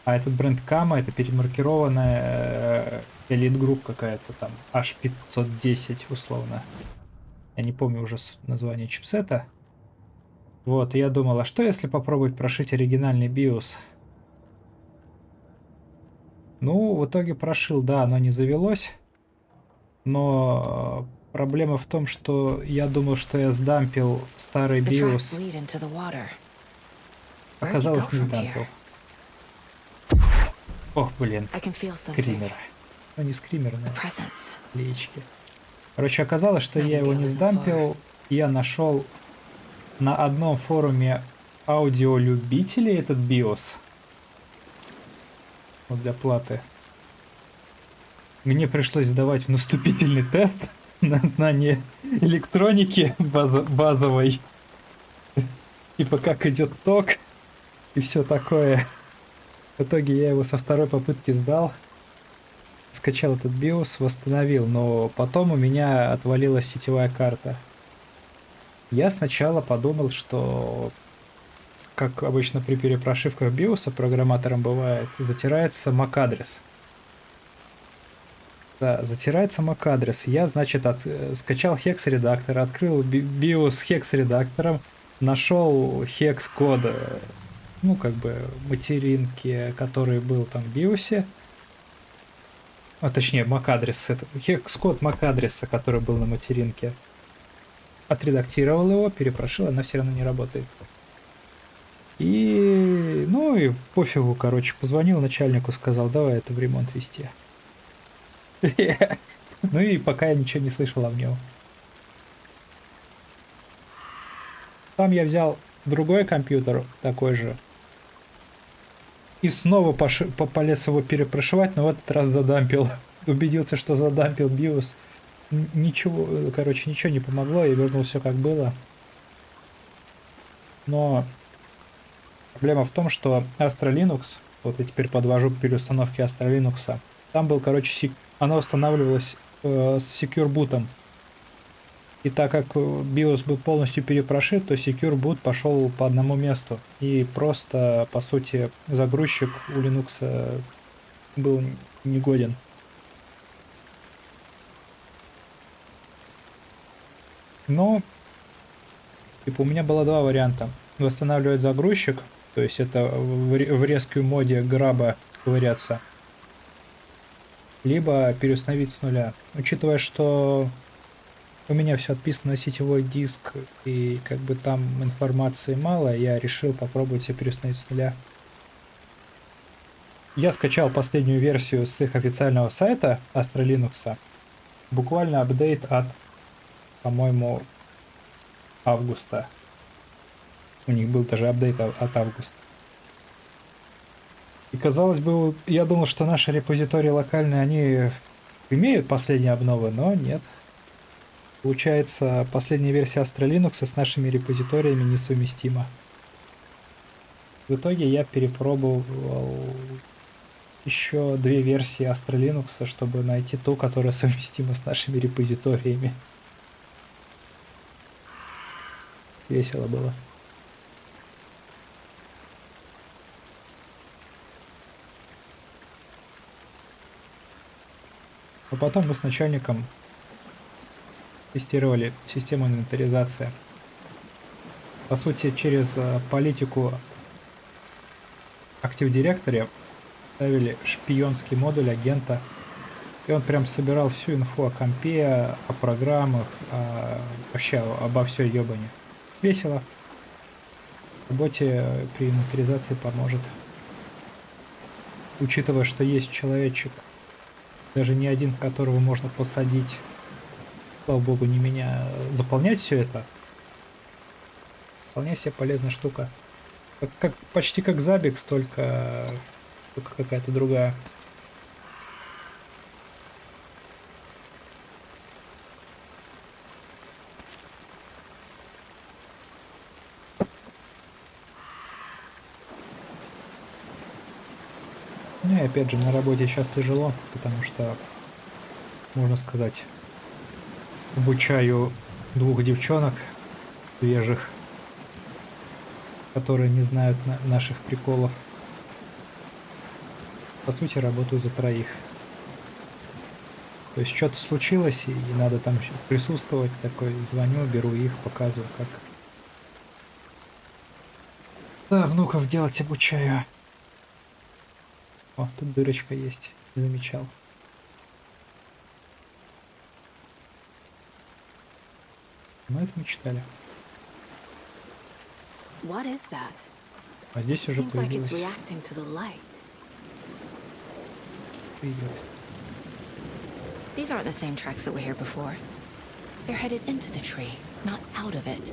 А этот бренд Kama — это перемаркированная Elite Group какая-то там, H510 условно. Я не помню уже название чипсета. Вот, и я думал, а что если попробовать прошить оригинальный BIOS? Ну, в итоге прошил, да, оно не завелось. Но проблема в том, что я думал, что я сдампил старый BIOS. Оказалось, не сдампил. Ох, блин, скример. Ну, не скример, но леечки. Короче, оказалось, что я его не сдампил. Я нашел на одном форуме аудиолюбителей этот BIOS. Вот для платы. Мне пришлось сдавать наступительный тест на знание электроники базовой. Типа как идет ток и все такое. В итоге я его со второй попытки сдал. Скачал этот BIOS, восстановил, но потом у меня отвалилась сетевая карта. Я сначала подумал, что как обычно при перепрошивках биоса программатором бывает, затирается MAC-адрес. Да, затирается MAC-адрес. Я, значит, скачал хекс-редактор, открыл биос с хекс-редактором, нашел хекс-код, ну, как бы, материнки, который был там в биосе. А, точнее, MAC-адрес, хекс-код MAC-адреса, который был на материнке. Отредактировал его, перепрошил, она все равно не работает. И, ну и пофигу, короче, позвонил начальнику, сказал, давай это в ремонт везти. Ну и пока я ничего не слышал о нем. Там я взял другой компьютер, такой же. И снова полез его перепрошивать, но в этот раз задампил. Убедился, что задампил BIOS. Ничего, короче, ничего не помогло, я вернул все как было. Но проблема в том, что Astra Linux, вот я теперь подвожу к переустановке Astra Linux, там был, короче, она устанавливалась с Secure Boot'ом. И так как BIOS был полностью перепрошит, то Secure Boot пошел по одному месту. И просто, по сути, загрузчик у Linux был негоден. Но, типа, у меня было два варианта. Восстанавливать загрузчик, то есть это в rescue моде граба ковыряться, либо переустановить с нуля. Учитывая, что у меня все отписано на сетевой диск, и как бы там информации мало, я решил попробовать все переустановить с нуля. Я скачал последнюю версию с их официального сайта Astra Linux. Буквально апдейт от, по-моему, августа. У них был даже апдейт от августа. И казалось бы, я думал, что наши репозитории локальные, они имеют последние обновы, но нет. Получается, последняя версия Astra Linux с нашими репозиториями несовместима. В итоге я перепробовал еще две версии Astra Linux, чтобы найти ту, которая совместима с нашими репозиториями. Весело было. А потом мы с начальником тестировали систему инвентаризации. По сути, через политику Active Directory ставили шпионский модуль агента, и он прям собирал всю инфу о компе, о программах, вообще обо всей ёбане. Весело. Работе при инвентаризации поможет. Учитывая, что есть человечек, даже не один, которого можно посадить, слава богу, не меня, заполнять все это. Вполне себе полезная штука. Почти как Zabbix, только какая-то другая. Ну и опять же, на работе сейчас тяжело, потому что, можно сказать, обучаю двух девчонок свежих, которые не знают наших приколов. По сути, работаю за троих. То есть что-то случилось, и надо там присутствовать, такой звоню, беру их, показываю, как. Да, внуков делать обучаю. О, тут дырочка есть, не замечал. Ну, это мы читали. What is that? А здесь уже Seems like it's появилось. reacting to the light. Появилось. These aren't the same tracks that were here before. They're headed into the tree, not out of it.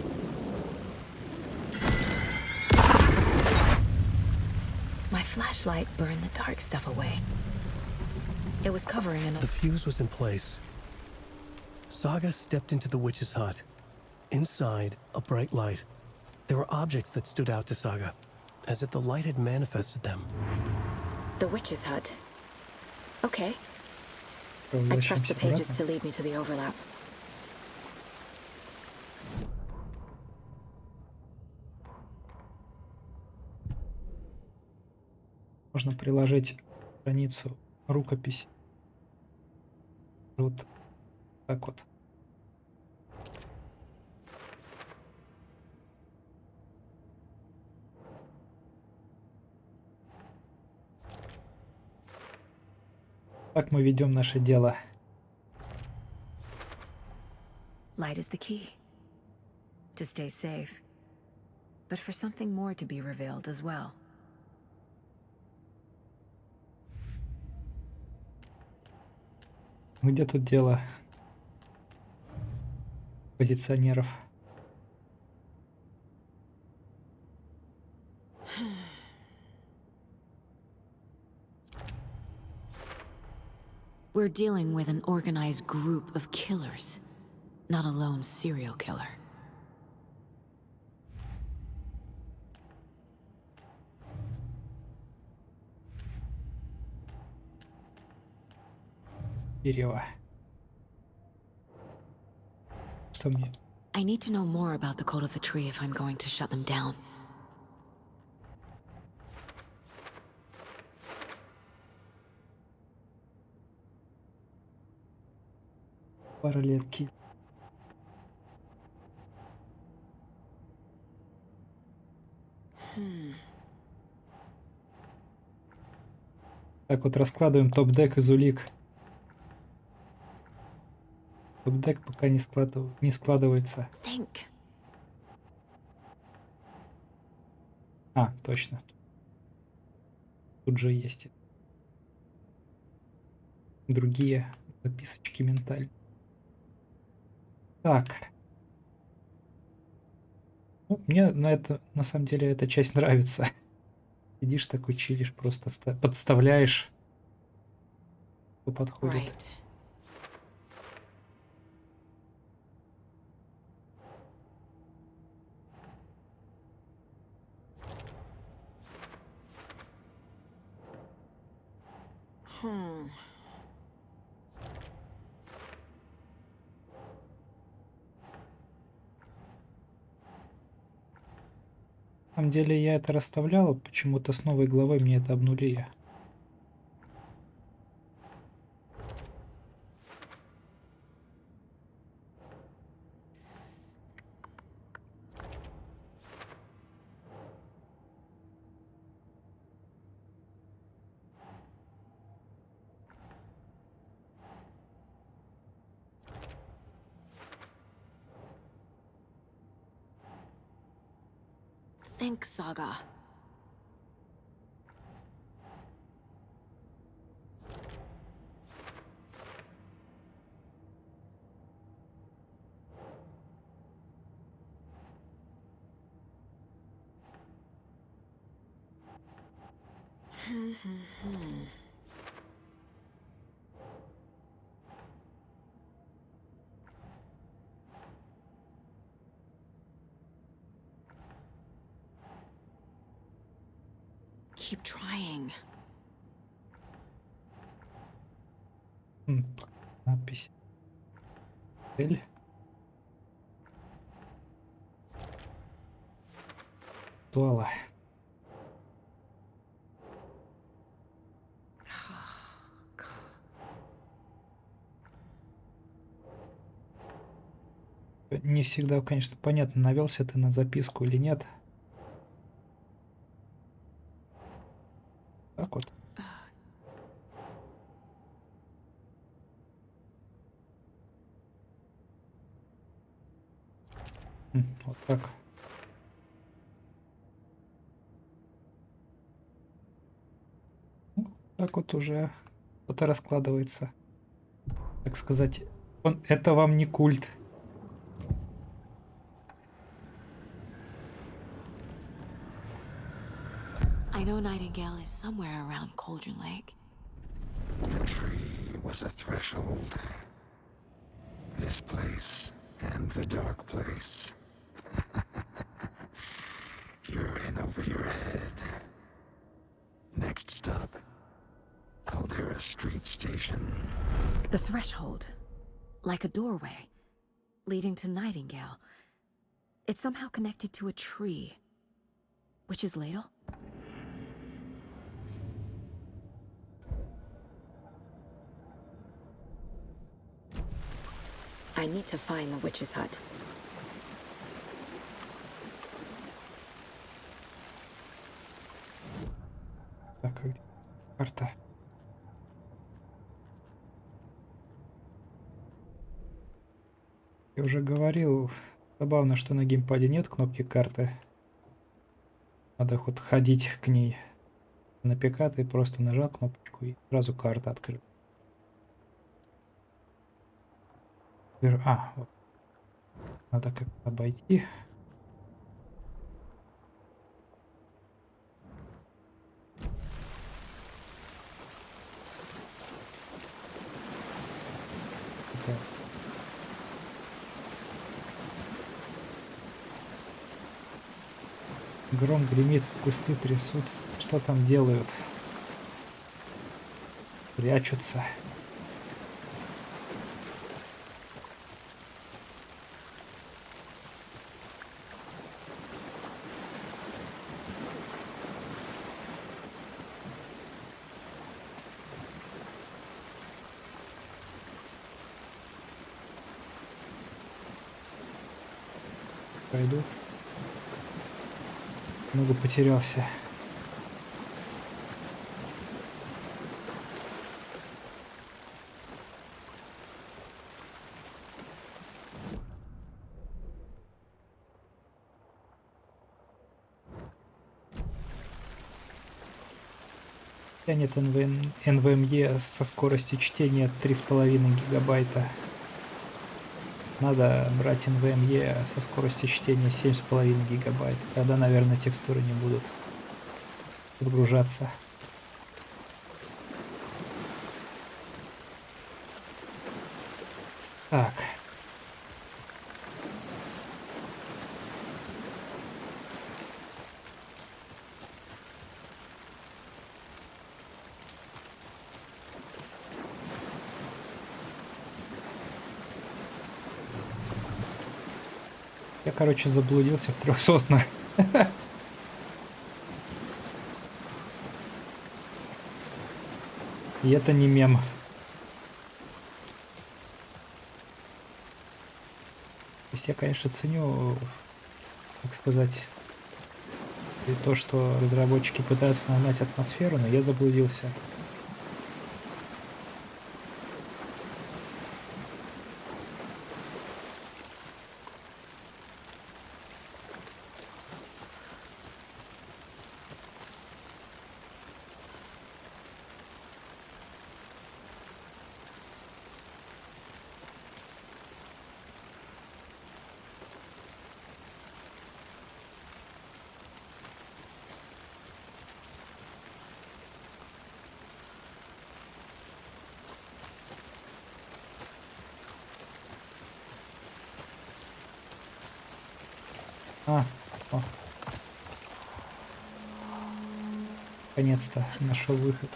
My flashlight burned the dark stuff away. It was covering enough. The fuse was in place. Saga stepped into the witch's hut. Inside, a bright light. There were objects that stood out to Saga, as if the light had manifested them. The witch's hut. Okay. I trust the pages to lead me to the overlap. Можно приложить страницу рукопись. Вот так вот. Так мы ведем наше дело. Light is the key. To stay safe. But for something more to be revealed as well. Где тут дело позиционеров? We're dealing with an organized group of killers, not a lone serial killer. Дерево. Что мне? I need to know more about the code of the tree if I'm going to shut them down. Параллельки. Так вот раскладываем топ-дек из улик. Топ-дек пока не складывается. Think. А, точно. Тут же есть другие записочки ментальные. Так. Ну, мне на самом деле эта часть нравится. Сидишь такой, чилишь, просто подставляешь, кто подходит. Right. На самом деле я это расставлял, почему-то с новой главой мне это обнулили. Think, Saga. Keep trying. Надпись. Цель. Туала. Не всегда, конечно, понятно, навелся ты на записку или нет. Так вот. Вот так. Ну, так вот уже что-то раскладывается. Так сказать, это вам не культ. I know Nightingale is somewhere around Cauldron Lake. The tree was a threshold. This place and the dark place. You're in over your head. Next stop, Caldera Street Station. The threshold. Like a doorway. Leading to Nightingale. It's somehow connected to a tree. Witch's Ladle? I need to find the witch's hut. Так, где карта? Я уже говорил, забавно, что на геймпаде нет кнопки карты. Надо хоть ходить к ней. На ПК ты просто нажал кнопочку и сразу карта открыта. Вот. Надо как-то обойти. Это... Гром гремит, кусты трясутся. Что там делают? Прячутся. Пойду. Много потерялся. Тянет NVMe со скоростью чтения 3,5 гигабайта. Надо брать NVMe со скоростью чтения 7,5 гигабайт. Тогда, наверное, текстуры не будут подгружаться. Так. Я, короче, заблудился в 3 соснах. И это не мем. То есть я, конечно, ценю, так сказать, и то, что разработчики пытаются нагнать атмосферу, но я заблудился. О. Наконец-то нашел выход.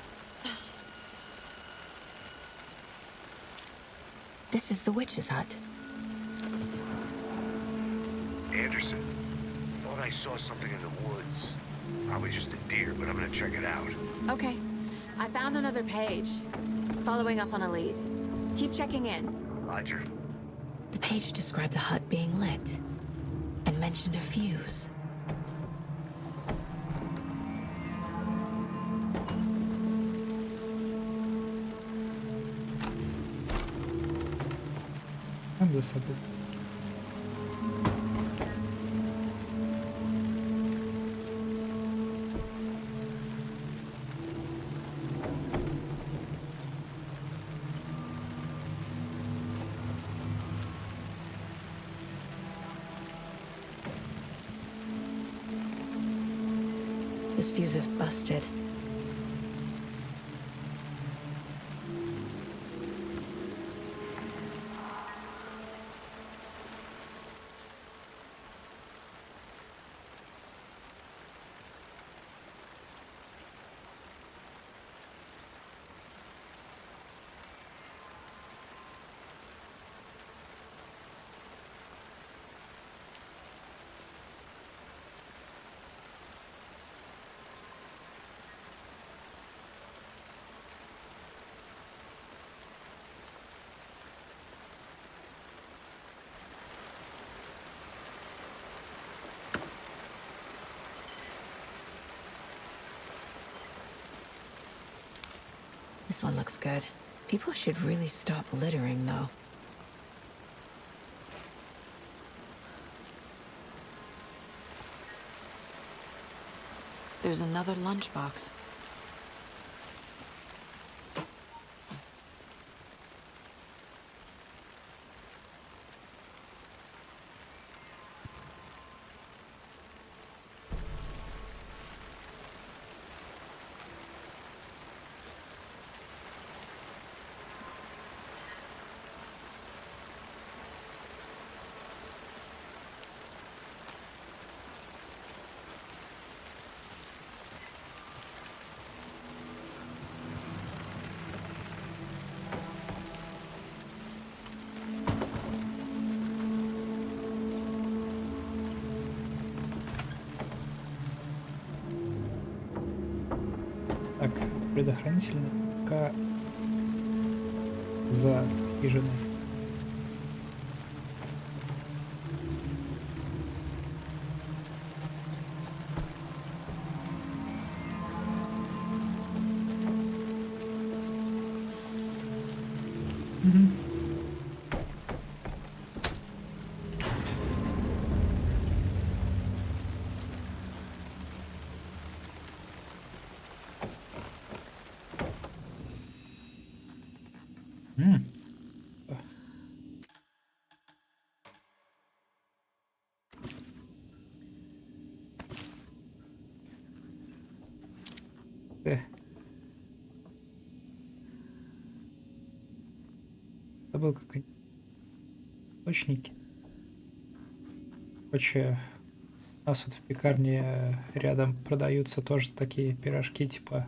This is the witch's hut. Anderson, thought I saw something in the woods. Probably just a deer, but I'm gonna check it out. Okay. I found another page. Following up on a lead. Keep checking in. Roger. The page described the hut being lit and mentioned a fuse. За собой. This fuse is busted. This one looks good. People should really stop littering, though. There's another lunchbox. Так, предохранитель пока за хижиной. Забыл, как они... Источники. Короче, у нас вот в пекарне рядом продаются тоже такие пирожки, типа,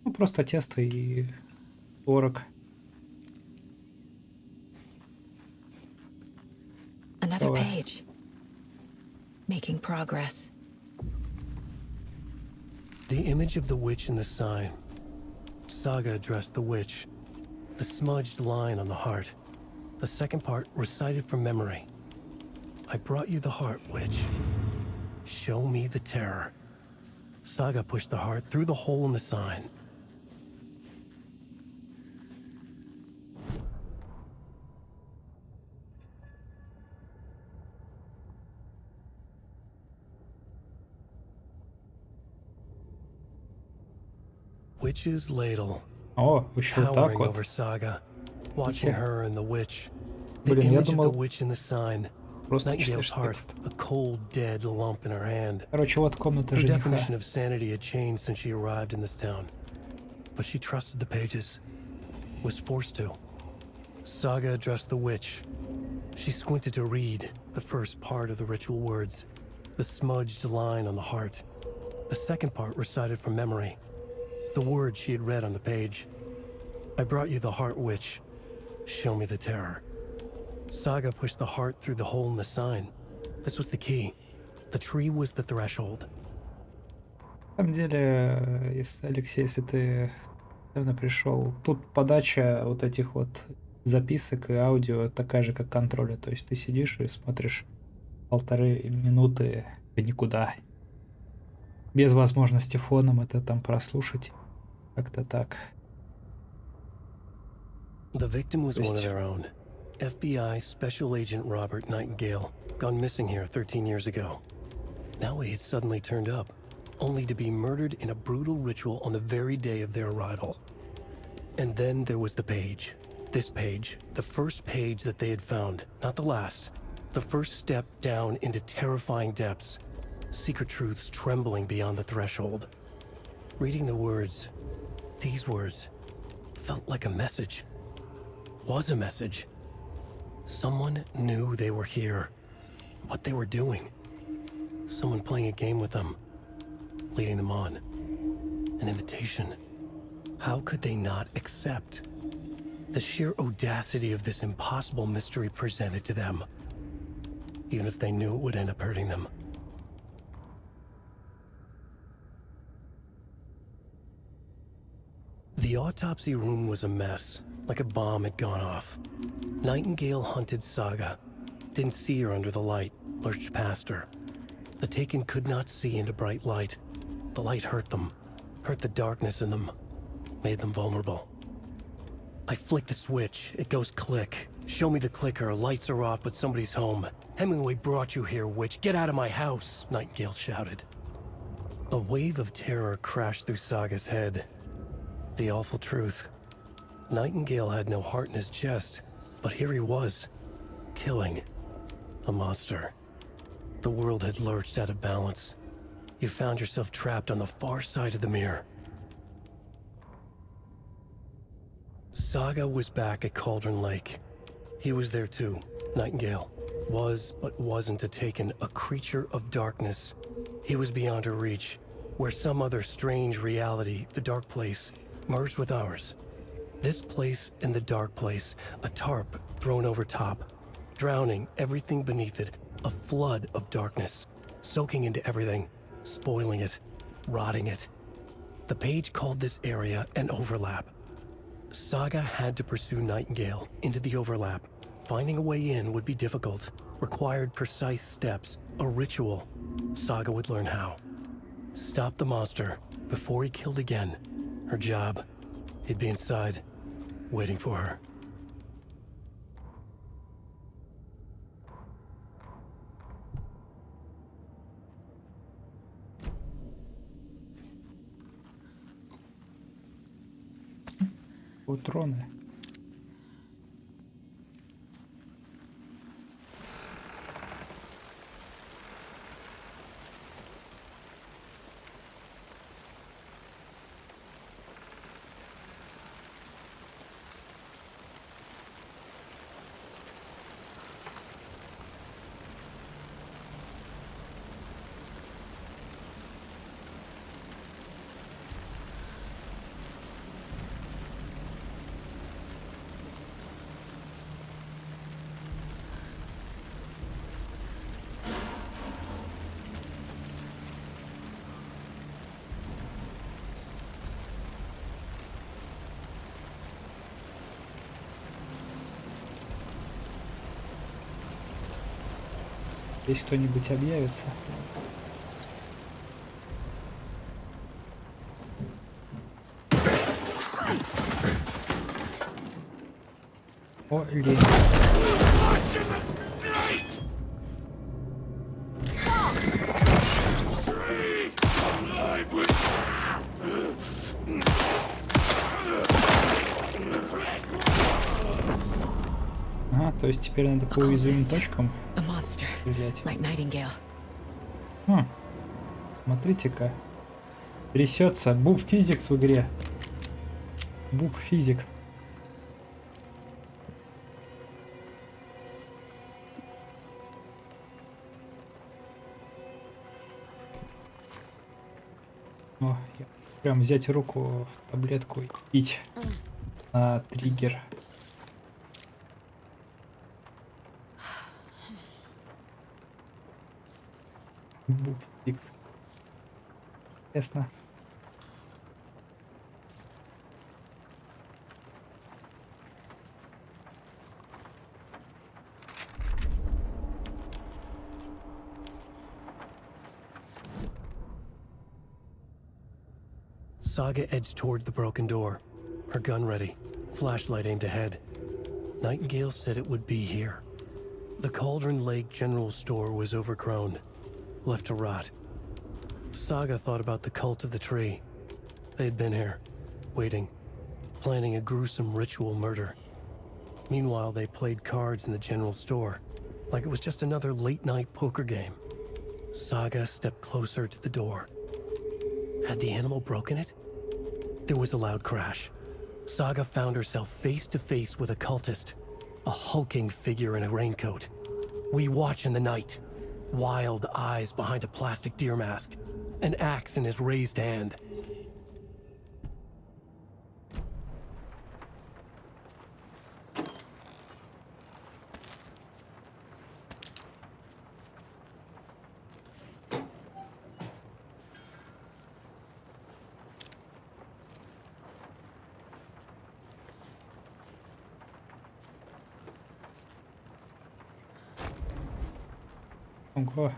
ну, просто тесто и творог. Another page. Making progress. The image of the witch in the sign. Saga addressed the witch. The smudged line on the heart. The second part recited from memory. I brought you the heart, witch. Show me the terror. Saga pushed the heart through the hole in the sign. Witch's ladle. О, еще вот так Towering вот. over Saga, watching her and the witch. The Блин, я image of the думал, witch in the sign. просто Nightingale's читаешь heart, текст. a cold, dead lump in her hand. Короче, вот комната Her жениха. definition of sanity had changed since she arrived in this town. But she trusted the pages. Was forced to. Saga addressed the witch. She squinted to read the first part of the ritual words. The smudged line on the heart. The second part recited from memory. The words she had read on the page. I brought you the heart, witch. Show me the terror. Saga pushed the heart through the hole in the sign. This was the key. The tree was the threshold. На самом деле, Алексей, если ты недавно пришел, тут подача вот этих вот записок и аудио такая же, как контроля. То есть ты сидишь и смотришь 1,5 минуты в никуда. Без возможности фоном это там прослушать. Как-то так. The victim was one of their own. FBI Special Agent Robert Nightingale, gone missing here 13 years ago. Now he had suddenly turned up, only to be murdered in a brutal ritual on the very day of their arrival. And then there was the page. This page, the first page that they had found, not the last. The first step down into terrifying depths. Secret truths trembling beyond the threshold. Reading the words, these words, felt like a message. Was a message. Someone knew they were here. What they were doing. Someone playing a game with them. Leading them on. An invitation. How could they not accept? The sheer audacity of this impossible mystery presented to them. Even if they knew it would end up hurting them. The autopsy room was a mess, like a bomb had gone off. Nightingale hunted Saga. Didn't see her under the light, lurched past her. The Taken could not see into bright light. The light hurt them, hurt the darkness in them. made them vulnerable. I flick the switch, it goes click. Show me the clicker, lights are off, but somebody's home. Hemingway brought you here, witch. Get out of my house, Nightingale shouted. A wave of terror crashed through Saga's head. The awful truth. Nightingale had no heart in his chest, but here he was, killing a monster. The world had lurched out of balance. You found yourself trapped on the far side of the mirror. Saga was back at Cauldron Lake. He was there too, Nightingale. Was, but wasn't a Taken, a creature of darkness. He was beyond her reach, where some other strange reality, the dark place, merged with ours. This place and the dark place, a tarp thrown over top, drowning everything beneath it, a flood of darkness, soaking into everything, spoiling it, rotting it. The page called this area an overlap. Saga had to pursue Nightingale into the overlap. Finding a way in would be difficult, required precise steps, a ritual. Saga would learn how. Stop the monster before he killed again. Her job. He'd be inside, waiting for her. Утроны. Здесь кто-нибудь объявится? О, лень. Ага, то есть теперь надо по уязвимым точкам стрелять. Смотрите-ка. Трясется. Буб физикс в игре. Буб физикс. О, прям взять руку в таблетку и пить на триггер. Буб-фикс. Ясно. Saga edged toward the broken door, her gun ready, flashlight aimed ahead. Nightingale said it would be here. The Cauldron Lake General Store was overgrown, left to rot. Saga thought about the cult of the tree. They had been here, waiting, planning a gruesome ritual murder. Meanwhile, they played cards in the general store, like it was just another late-night poker game. Saga stepped closer to the door. Had the animal broken it? There was a loud crash. Saga found herself face to face with a cultist, a hulking figure in a raincoat. We watch in the night, wild eyes behind a plastic deer mask, an axe in his raised hand. Ого.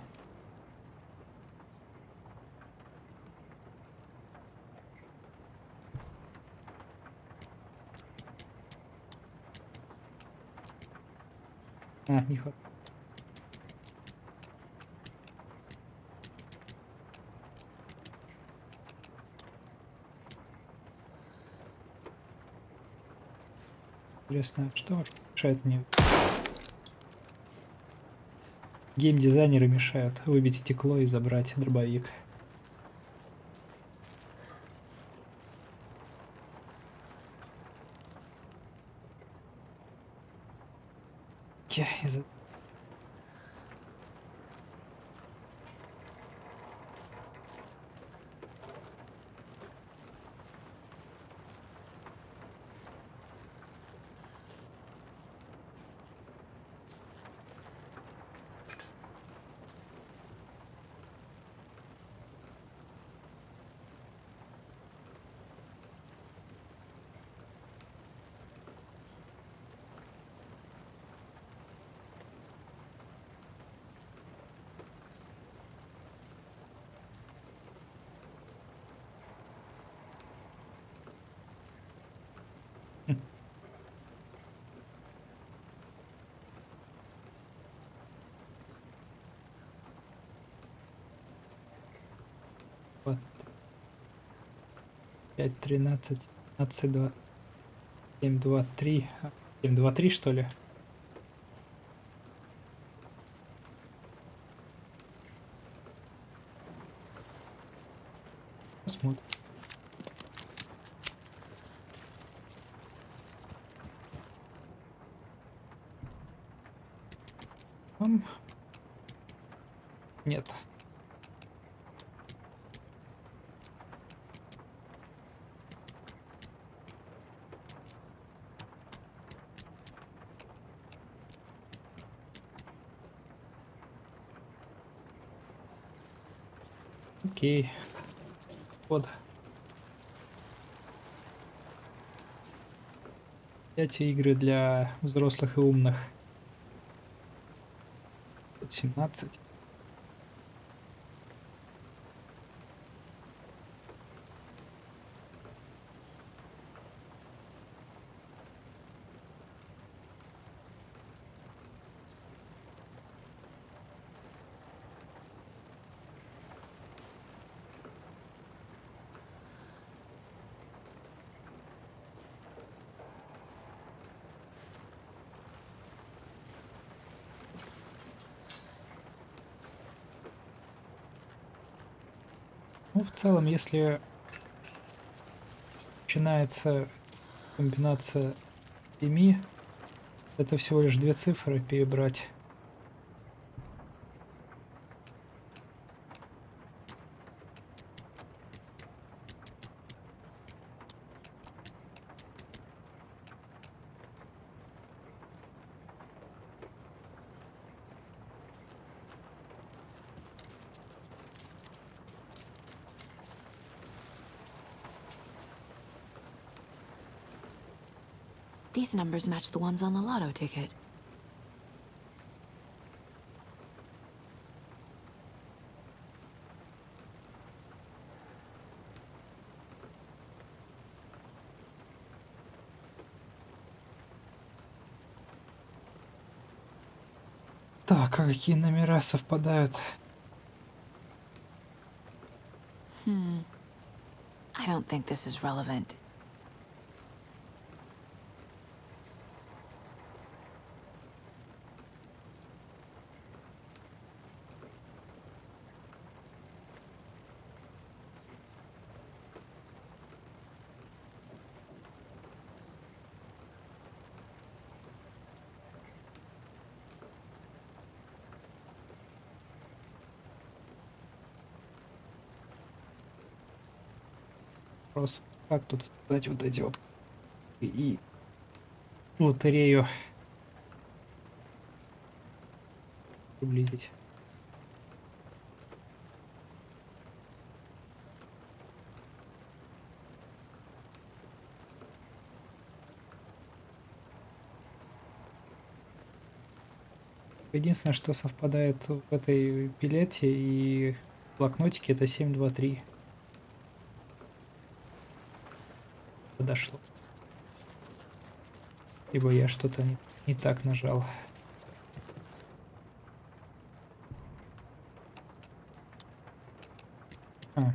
А, не хватает. Интересно, что мешает мне? Геймдизайнеры мешают выбить стекло и забрать дробовик. Из-за вот 5, 13, 15, 2, 7, 2, 3. 7, 2, 3, что ли? Посмотрим. Нет. Окей. Вот. Эти игры для взрослых и умных. 17. Ну, в целом, если начинается комбинация 7, это всего лишь 2 цифры перебрать. These numbers match the ones on the lotto ticket. Так, а какие номера совпадают? I don't think this is relevant. Просто как тут создать вот эти вот и лотерею приблизить. Единственное, что совпадает в этой билете и блокнотике, это 7, 2, 3. Подошло. Либо я что-то не так нажал. А.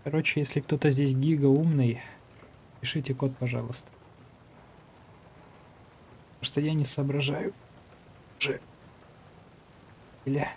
Короче, если кто-то здесь гига умный, пишите код, пожалуйста. Потому что я не соображаю уже. Или...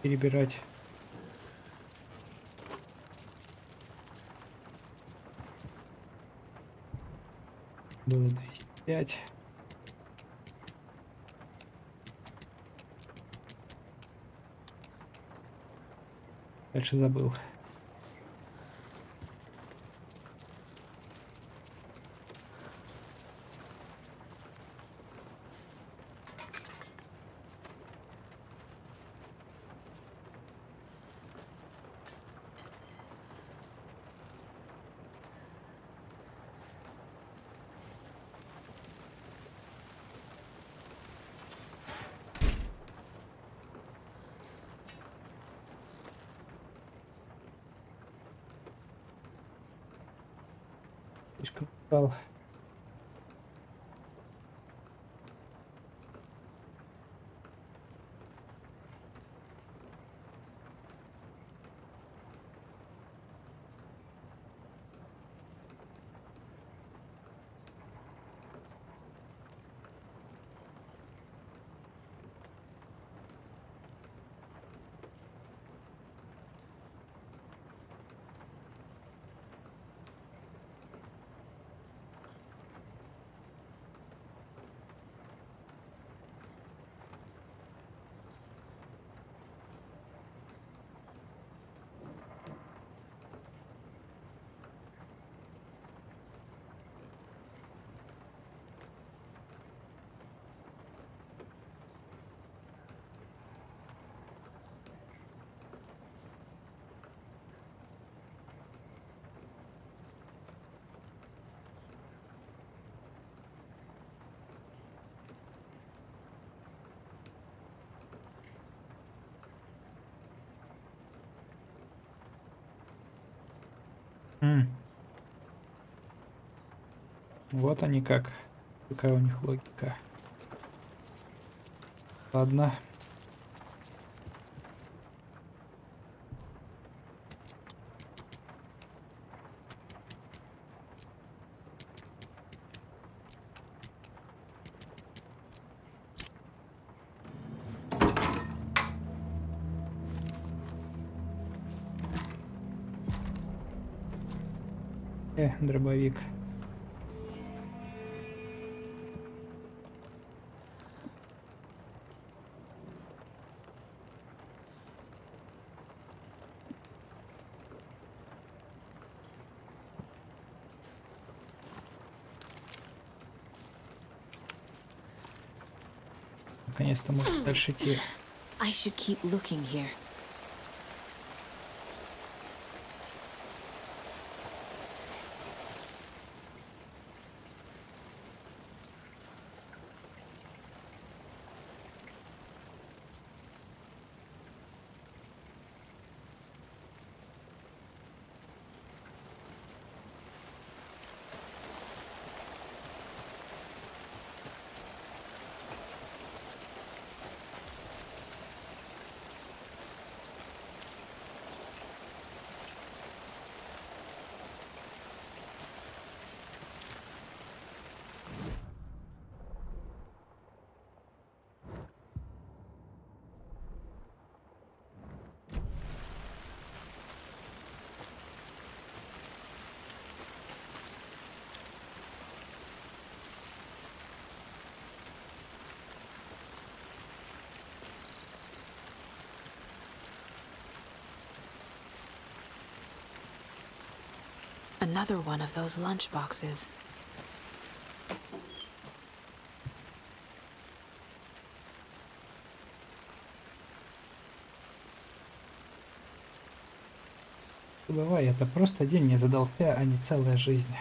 перебирать. Было 205. Дальше забыл. Слишком устал. Вот они как. Какая у них логика. Ладно. Дробовик. Наконец-то можно дальше идти. I should keep looking here. Another one of those lunch boxes. Забывай, это просто день не задался, а не целая жизнь.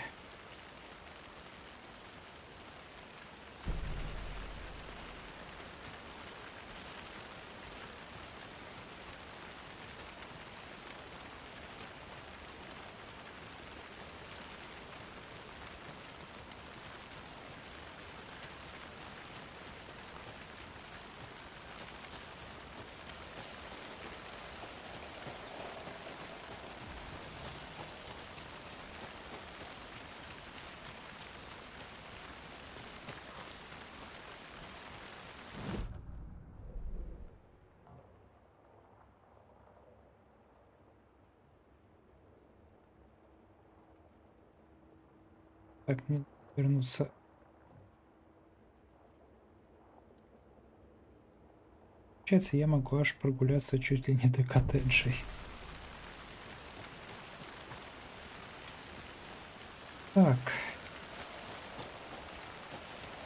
Так, мне вернуться. Получается, я могу аж прогуляться чуть ли не до коттеджей. Так.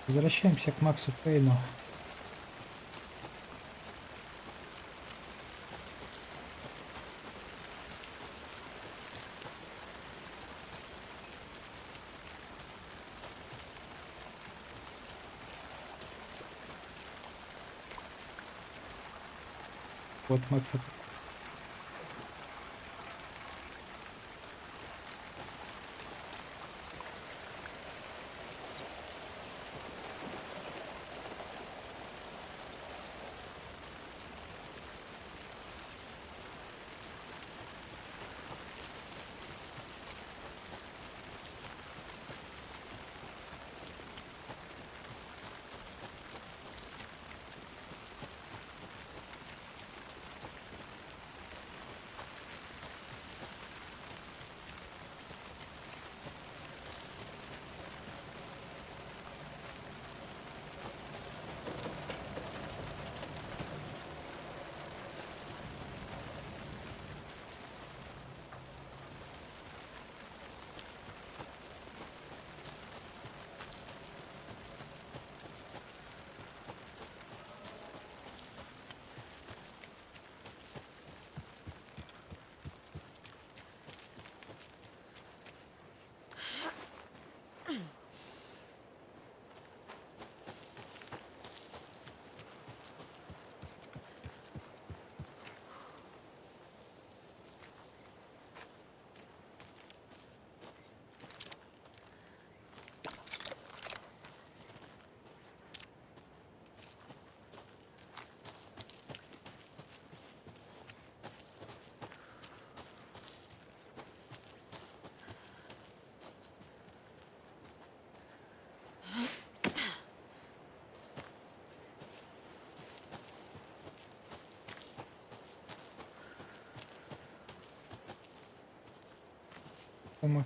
Возвращаемся к Максу Пейну. Вот Макса.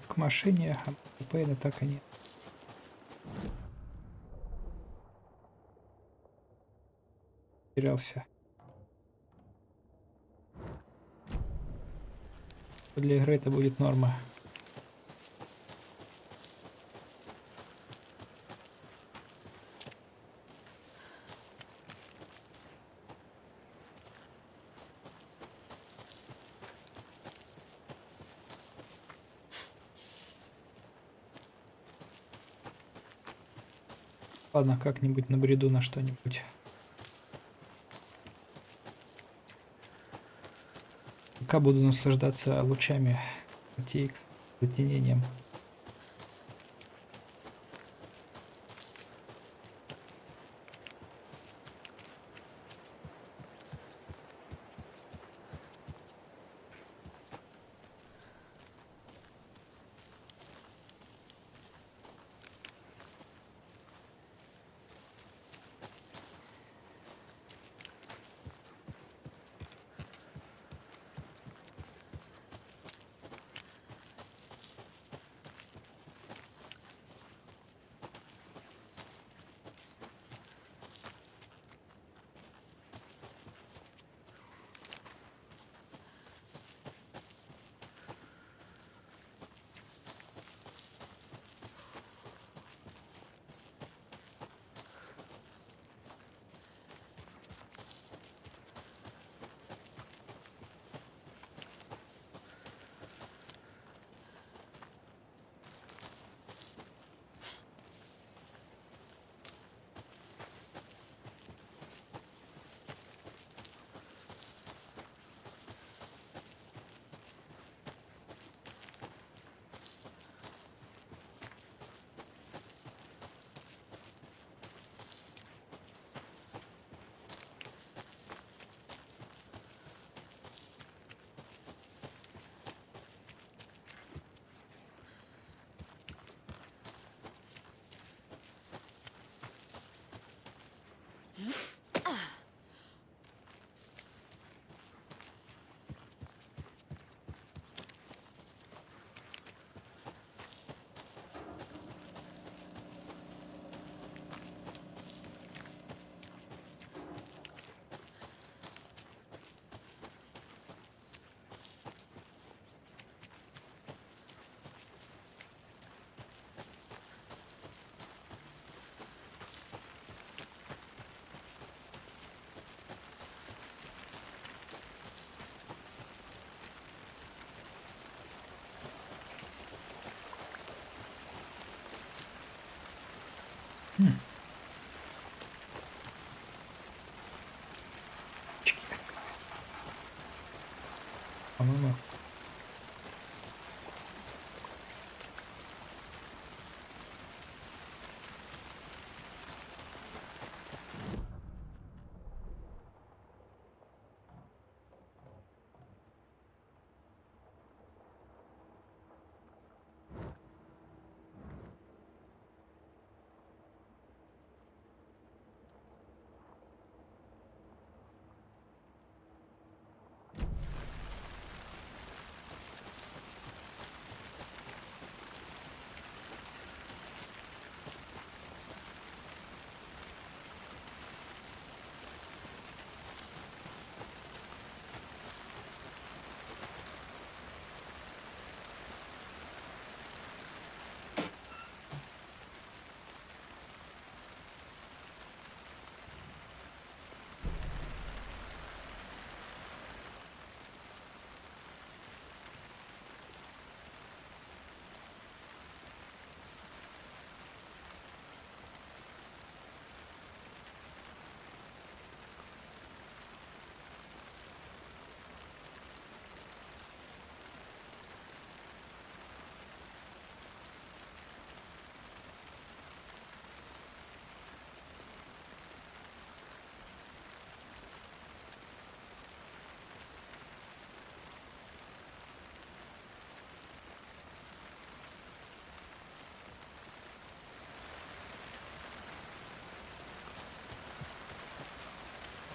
К машине, а Пейна так и нет. Терялся. Для игры это будет норма. Ладно, как-нибудь набреду на что-нибудь. Пока буду наслаждаться лучами TX, затенением.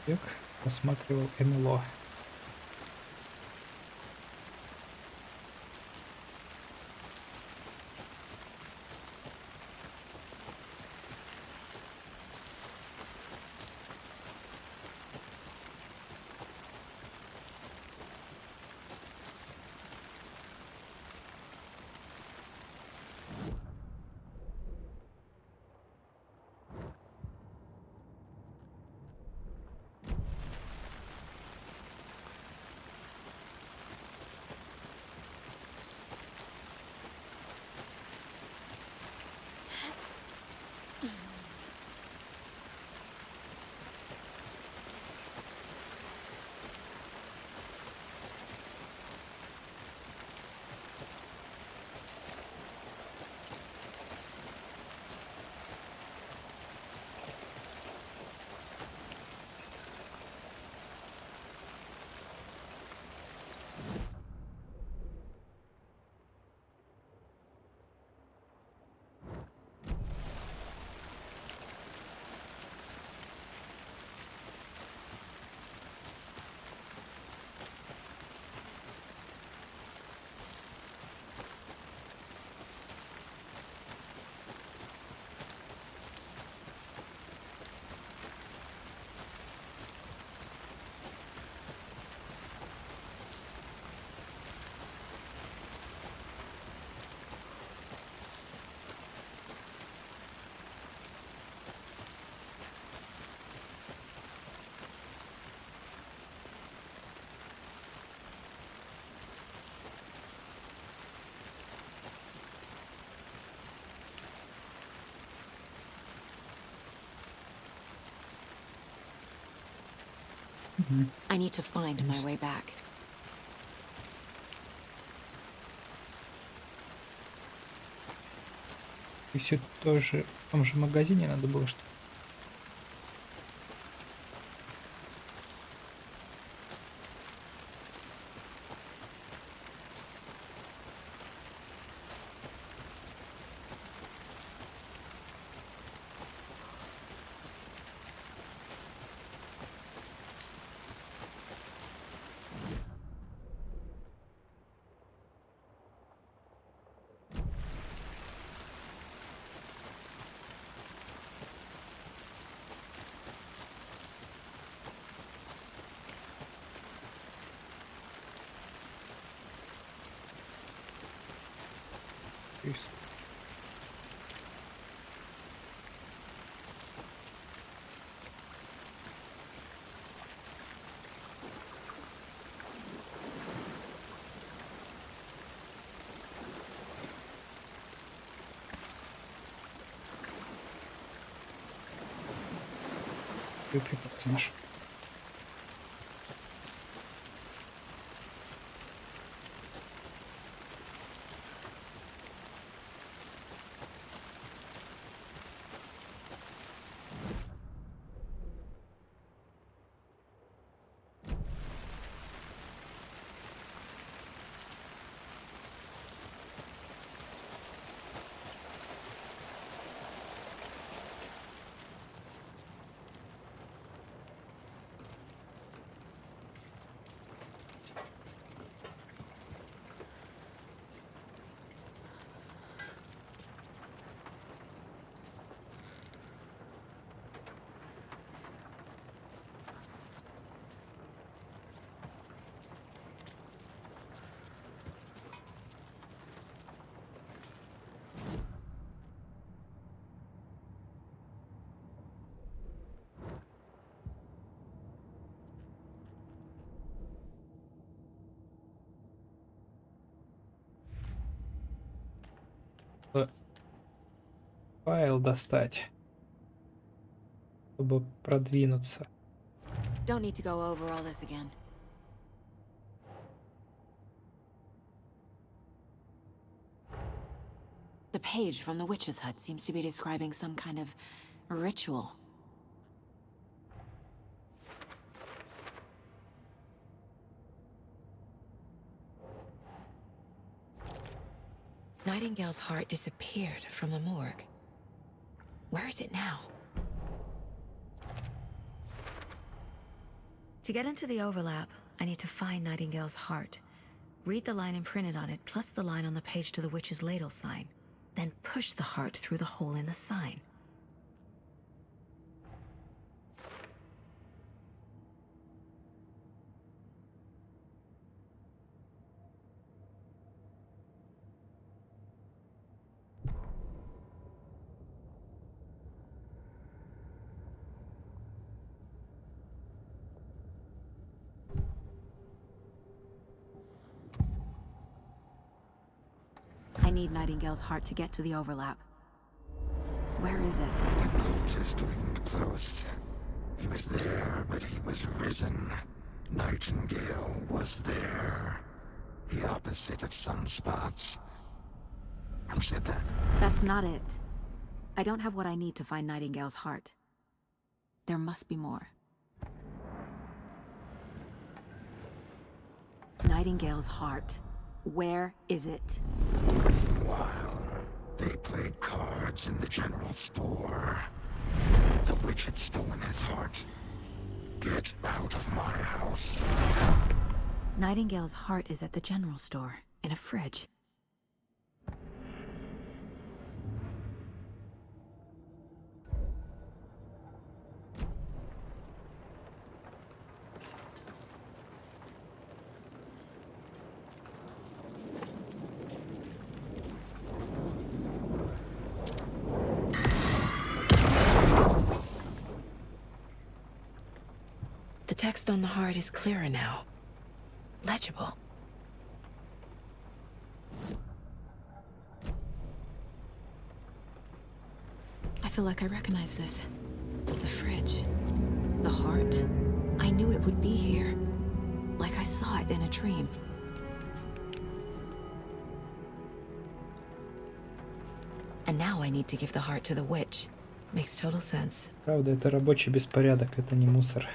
человек рассматривал НЛО. I need to find my way back. И все тоже в том же магазине надо было, что ли? Есть. Припрятаться наш. Файл достать, чтобы продвинуться. Don't need to go over all this again. The page from the witch's hut seems to be describing some kind of ritual. Nightingale's heart disappeared from the morgue. Where is it now? To get into the overlap, I need to find Nightingale's heart. Read the line imprinted on it, plus the line on the page to the witch's ladle sign. Then push the heart through the hole in the sign. I need Nightingale's heart to get to the overlap. Where is it? The cultist isn't close. He was there, but he was risen. Nightingale was there. The opposite of sunspots. Who said that? That's not it. I don't have what I need to find Nightingale's heart. There must be more. Nightingale's heart. Where is it? While they played cards in the general store, the witch had stolen his heart. Get out of my house. Nightingale's heart is at the general store, in a fridge. The text on the heart is clearer now. Legible. I feel like I recognize this. The fridge. The heart. I knew it would be here. Like I saw it in a dream. And now I need to give the heart to the witch. Makes total sense. Правда, это рабочий беспорядок, это не мусор.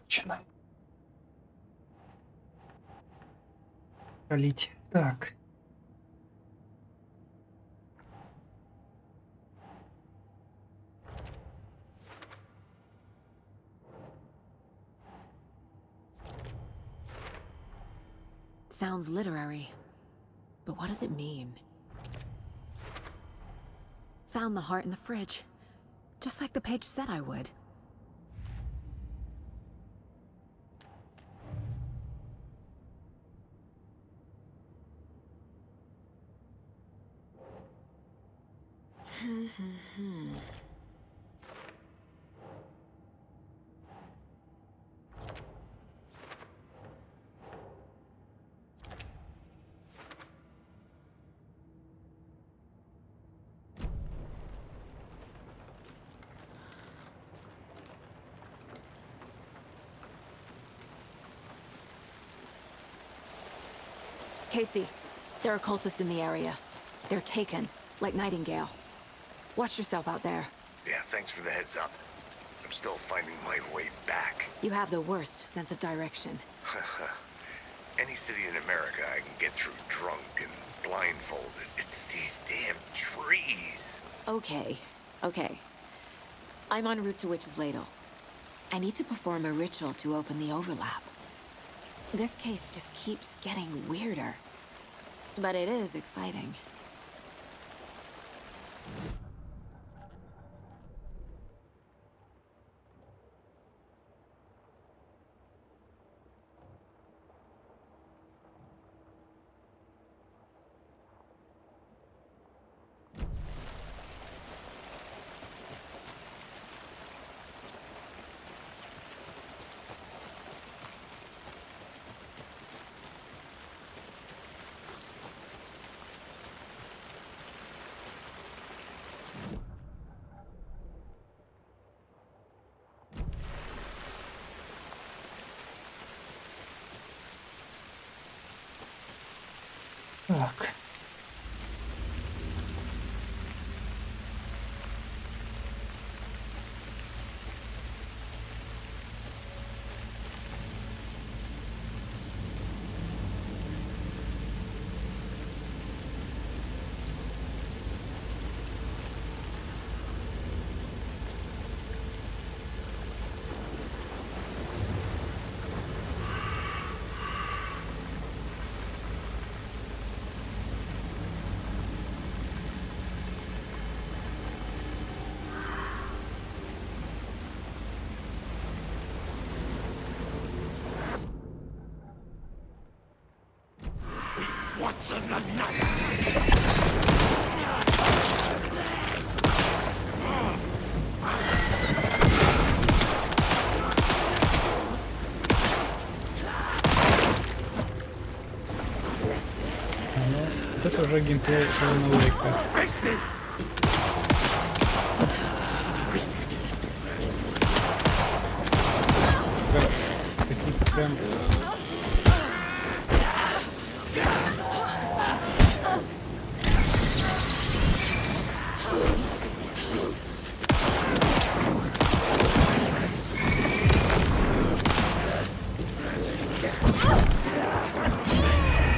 Начинаем. Пролить. Так. Sounds literary. But what does it mean? Found the heart in the fridge. Just like the page said I would. Casey, there are cultists in the area. They're taken, like Nightingale. Watch yourself out there. Yeah, thanks for the heads up. I'm still finding my way back. You have the worst sense of direction. Any city in America I can get through drunk and blindfolded. It's these damn trees. Okay, okay. I'm en route to Witch's Ladle. I need to perform a ritual to open the overlap. This case just keeps getting weirder. But it is exciting. Так. Вот это уже геймплей Алана Уэйка. Какие-то прям...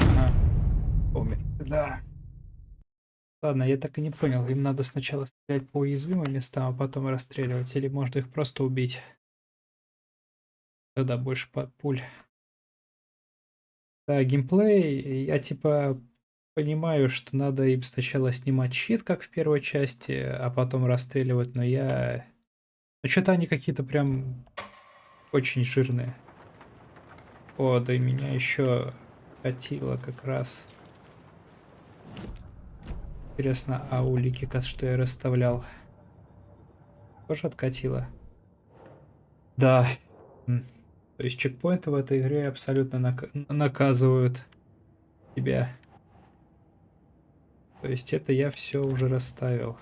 Ага. Умер. Да. Ладно, я так и не понял. Им надо сначала стрелять по уязвимым местам, а потом расстреливать. Или можно их просто убить. Тогда больше под пуль. Да, геймплей, я типа понимаю, что надо им сначала снимать щит, как в первой части, а потом расстреливать, но я... Ну, что-то они какие-то прям очень жирные. О, да и меня еще катило как раз. Интересно, а улики, что я расставлял, тоже откатило? Да. То есть чекпоинты в этой игре абсолютно наказывают тебя. То есть это я все уже расставил.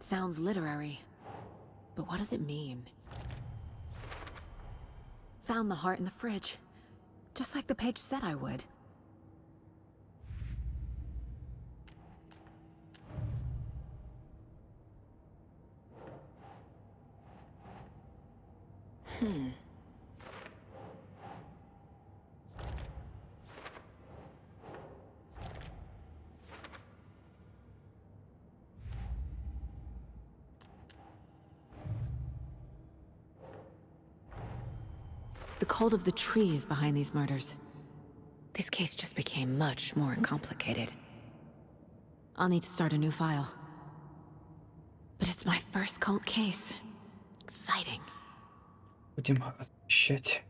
Sounds literary, but what does it mean? Found the heart in the fridge, just like the page said I would. The cult of the tree is behind these murders. This case just became much more complicated. I'll need to start a new file. But it's my first cult case. Exciting. Будем освещать.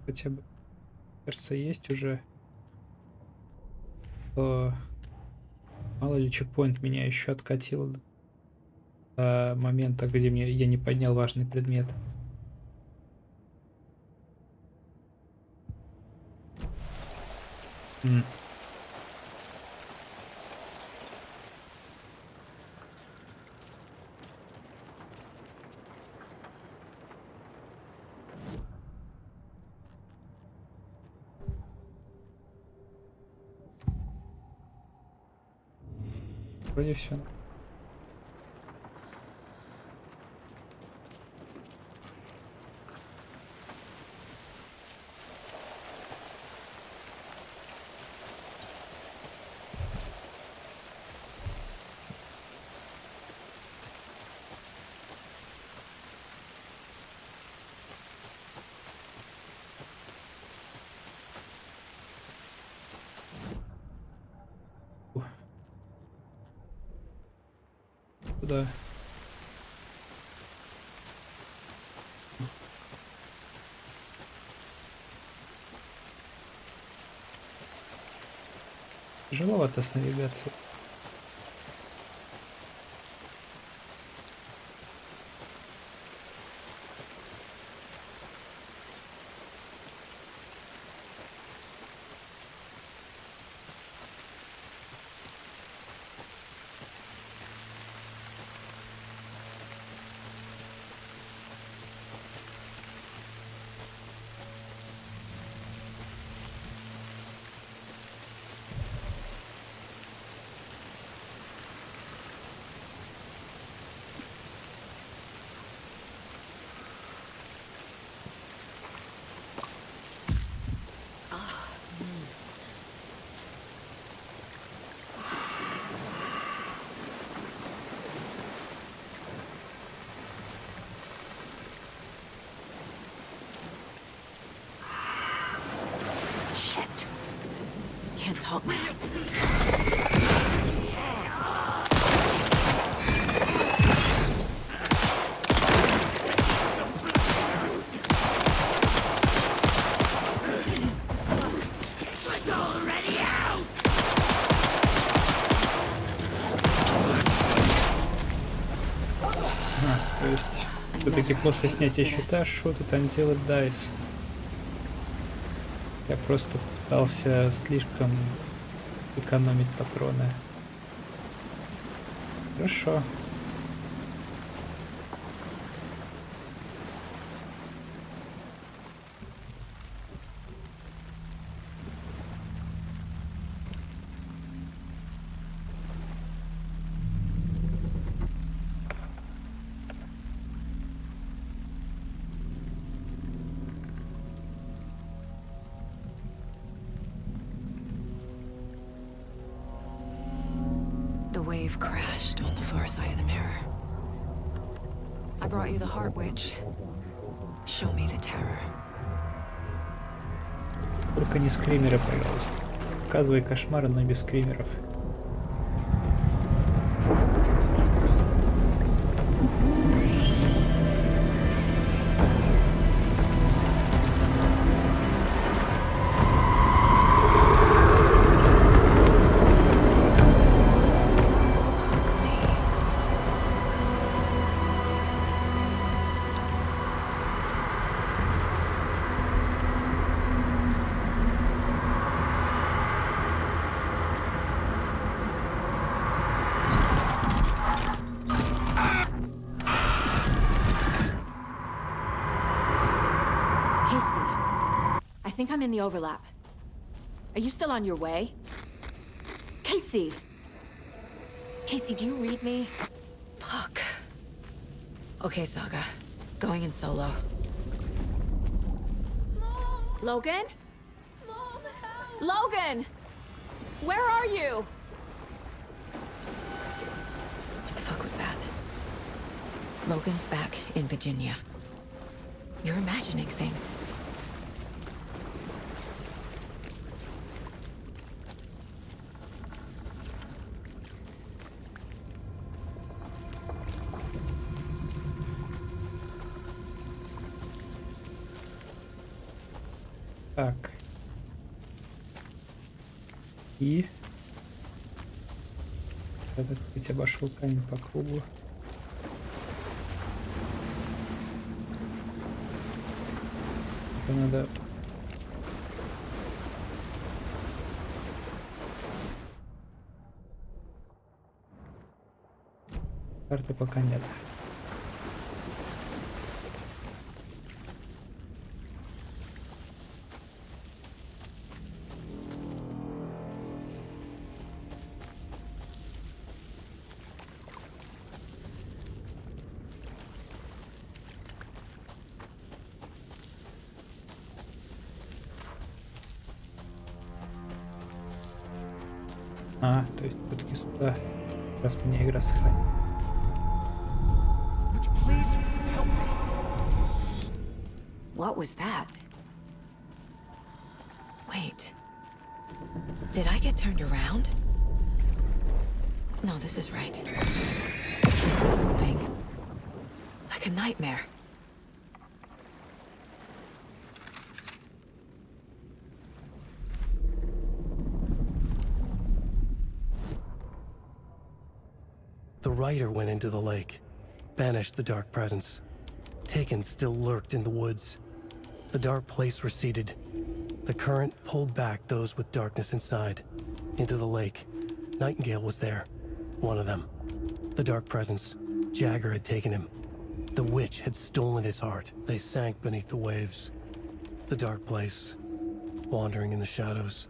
Хотя бы, кажется, есть уже. То мало ли чекпоинт меня еще откатил до момента, где я не поднял важный предмет. Вроде все. Куда? Тяжеловато с навигацией. talk. То есть, все-таки после снятия щита shoot it until it dies. Я просто пытался слишком экономить патроны. Хорошо. The wave crashed on the far side of the mirror. I brought you the Heart Witch. Show me the terror. Только не скримеры, пожалуйста. Показывай кошмары, но без скримеров. I think I'm in the overlap. Are you still on your way? Casey! Casey, do you read me? Fuck. Okay, Saga. Going in solo. Mom. Logan? Mom, help! Logan! Where are you? What the fuck was that? Logan's back in Virginia. You're imagining things. Так. И... Этот ведь обошел камень по кругу. Это надо... Карты пока нет. То есть все-таки сюда, раз меня игра сохранит. What was that? Wait. Did I get turned around? No, this is right. This is looping. Like a nightmare. The writer went into the lake, banished the dark presence. Taken still lurked in the woods. The dark place receded. The current pulled back those with darkness inside. Into the lake. Nightingale was there. One of them. The dark presence. Jagger had taken him. The witch had stolen his heart. They sank beneath the waves. The dark place. Wandering in the shadows.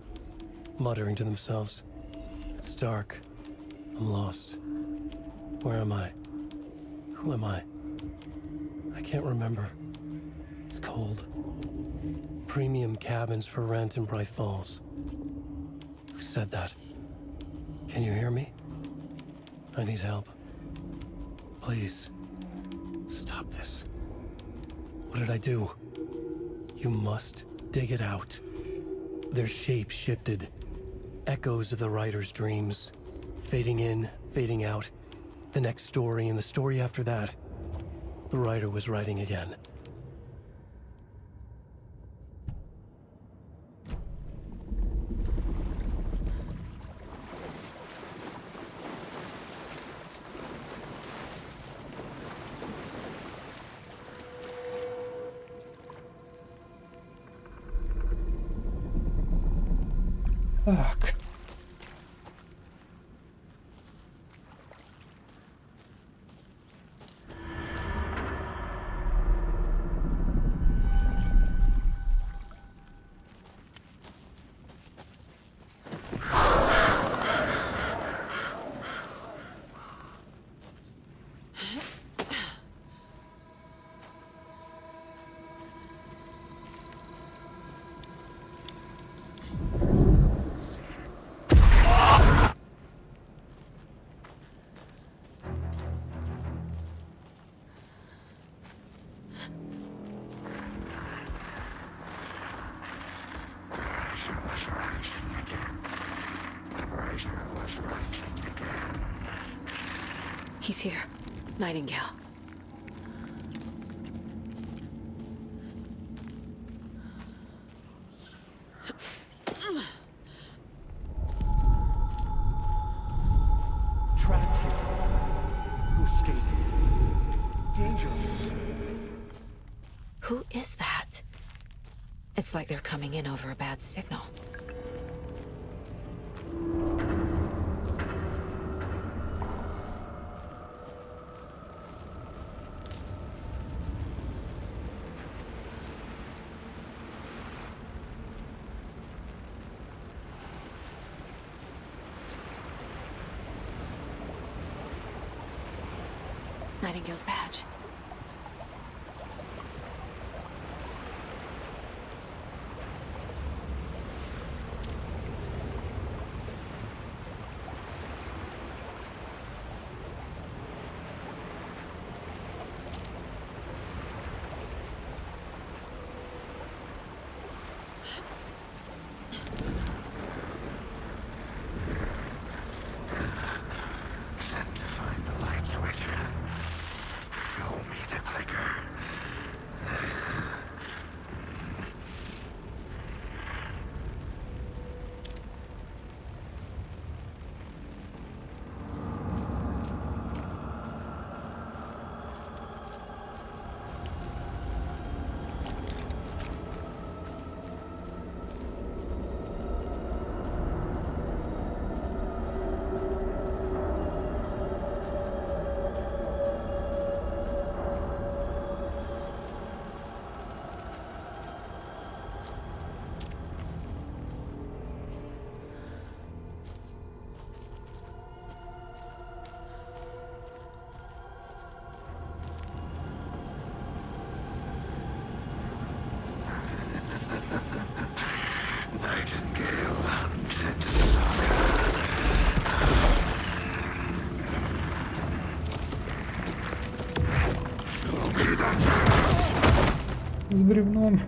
Muttering to themselves. It's dark. I'm lost. Where am I? Who am I? I can't remember. It's cold. Premium cabins for rent in Bright Falls. Who said that? Can you hear me? I need help. Please. Stop this. What did I do? You must dig it out. Their shape shifted. Echoes of the writer's dreams. Fading in, fading out. The next story and the story after that. The writer was writing again. Так. He's here. Nightingale. Trapped here. To escape. Danger. Who is that? It's like they're coming in over a bad signal. Nightingale's badge. Nightingale hunted Saga. Show me that. С бревном.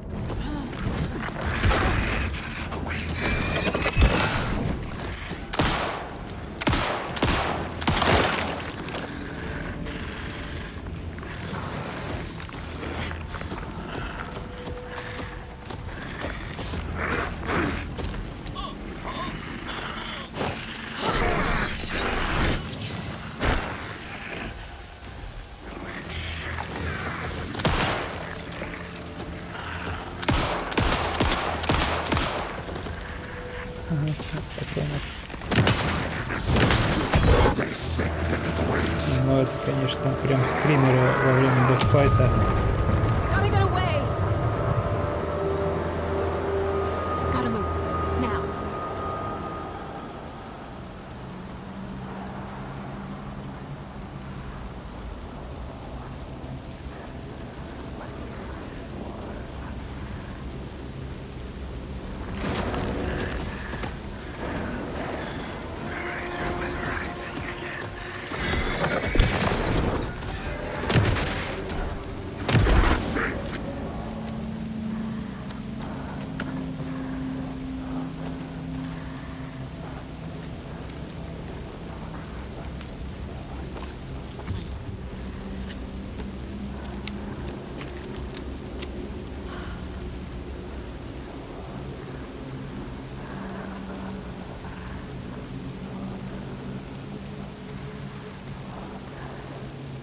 Ну это, конечно, прям скримеры во время босс-файта.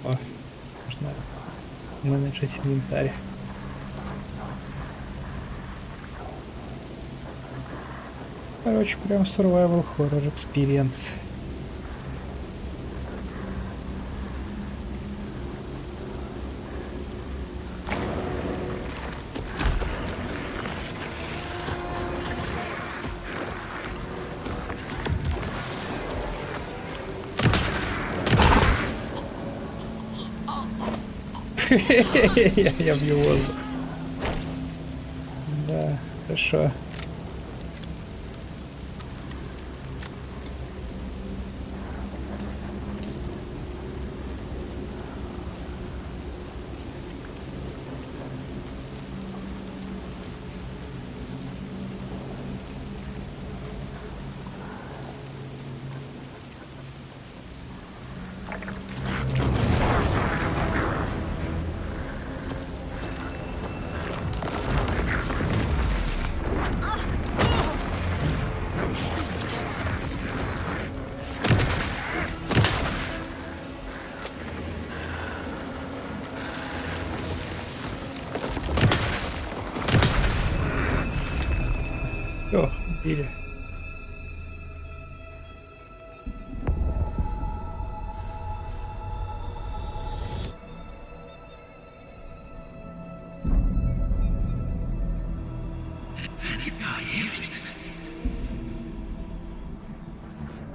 О, можно менеджить инвентарь. Короче, прям survival horror experience. Я бью воздух. Да, хорошо. О, убили.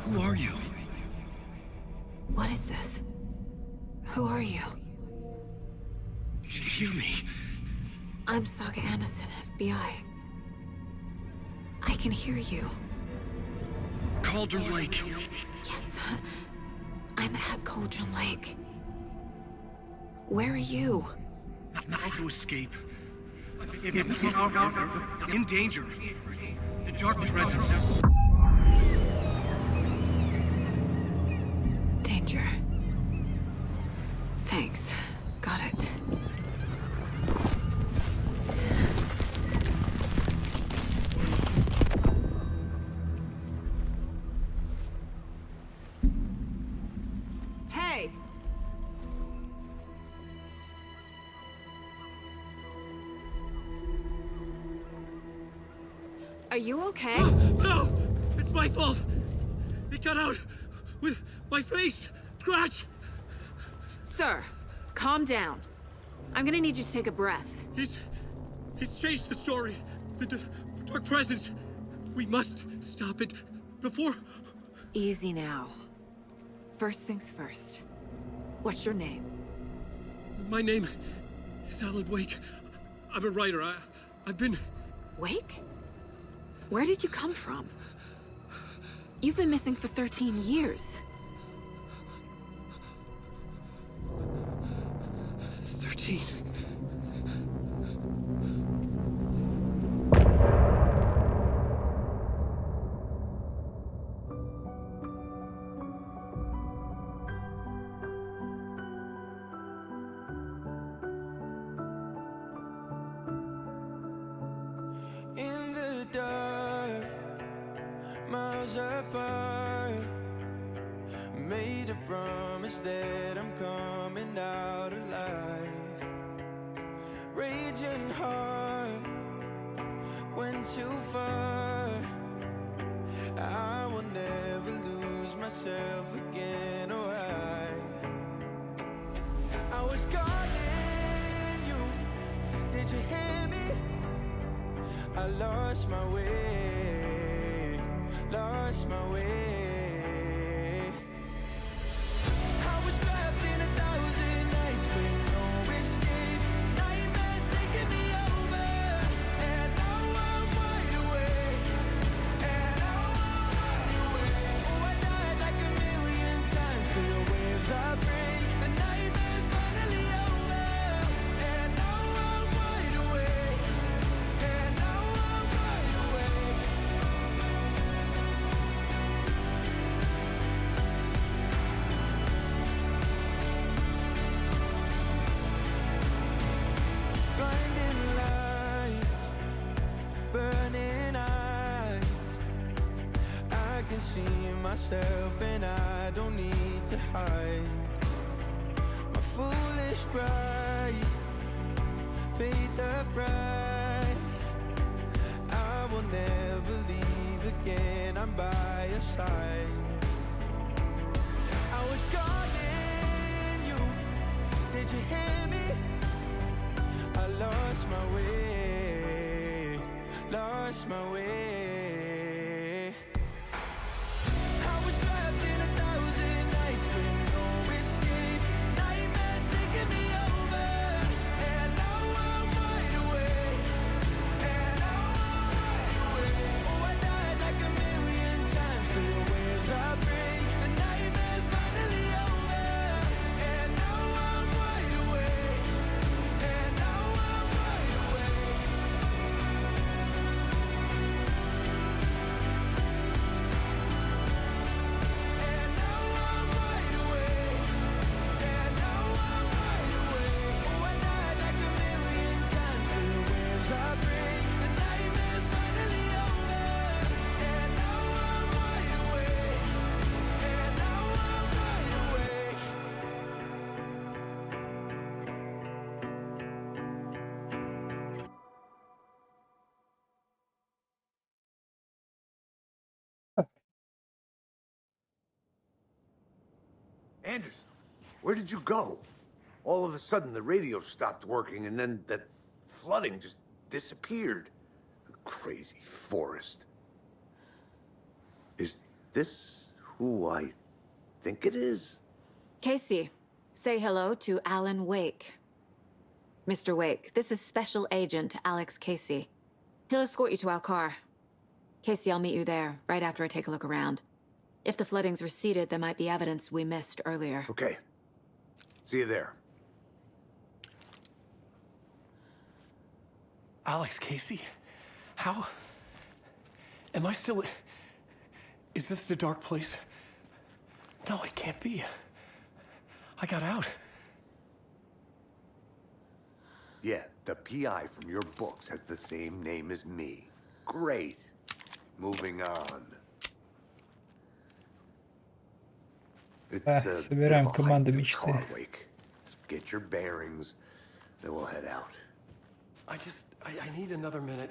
Who are you? What is this? Who are you? Hear me. I'm Saga Anderson, FBI. I can hear you. Cauldron Lake. Yes, I'm at Cauldron Lake. Where are you? Not to escape. In danger. The dark presence. Danger. Thanks. Got it. Hey! Are you okay? No! It's my fault! They got out with my face! Scratch! Sir, calm down. I'm gonna need you to take a breath. He's changed the story. The dark presence. We must stop it before... Easy now. First things first. What's your name? My name is Alan Wake. I'm a writer. I've been... Wake? Where did you come from? You've been missing for 13 years. 13. In the dark, miles apart, made a promise that I'm coming out alive. Raging heart, went too far. I will never lose myself again, or I was calling you, did you hear me? I lost my way, lost my way. I was trapped in 1,000 nights with no escape. Nightmares taking me over, and now I'm wide awake. And now I'm wide awake. Oh, I died like 1,000,000 times through the waves I break. The nightmare's finally over, and now I'm wide awake. And now I'm wide awake. Blinding lights, burning eyes. I can see myself and I don't need to hide. My wish bright, paid the price. I will never leave again, I'm by your side. I was calling you, did you hear me? I lost my way, lost my way. I was trapped in 1,000 nights with no escape. Nightmares taking me over, and now I'm wide awake. And now I'm wide awake. Oh, I died like 1,000,000 times, still waves I break. The nightmare's finally over, and now I'm wide awake. And now I'm wide awake. And now I'm wide awake. And now I'm wide awake. Oh, I died like 1,000,000 times, still waves I break. The nightmare's finally over, and now I'm wide awake. And now I'm wide awake. Anderson, where did you go? All of a sudden, the radio stopped working, and then that flooding just disappeared. Crazy forest. Is this who I think it is? Casey, say hello to Alan Wake. Mr. Wake, this is Special Agent Alex Casey. He'll escort you to our car. Casey, I'll meet you there, right after I take a look around. If the flooding's receded, there might be evidence we missed earlier. Okay. See you there. Alex Casey? How? Am I still... Is this the dark place? No, it can't be. I got out. Yeah, the PI from your books has the same name as me. Great. Moving on. It's a bit собираем of a hike команду to the мечты. car, Wake. Get your bearings, then we'll head out. I need another minute.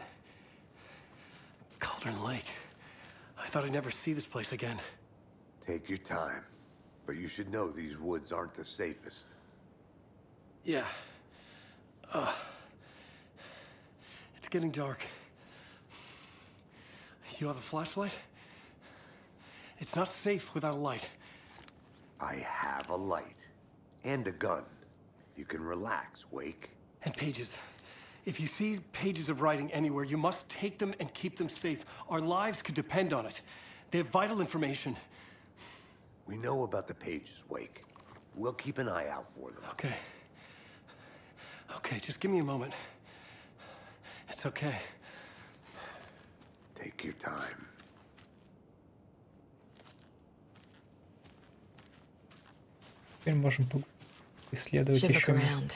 Cauldron Lake. I thought I'd never see this place again. Take your time, but you should know these woods aren't the safest. Yeah. It's getting dark. You have a flashlight? It's not safe without a light. I have a light. And a gun. You can relax, Wake. And pages. If you see pages of writing anywhere, you must take them and keep them safe. Our lives could depend on it. They have vital information. We know about the pages, Wake. We'll keep an eye out for them. Okay. Okay, just give me a moment. It's okay. Take your time. Теперь можем исследовать Should look еще around.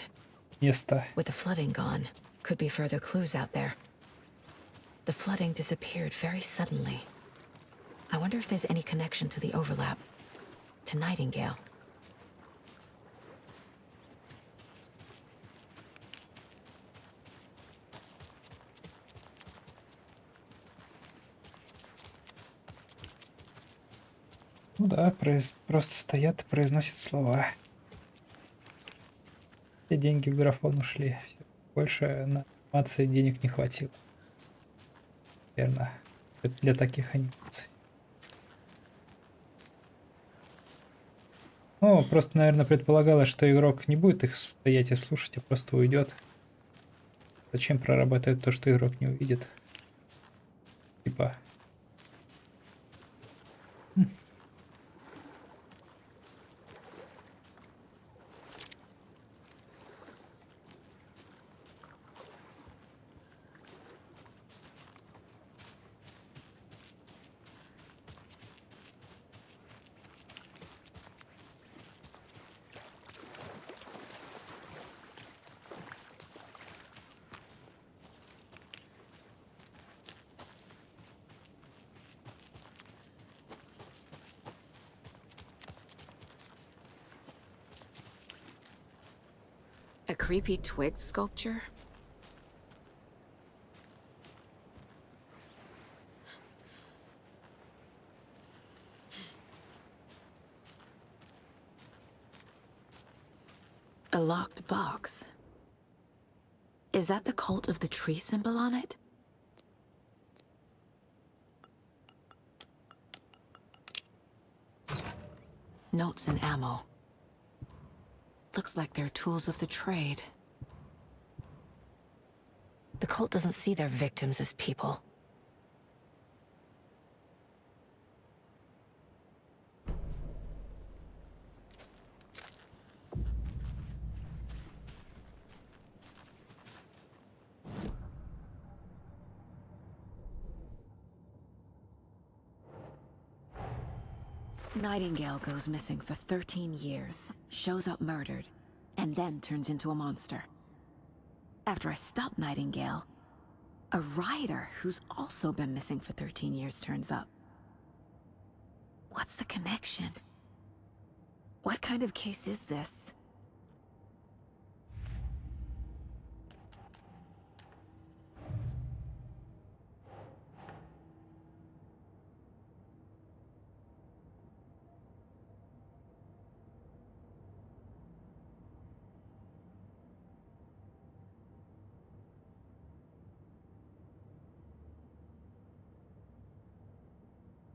места. With the flooding gone, could be further clues out there. The flooding disappeared very suddenly. I wonder if there's any connection to the overlap. To Nightingale. Ну да, просто стоят и произносят слова. Все деньги в графон ушли. Больше на анимации денег не хватило. Верно. Для таких анимаций. Ну, просто, наверное, предполагалось, что игрок не будет их стоять и слушать, а просто уйдет. Зачем прорабатывать то, что игрок не увидит? Типа... A creepy twig sculpture? A locked box. Is that the cult of the tree symbol on it? Notes and ammo. Looks like they're tools of the trade. The cult doesn't see their victims as people. Nightingale goes missing for 13 years, shows up murdered, and then turns into a monster. After I stop Nightingale, a rider who's also been missing for 13 years turns up. What's the connection? What kind of case is this?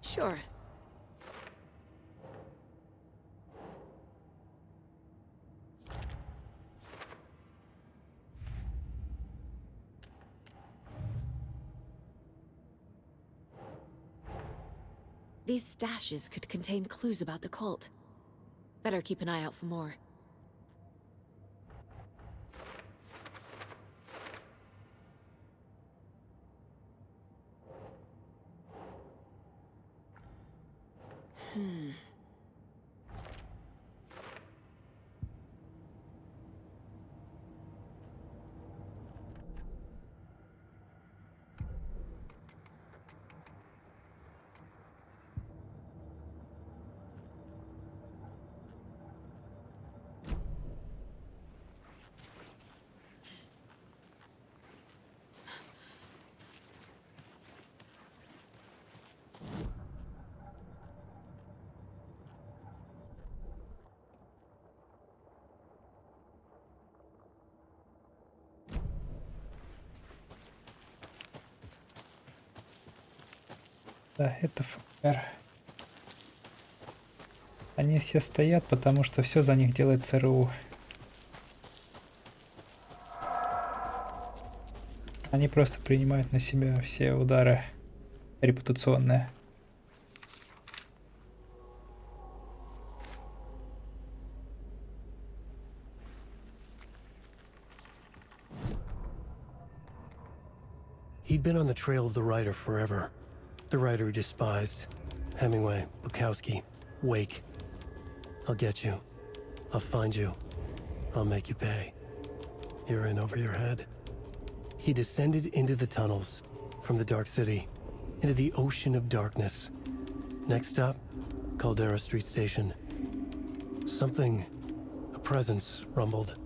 Sure. These stashes could contain clues about the cult. Better keep an eye out for more. Да, это ФБР. Они все стоят, потому что все за них делает ЦРУ. Они просто принимают на себя все удары репутационные. He'd been on the trail of the writer forever. The writer he despised. Hemingway, Bukowski, Wake. I'll get you. I'll find you. I'll make you pay. You're in over your head. He descended into the tunnels, from the Dark City, into the ocean of darkness. Next stop, Caldera Street Station. Something, a presence, rumbled.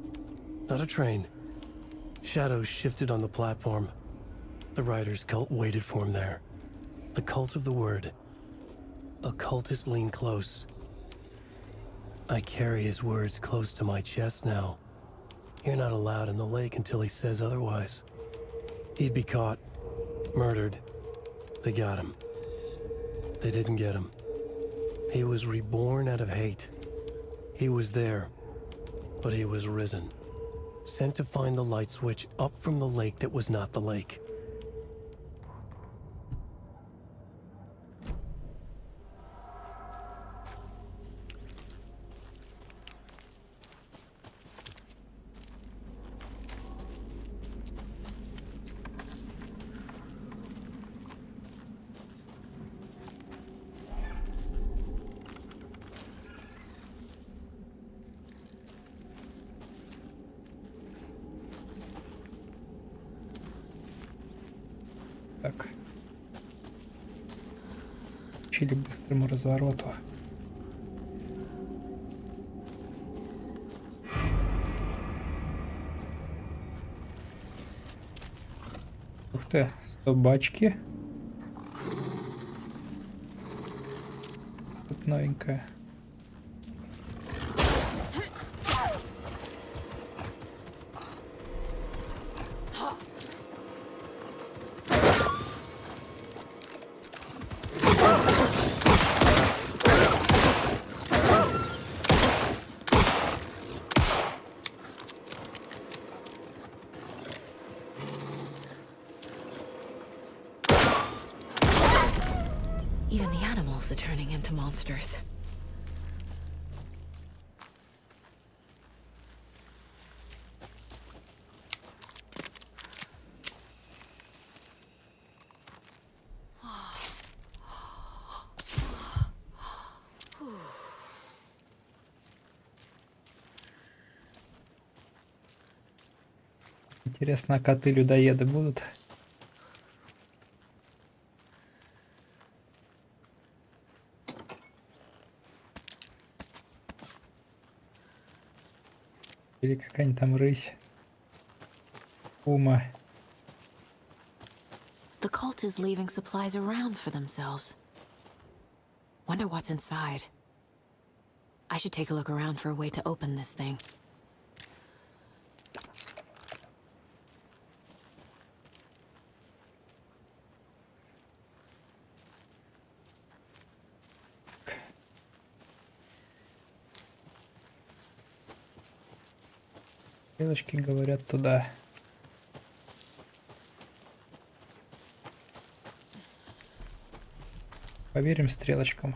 Not a train. Shadows shifted on the platform. The writer's cult waited for him there. The cult of the word. Occultists lean close. I carry his words close to my chest now. You're not allowed in the lake until he says otherwise. He'd be caught, murdered. They got him. They didn't get him. He was reborn out of hate. He was there, but he was risen. Sent to find the light switch up from the lake that was not the lake. Так. Учили быстрому развороту. Ух ты, собачки. Тут новенькая. Even the animals are turning into monsters. Интересно, а коты-людоеды будут? Или какая-нибудь там рысь? Ума. The cult is leaving supplies around for themselves. Wonder what's inside. I should take a look around for a way to open this thing. Стрелочки говорят туда. Поверим стрелочкам.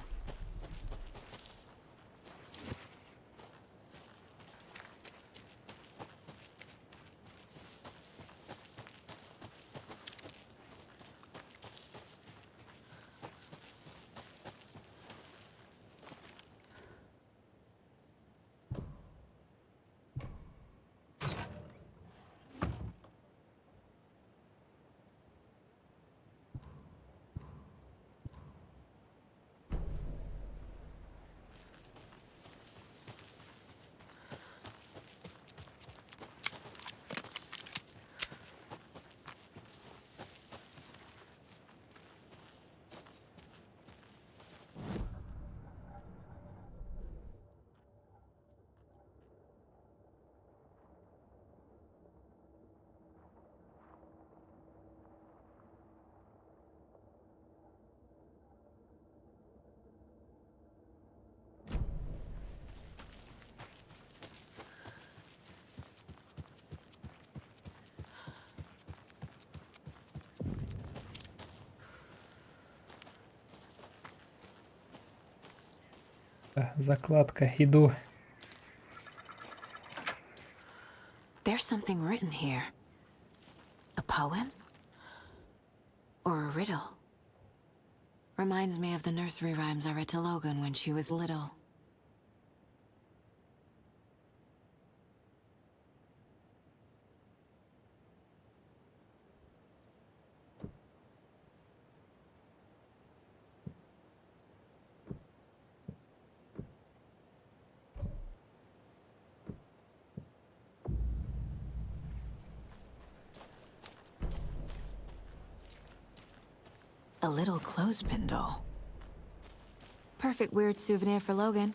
Закладка. Иду. There's something written here. A poem? Or a riddle? Reminds me of the nursery rhymes I read to Logan when she was little. A little clothespin doll. Perfect weird souvenir for Logan.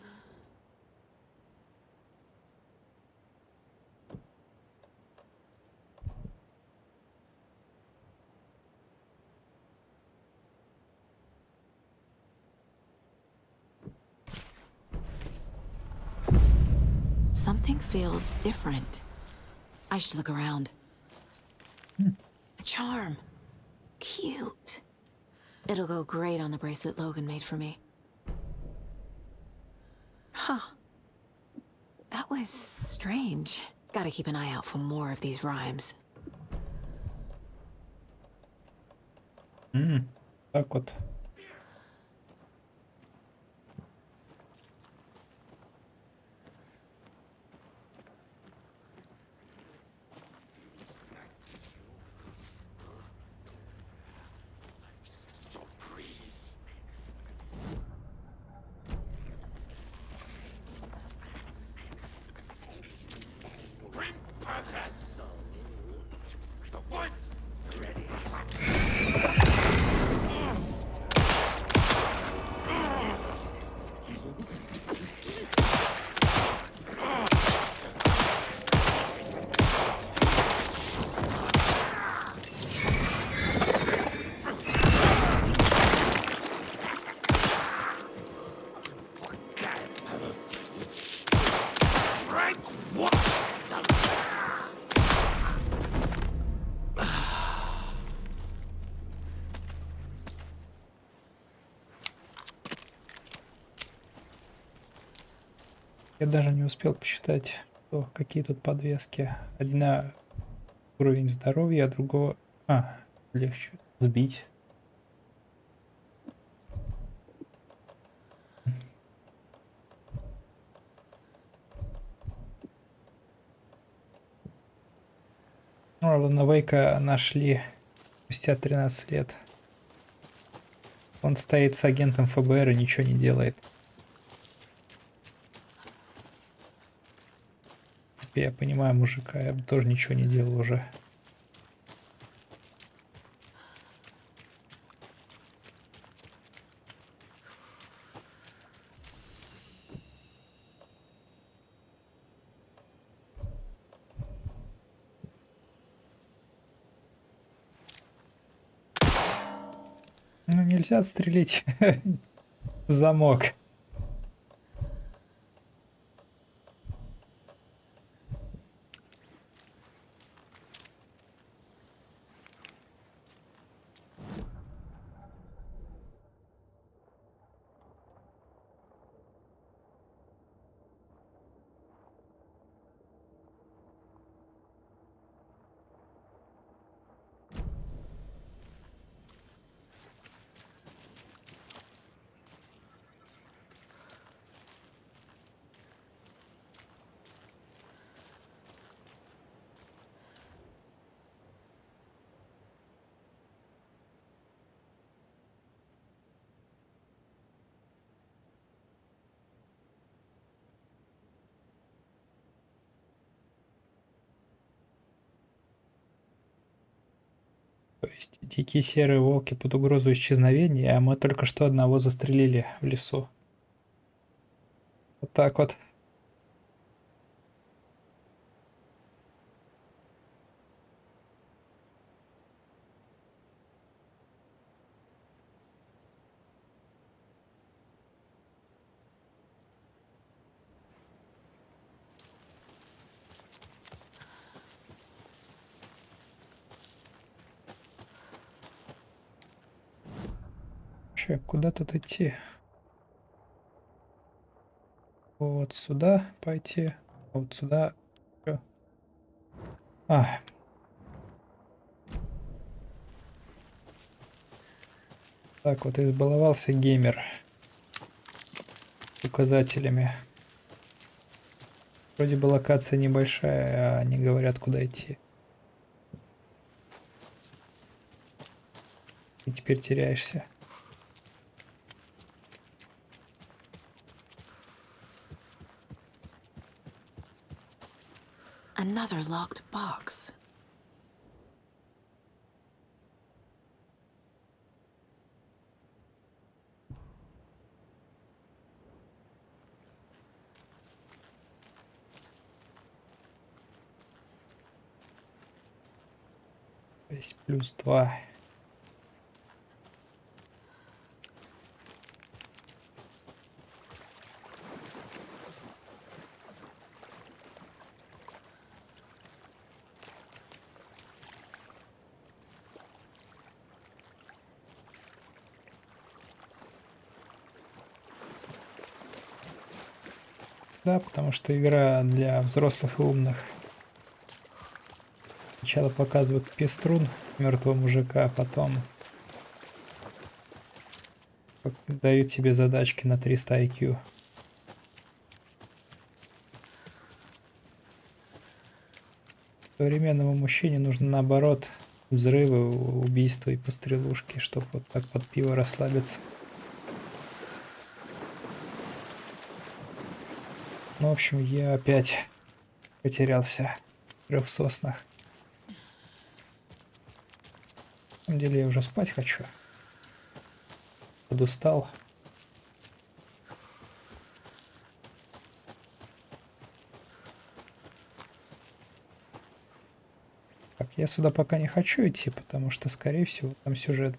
Something feels different. I should look around. A charm. Cute. It'll go great on the bracelet Logan made for me. Huh. That was strange. Gotta keep an eye out for more of these rhymes. Так вот. Я даже не успел посчитать, какие тут подвески. Одна уровень здоровья, а другого... легче сбить. Ну, Алана Вейка нашли спустя 13 лет. Он стоит с агентом ФБР и ничего не делает. Теперь я понимаю мужика, я бы тоже ничего не делал уже. Ну, нельзя отстрелить замок. То есть дикие серые волки под угрозу исчезновения, а мы только что одного застрелили в лесу. Вот так вот. Вообще, куда тут идти? Вот сюда пойти, а вот сюда. Чё? Так вот избаловался геймер указателями. Вроде бы локация небольшая, а они говорят, куда идти. И теперь теряешься. Another locked box. Есть +2. Да, потому что игра для взрослых и умных. Сначала показывают пеструн мертвого мужика, а потом дают тебе задачки на 300 IQ. Современному мужчине нужно наоборот взрывы, убийства и пострелушки, чтобы вот так под пиво расслабиться. Ну, в общем, я опять потерялся в 3 соснах. На самом деле я уже спать хочу. Подустал. Так, я сюда пока не хочу идти, потому что, скорее всего, там сюжет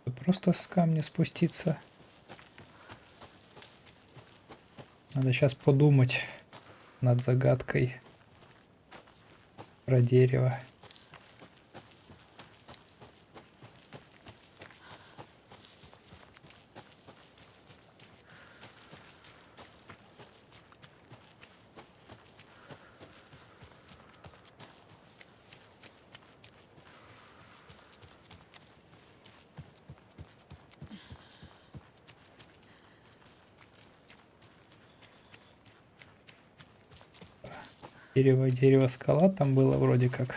будет. Просто с камня спуститься. Надо сейчас подумать над загадкой про дерево. Дерево, скала там было вроде как.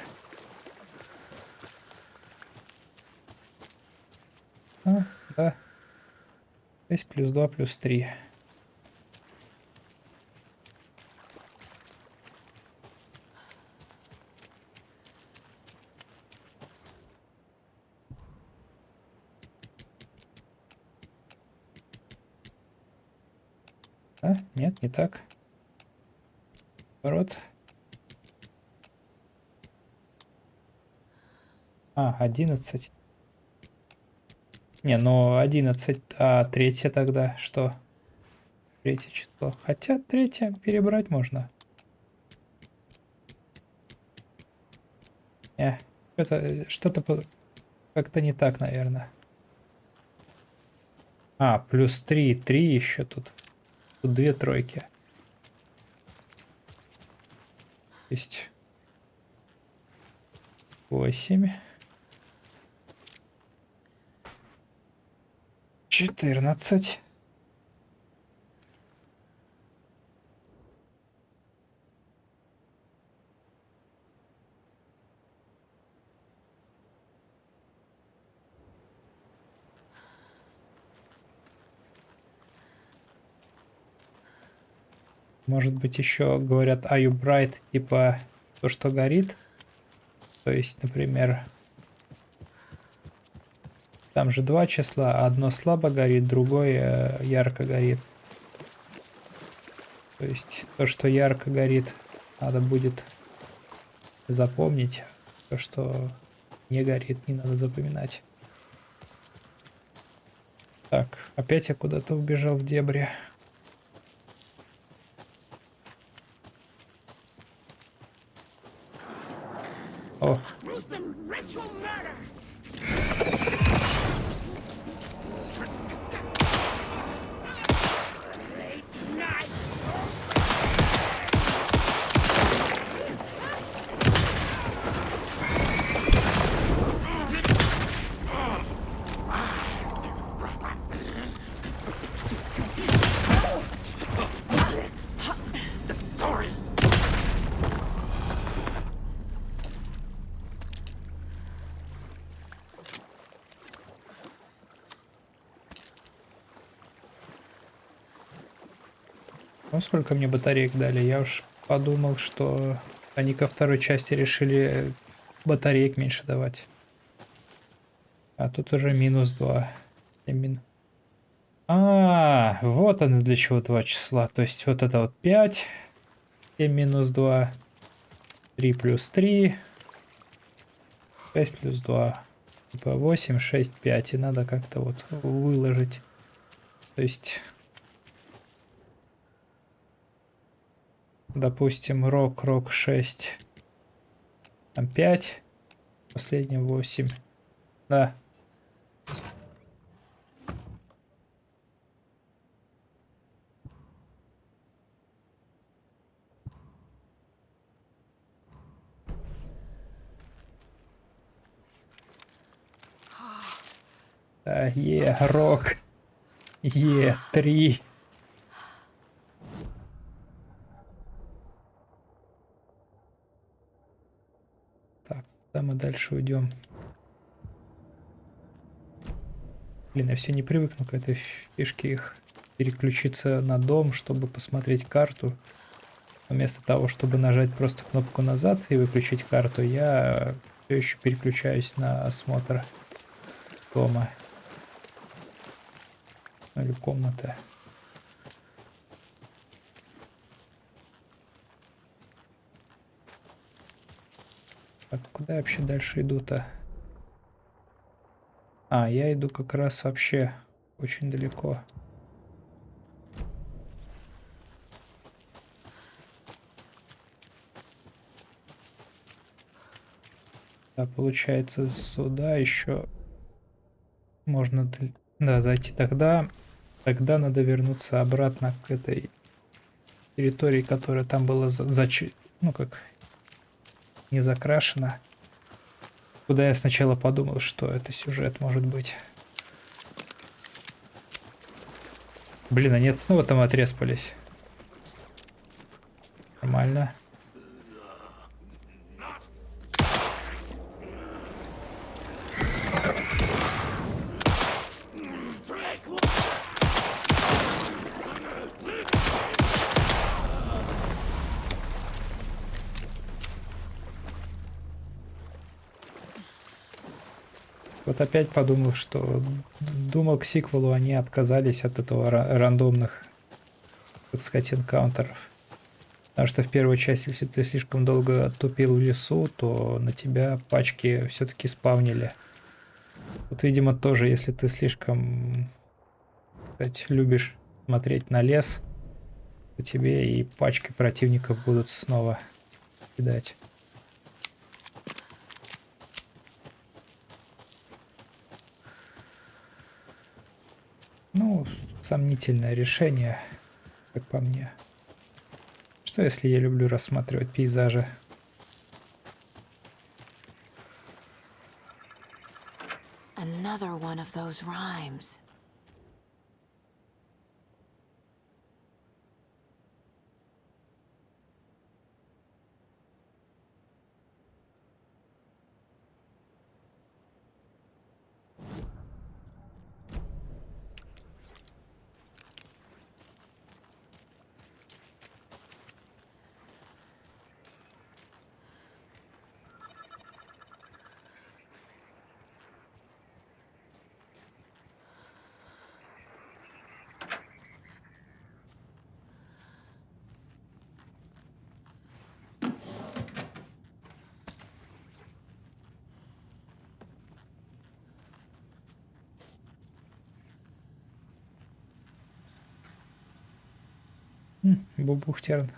Да. 6 плюс 2 плюс 3. А? Нет, не так. Наоборот. 11. Не, ну 11, а третье тогда что? Третье число. Хотя третье перебрать можно. Что-то как-то не так, наверное. Плюс 3. 3 еще тут. Тут 2 тройки. Есть 8. 14. Может быть, еще говорят are you bright, типа то, что горит. То есть, например, там же 2 числа, одно слабо горит, другое ярко горит. То есть то, что ярко горит, надо будет запомнить. То, что не горит, не надо запоминать. Так, опять я куда-то убежал в дебри. О. Ну, сколько мне батареек дали? Я уж подумал, что они ко второй части решили батареек меньше давать. А тут уже -2. Вот оно для чего 2 числа. То есть вот это вот 5, 7 - 2, 3 плюс 3, 6 плюс 2. Типа 8, 6, 5. И надо как-то вот выложить. То есть... Допустим, рок 6, там 5, последний 8. Да. Рок. 3. Так, куда мы дальше уйдем? Блин, я все не привыкну к этой фишке их переключиться на дом, чтобы посмотреть карту. Вместо того, чтобы нажать просто кнопку назад и выключить карту, я все еще переключаюсь на осмотр дома. Или комнаты. Так, куда я вообще дальше иду-то? Я иду как раз вообще очень далеко. Да, получается, сюда еще можно, да, зайти. Тогда надо вернуться обратно к этой территории, которая там была ну как, не закрашена. Куда я сначала подумал, что это сюжет может быть. Блин, а нет, снова там отреспались. Нормально. Вот опять подумал, что думал, к сиквелу они отказались от этого рандомных, так сказать, энкаунтеров. Потому что в первой части, если ты слишком долго тупил в лесу, то на тебя пачки все-таки спавнили. Вот, видимо, тоже, если ты слишком, так сказать, любишь смотреть на лес, то тебе и пачки противников будут снова кидать. Ну, сомнительное решение, как по мне. Что если я люблю рассматривать пейзажи? Another one of those rhymes. Бубухтерн.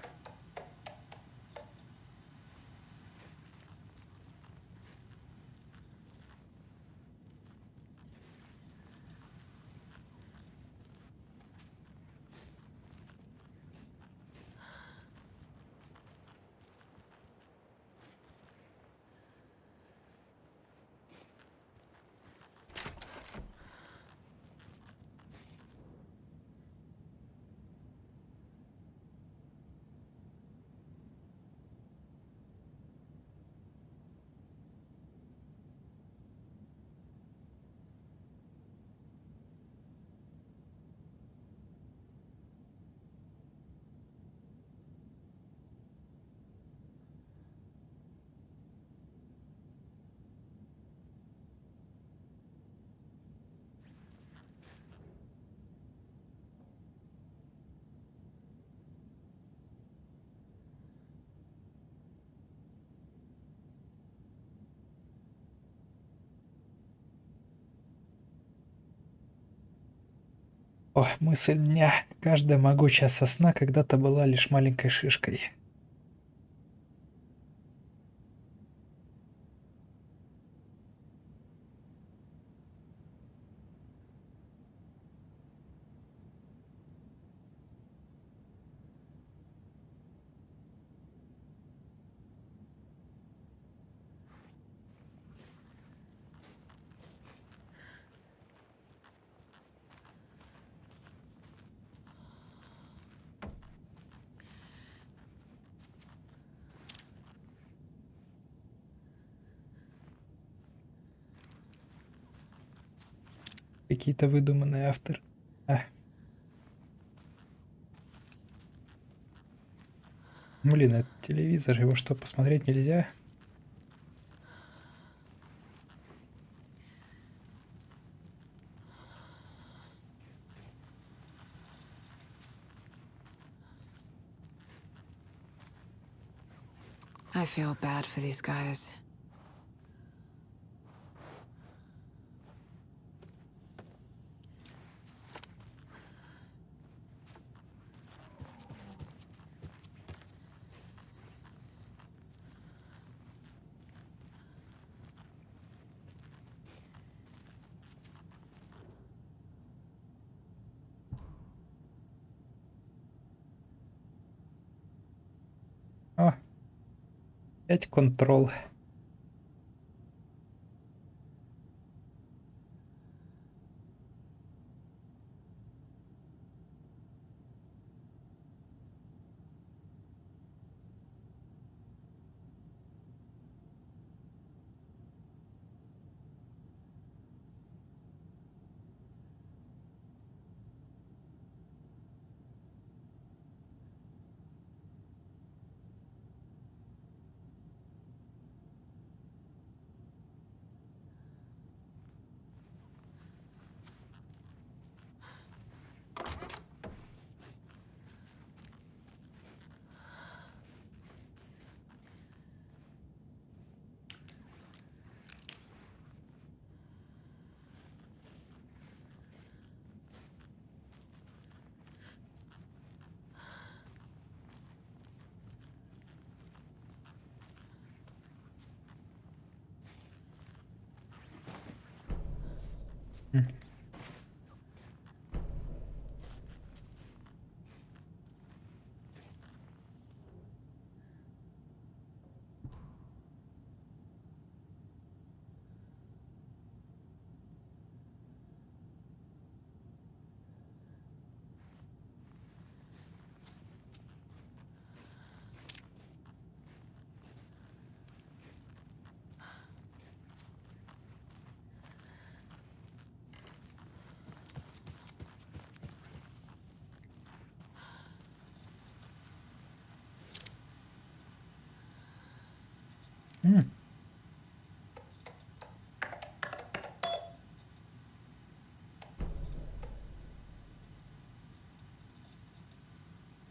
О, мысль дня. Каждая могучая сосна когда-то была лишь маленькой шишкой. Какие-то выдуманные авторы. Блин, это телевизор, его что, посмотреть нельзя? I feel bad for these guys. О, опять контрол.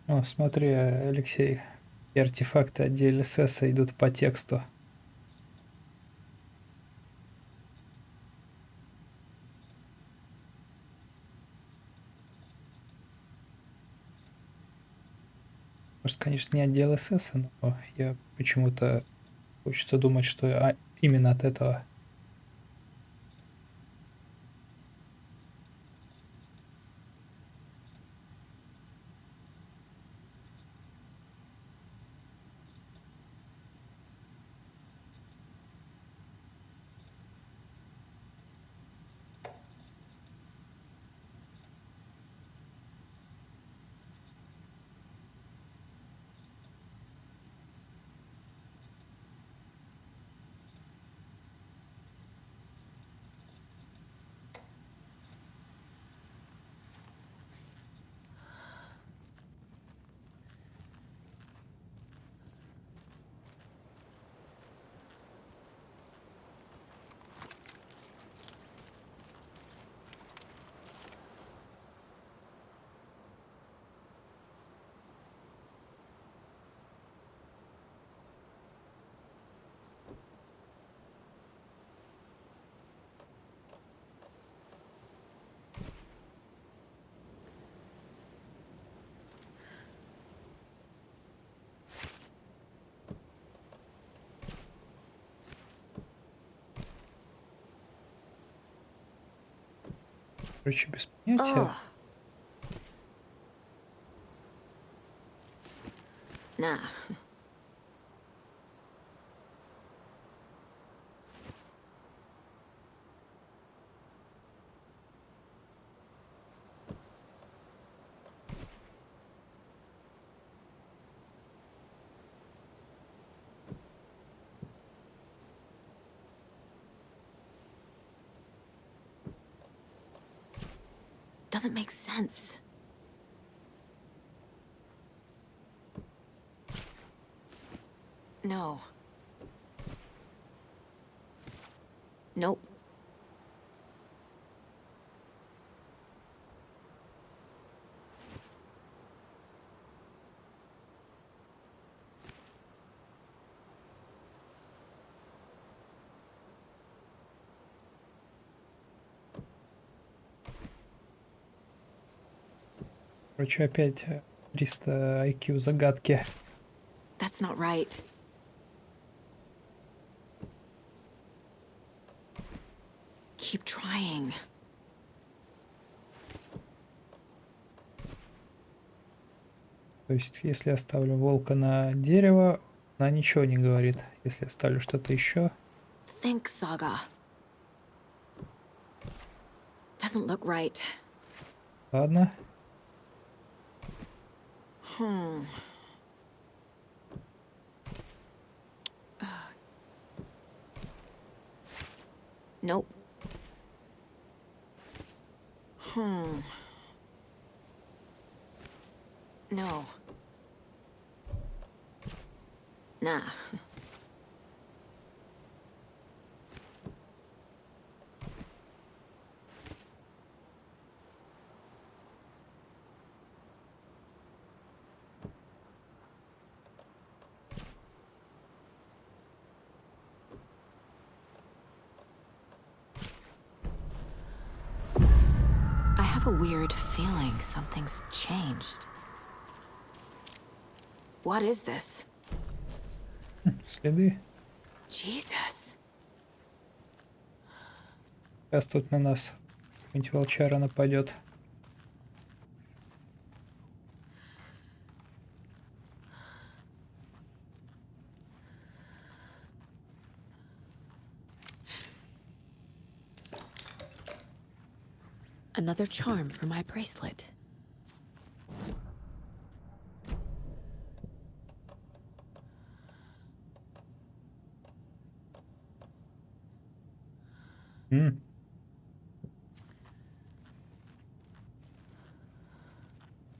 О, смотри, Алексей, и артефакты от DLSS идут по тексту. Может, конечно, не от DLSS, но я почему-то хочется думать, что именно от этого. Короче, без понятия. Nah. Doesn't make sense. No. Nope. Короче, опять 300 IQ загадки. That's not right. Keep trying. То есть, если я ставлю волка на дерево, она ничего не говорит. Если я ставлю что-то еще... Think, Saga. Doesn't look right. Ладно. Nope. No. Nah. I have a weird feeling something's changed. What is this? Следы. Jesus. Сейчас тут на нас какой-нибудь волчара нападет. Another charm for my bracelet.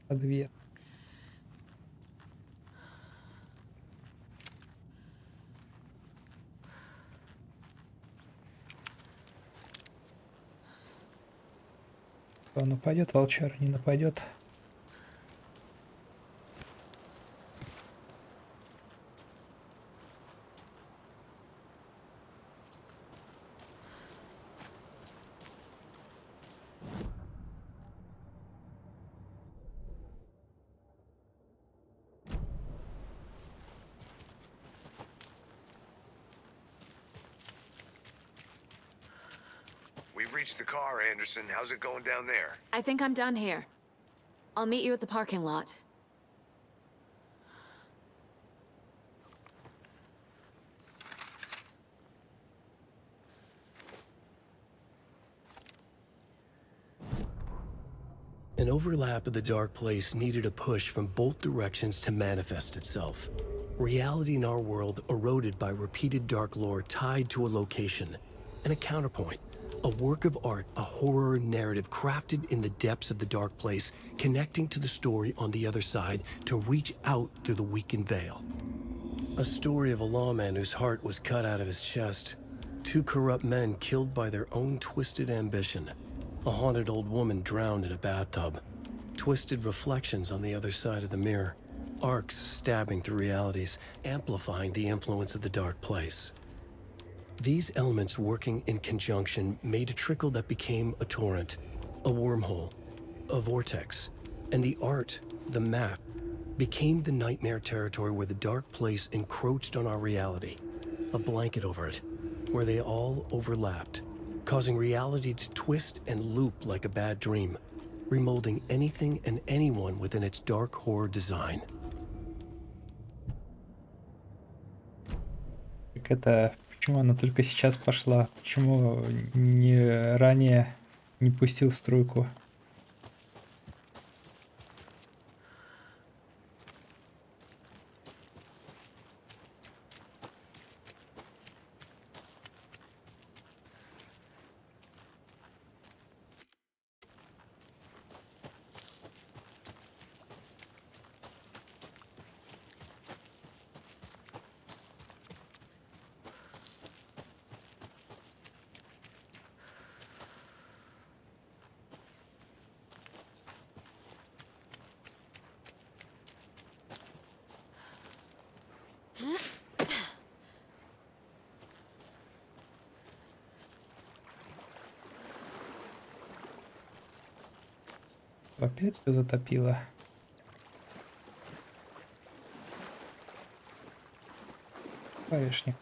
Две. Кто нападет, волчар не нападет. We've reached the car, Anderson. How's it going down there? I think I'm done here. I'll meet you at the parking lot. An overlap of the dark place needed a push from both directions to manifest itself. Reality in our world eroded by repeated dark lore tied to a location. And a counterpoint, a work of art, a horror narrative crafted in the depths of the dark place, connecting to the story on the other side to reach out through the weakened veil. A story of a lawman whose heart was cut out of his chest. Two corrupt men killed by their own twisted ambition. A haunted old woman drowned in a bathtub. Twisted reflections on the other side of the mirror. Arcs stabbing through realities, amplifying the influence of the dark place. These elements working in conjunction made a trickle that became a torrent, a wormhole, a vortex, and the art, the map, became the nightmare territory where the dark place encroached on our reality. A blanket over it, where they all overlapped, causing reality to twist and loop like a bad dream, remolding anything and anyone within its dark horror design. Так это... Почему она только сейчас пошла? Почему не ранее не пустил в струйку? Опять все затопило. Клавишник.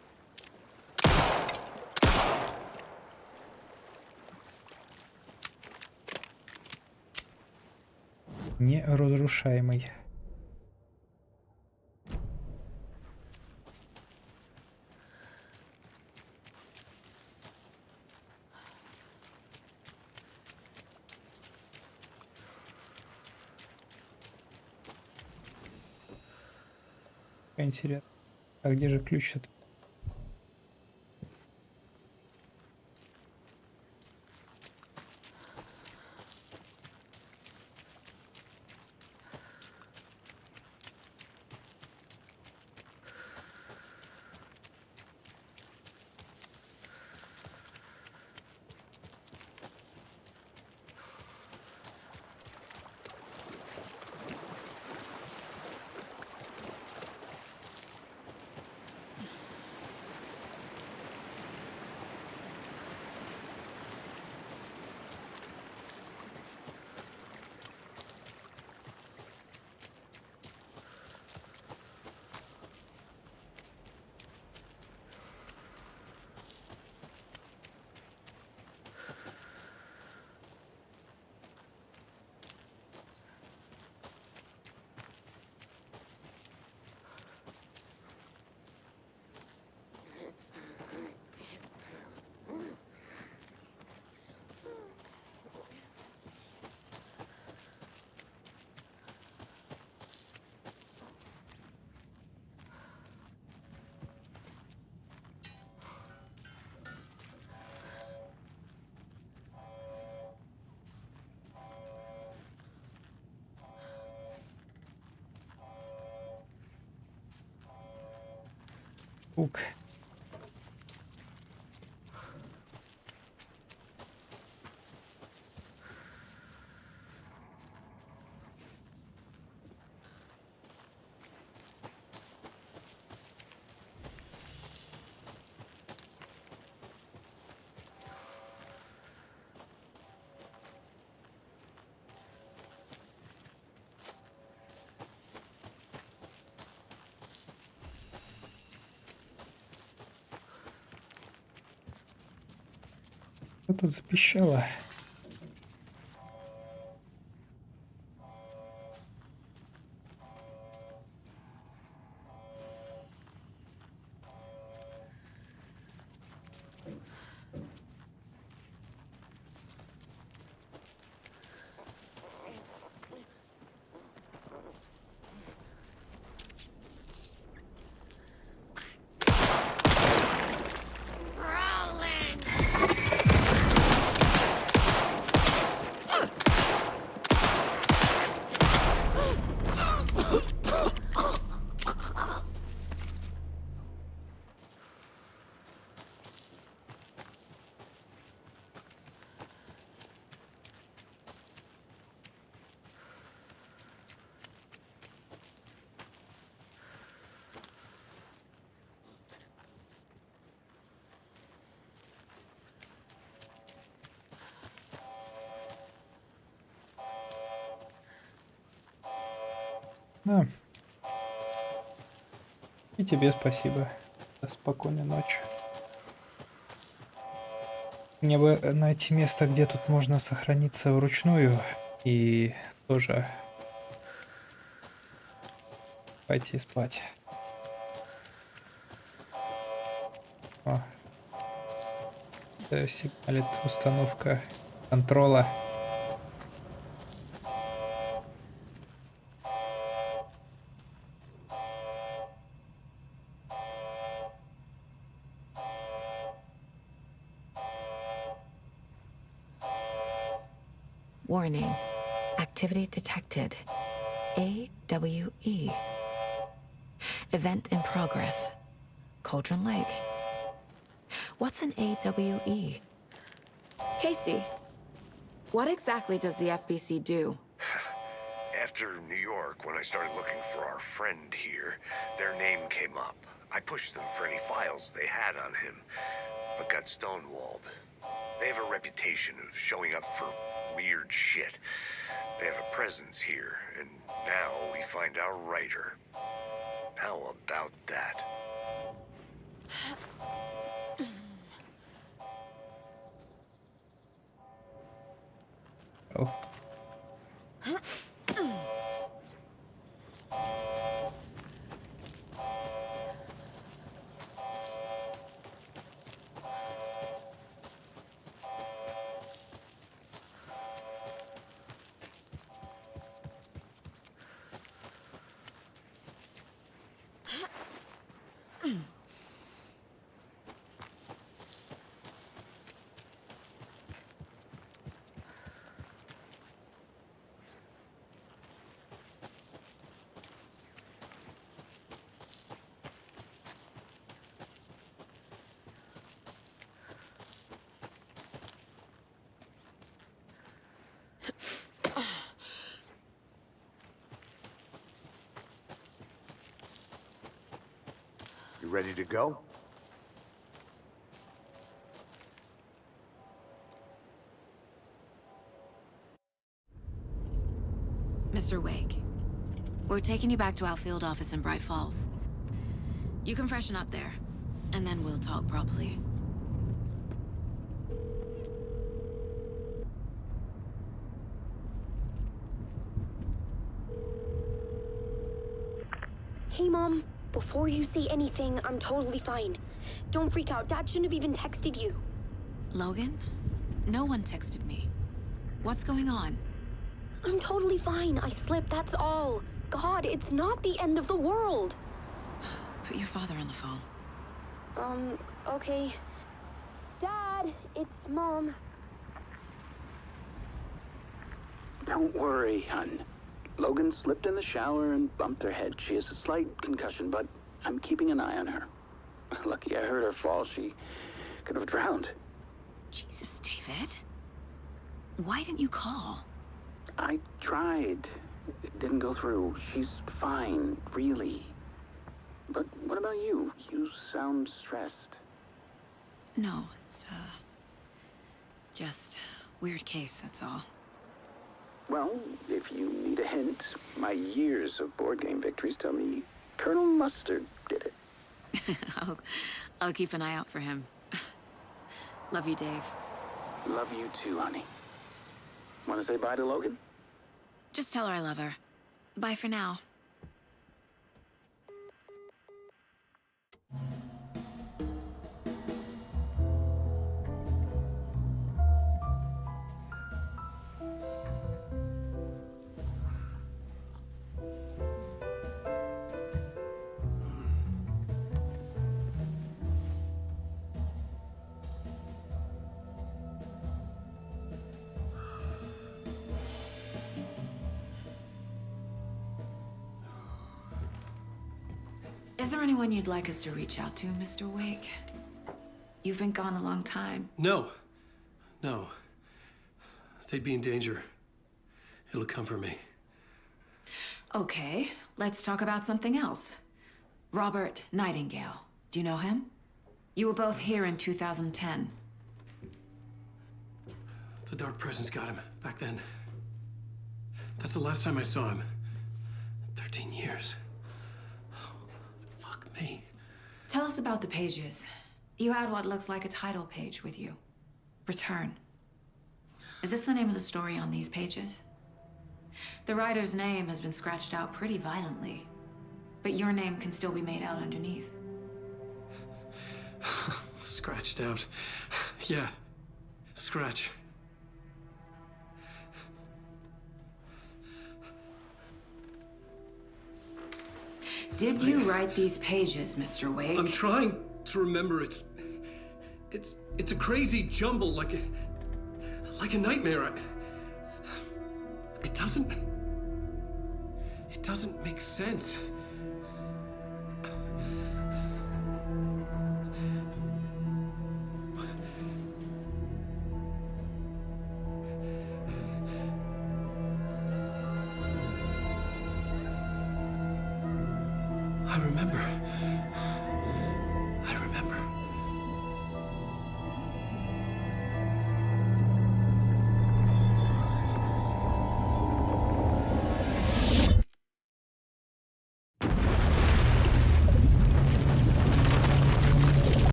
Неразрушаемый. Интересно. А где же ключ-то? Ук. Что-то запищало. А. И тебе спасибо. Спокойной ночи. Мне бы найти место, где тут можно сохраниться вручную и тоже пойти спать. О. Это сигналит установка контроля. Warning. Activity detected. AWE. Event in progress. Cauldron Lake. What's an AWE? Casey, what exactly does the FBC do? After New York, when I started looking for our friend here, their name came up. I pushed them for any files they had on him, but got stonewalled. They have a reputation of showing up for weird shit. They have a presence here, and now we find our writer. How about that? Oh. You ready to go? Mr. Wake, we're taking you back to our field office in Bright Falls. You can freshen up there, and then we'll talk properly. Hey, Mom. Before you say anything, I'm totally fine. Don't freak out. Dad shouldn't have even texted you. Logan? No one texted me. What's going on? I'm totally fine. I slipped, that's all. God, it's not the end of the world. Put your father on the phone. Okay. Dad, it's Mom. Don't worry, hon. Logan slipped in the shower and bumped her head. She has a slight concussion, but I'm keeping an eye on her. Lucky I heard her fall. She could have drowned. Jesus, David. Why didn't you call? I tried. It didn't go through. She's fine, really. But what about you? You sound stressed. No, it's, just weird case, that's all. Well, if you need a hint, my years of board game victories tell me Colonel Mustard did it. I'll keep an eye out for him. Love you, Dave. Love you too, honey. Want to say bye to Logan? Just tell her I love her. Bye for now. Is there anyone you'd like us to reach out to, Mr. Wake? You've been gone a long time. No. No. They'd be in danger. It'll come for me. Okay, let's talk about something else. Robert Nightingale. Do you know him? You were both here in 2010. The Dark Presence got him back then. That's the last time I saw him. 13 years. Fuck me. Tell us about the pages. You had what looks like a title page with you. Return. Is this the name of the story on these pages? The writer's name has been scratched out pretty violently, but your name can still be made out underneath. Scratched out. Yeah. Scratch. Did you write these pages, Mr. Wake? I'm trying to remember. It's a crazy jumble, like a nightmare. It doesn't make sense. I remember.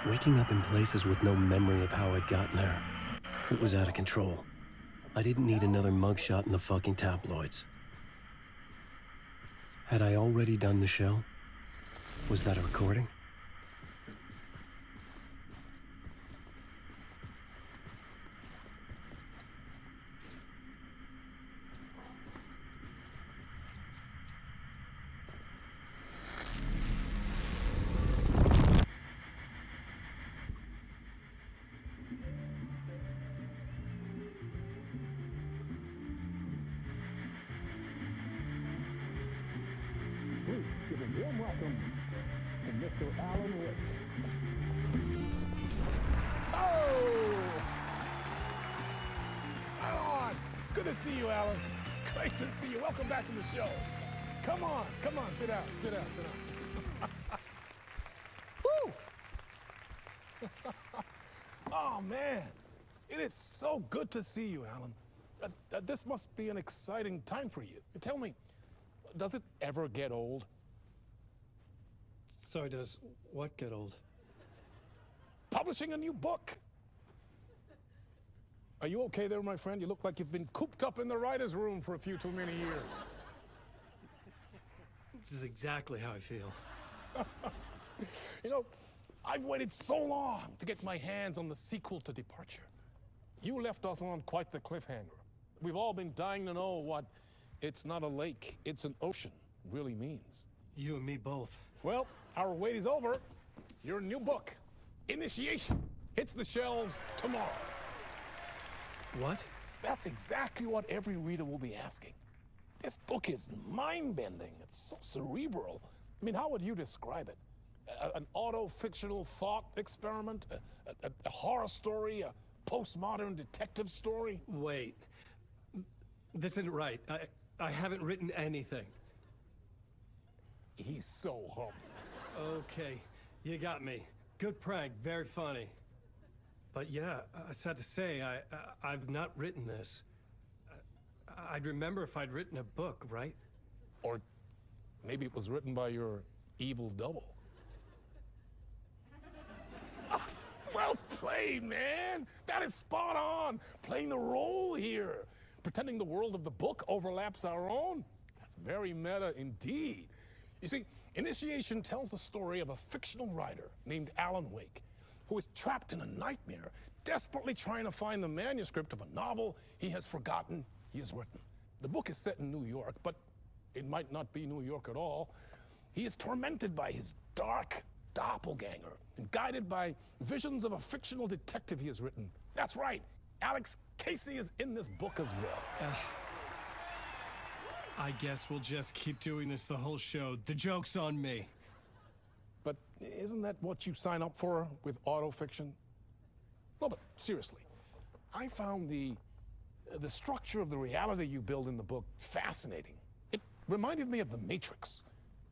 Waking up in places with no memory of how I'd gotten there. It was out of control. I didn't need another mugshot in the fucking tabloids. Had I already done the show? Was that a recording? Give a warm welcome to Mr. Alan Wake. Oh! Alan! Good to see you, Alan. Great to see you. Welcome back to the show. Come on, sit down, sit down. Oh, man. It is so good to see you, Alan. This must be an exciting time for you. Tell me, does it ever get old? Sorry, does what get old? Publishing a new book. Are you okay there, my friend? You look like you've been cooped up in the writer's room for a few too many years. This is exactly how I feel. You know, I've waited so long to get my hands on the sequel to Departure. You left us on quite the cliffhanger. We've all been dying to know what "it's not a lake, it's an ocean" really means. You and me both. Well, our wait is over. Your new book, Initiation, hits the shelves tomorrow. What? That's exactly what every reader will be asking. This book is mind-bending. It's so cerebral. I mean, how would you describe it? An auto-fictional thought experiment? A horror story? A postmodern detective story? Wait. This isn't right. I haven't written anything. He's so humble. Okay, you got me. Good prank, very funny. But yeah, sad to say, I've not written this. I'd remember if I'd written a book, right? Or maybe it was written by your evil double. Well played, man! That is spot on! Playing the role here. Pretending the world of the book overlaps our own. That's very meta indeed. You see, Initiation tells the story of a fictional writer named Alan Wake, who is trapped in a nightmare, desperately trying to find the manuscript of a novel he has forgotten he has written. The book is set in New York, but it might not be New York at all. He is tormented by his dark doppelganger and guided by visions of a fictional detective he has written. That's right, Alex Casey is in this book as well. I guess we'll just keep doing this the whole show. The joke's on me. But isn't that what you sign up for with autofiction? No, but seriously, I found the structure of the reality you build in the book fascinating. It reminded me of The Matrix.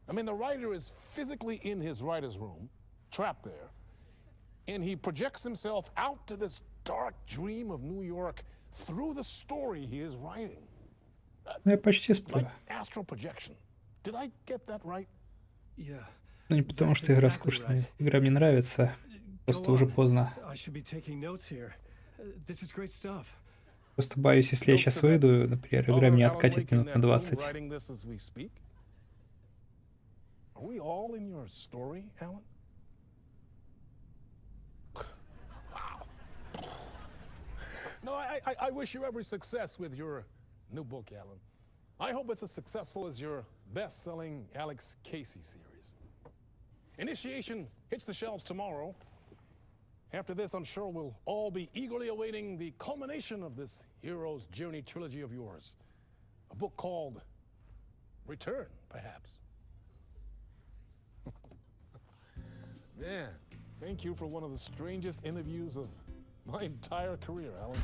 I mean, the writer is physically in his writer's room, trapped there, and he projects himself out to this dark dream of New York through the story he is writing. Я почти сплю. Like astral projection. Did I get that right? Yeah. Ну не потому, что игра скучная. Игра мне нравится. Просто уже поздно. I should be taking notes here. This is great stuff. Просто боюсь, если я сейчас выйду, например, игра меня откатит минут на 20. Are we all in your story, Alan? Wow. No, I wish you every success with your new book, Alan. I hope it's as successful as your best-selling Alex Casey series. Initiation hits the shelves tomorrow. After this, I'm sure we'll all be eagerly awaiting the culmination of this hero's journey trilogy of yours. A book called Return, perhaps. Man, thank you for one of the strangest interviews of my entire career, Alan.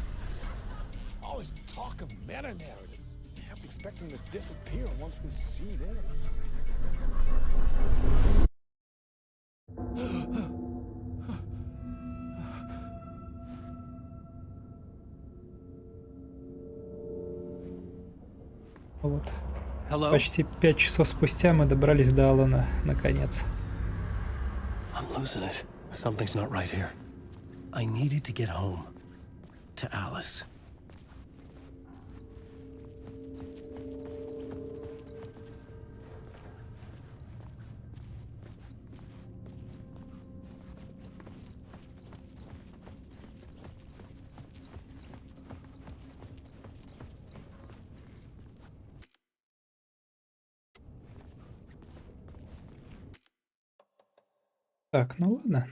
All this talk of meta-narratives. I kept expecting to disappear once this seed ends. Вот. Почти 5 часов спустя мы добрались до Алана, наконец. I'm losing it. Something's not right here. I needed to get home. To Alice. Так, ну ладно,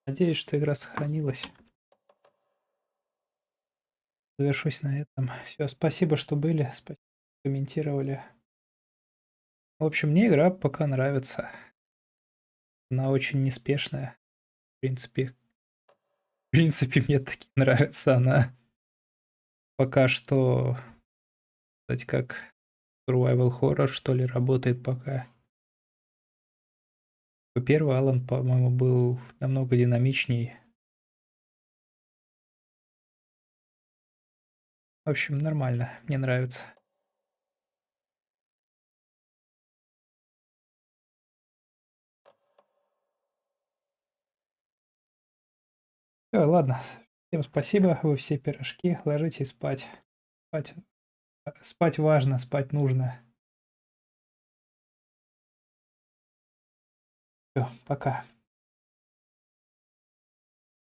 надеюсь, что игра сохранилась. Завершусь на этом. Все, спасибо, что были, спасибо, что комментировали. В общем, мне игра пока нравится. Она очень неспешная. В принципе, мне таки нравится она. Пока что, кстати, как survival horror, что ли, работает пока. Первый Алан, по-моему, был намного динамичней. В общем, нормально, мне нравится. Всё, ладно. Всем спасибо, вы все пирожки. Ложитесь спать. Спать, спать важно, спать нужно. Всё, пока.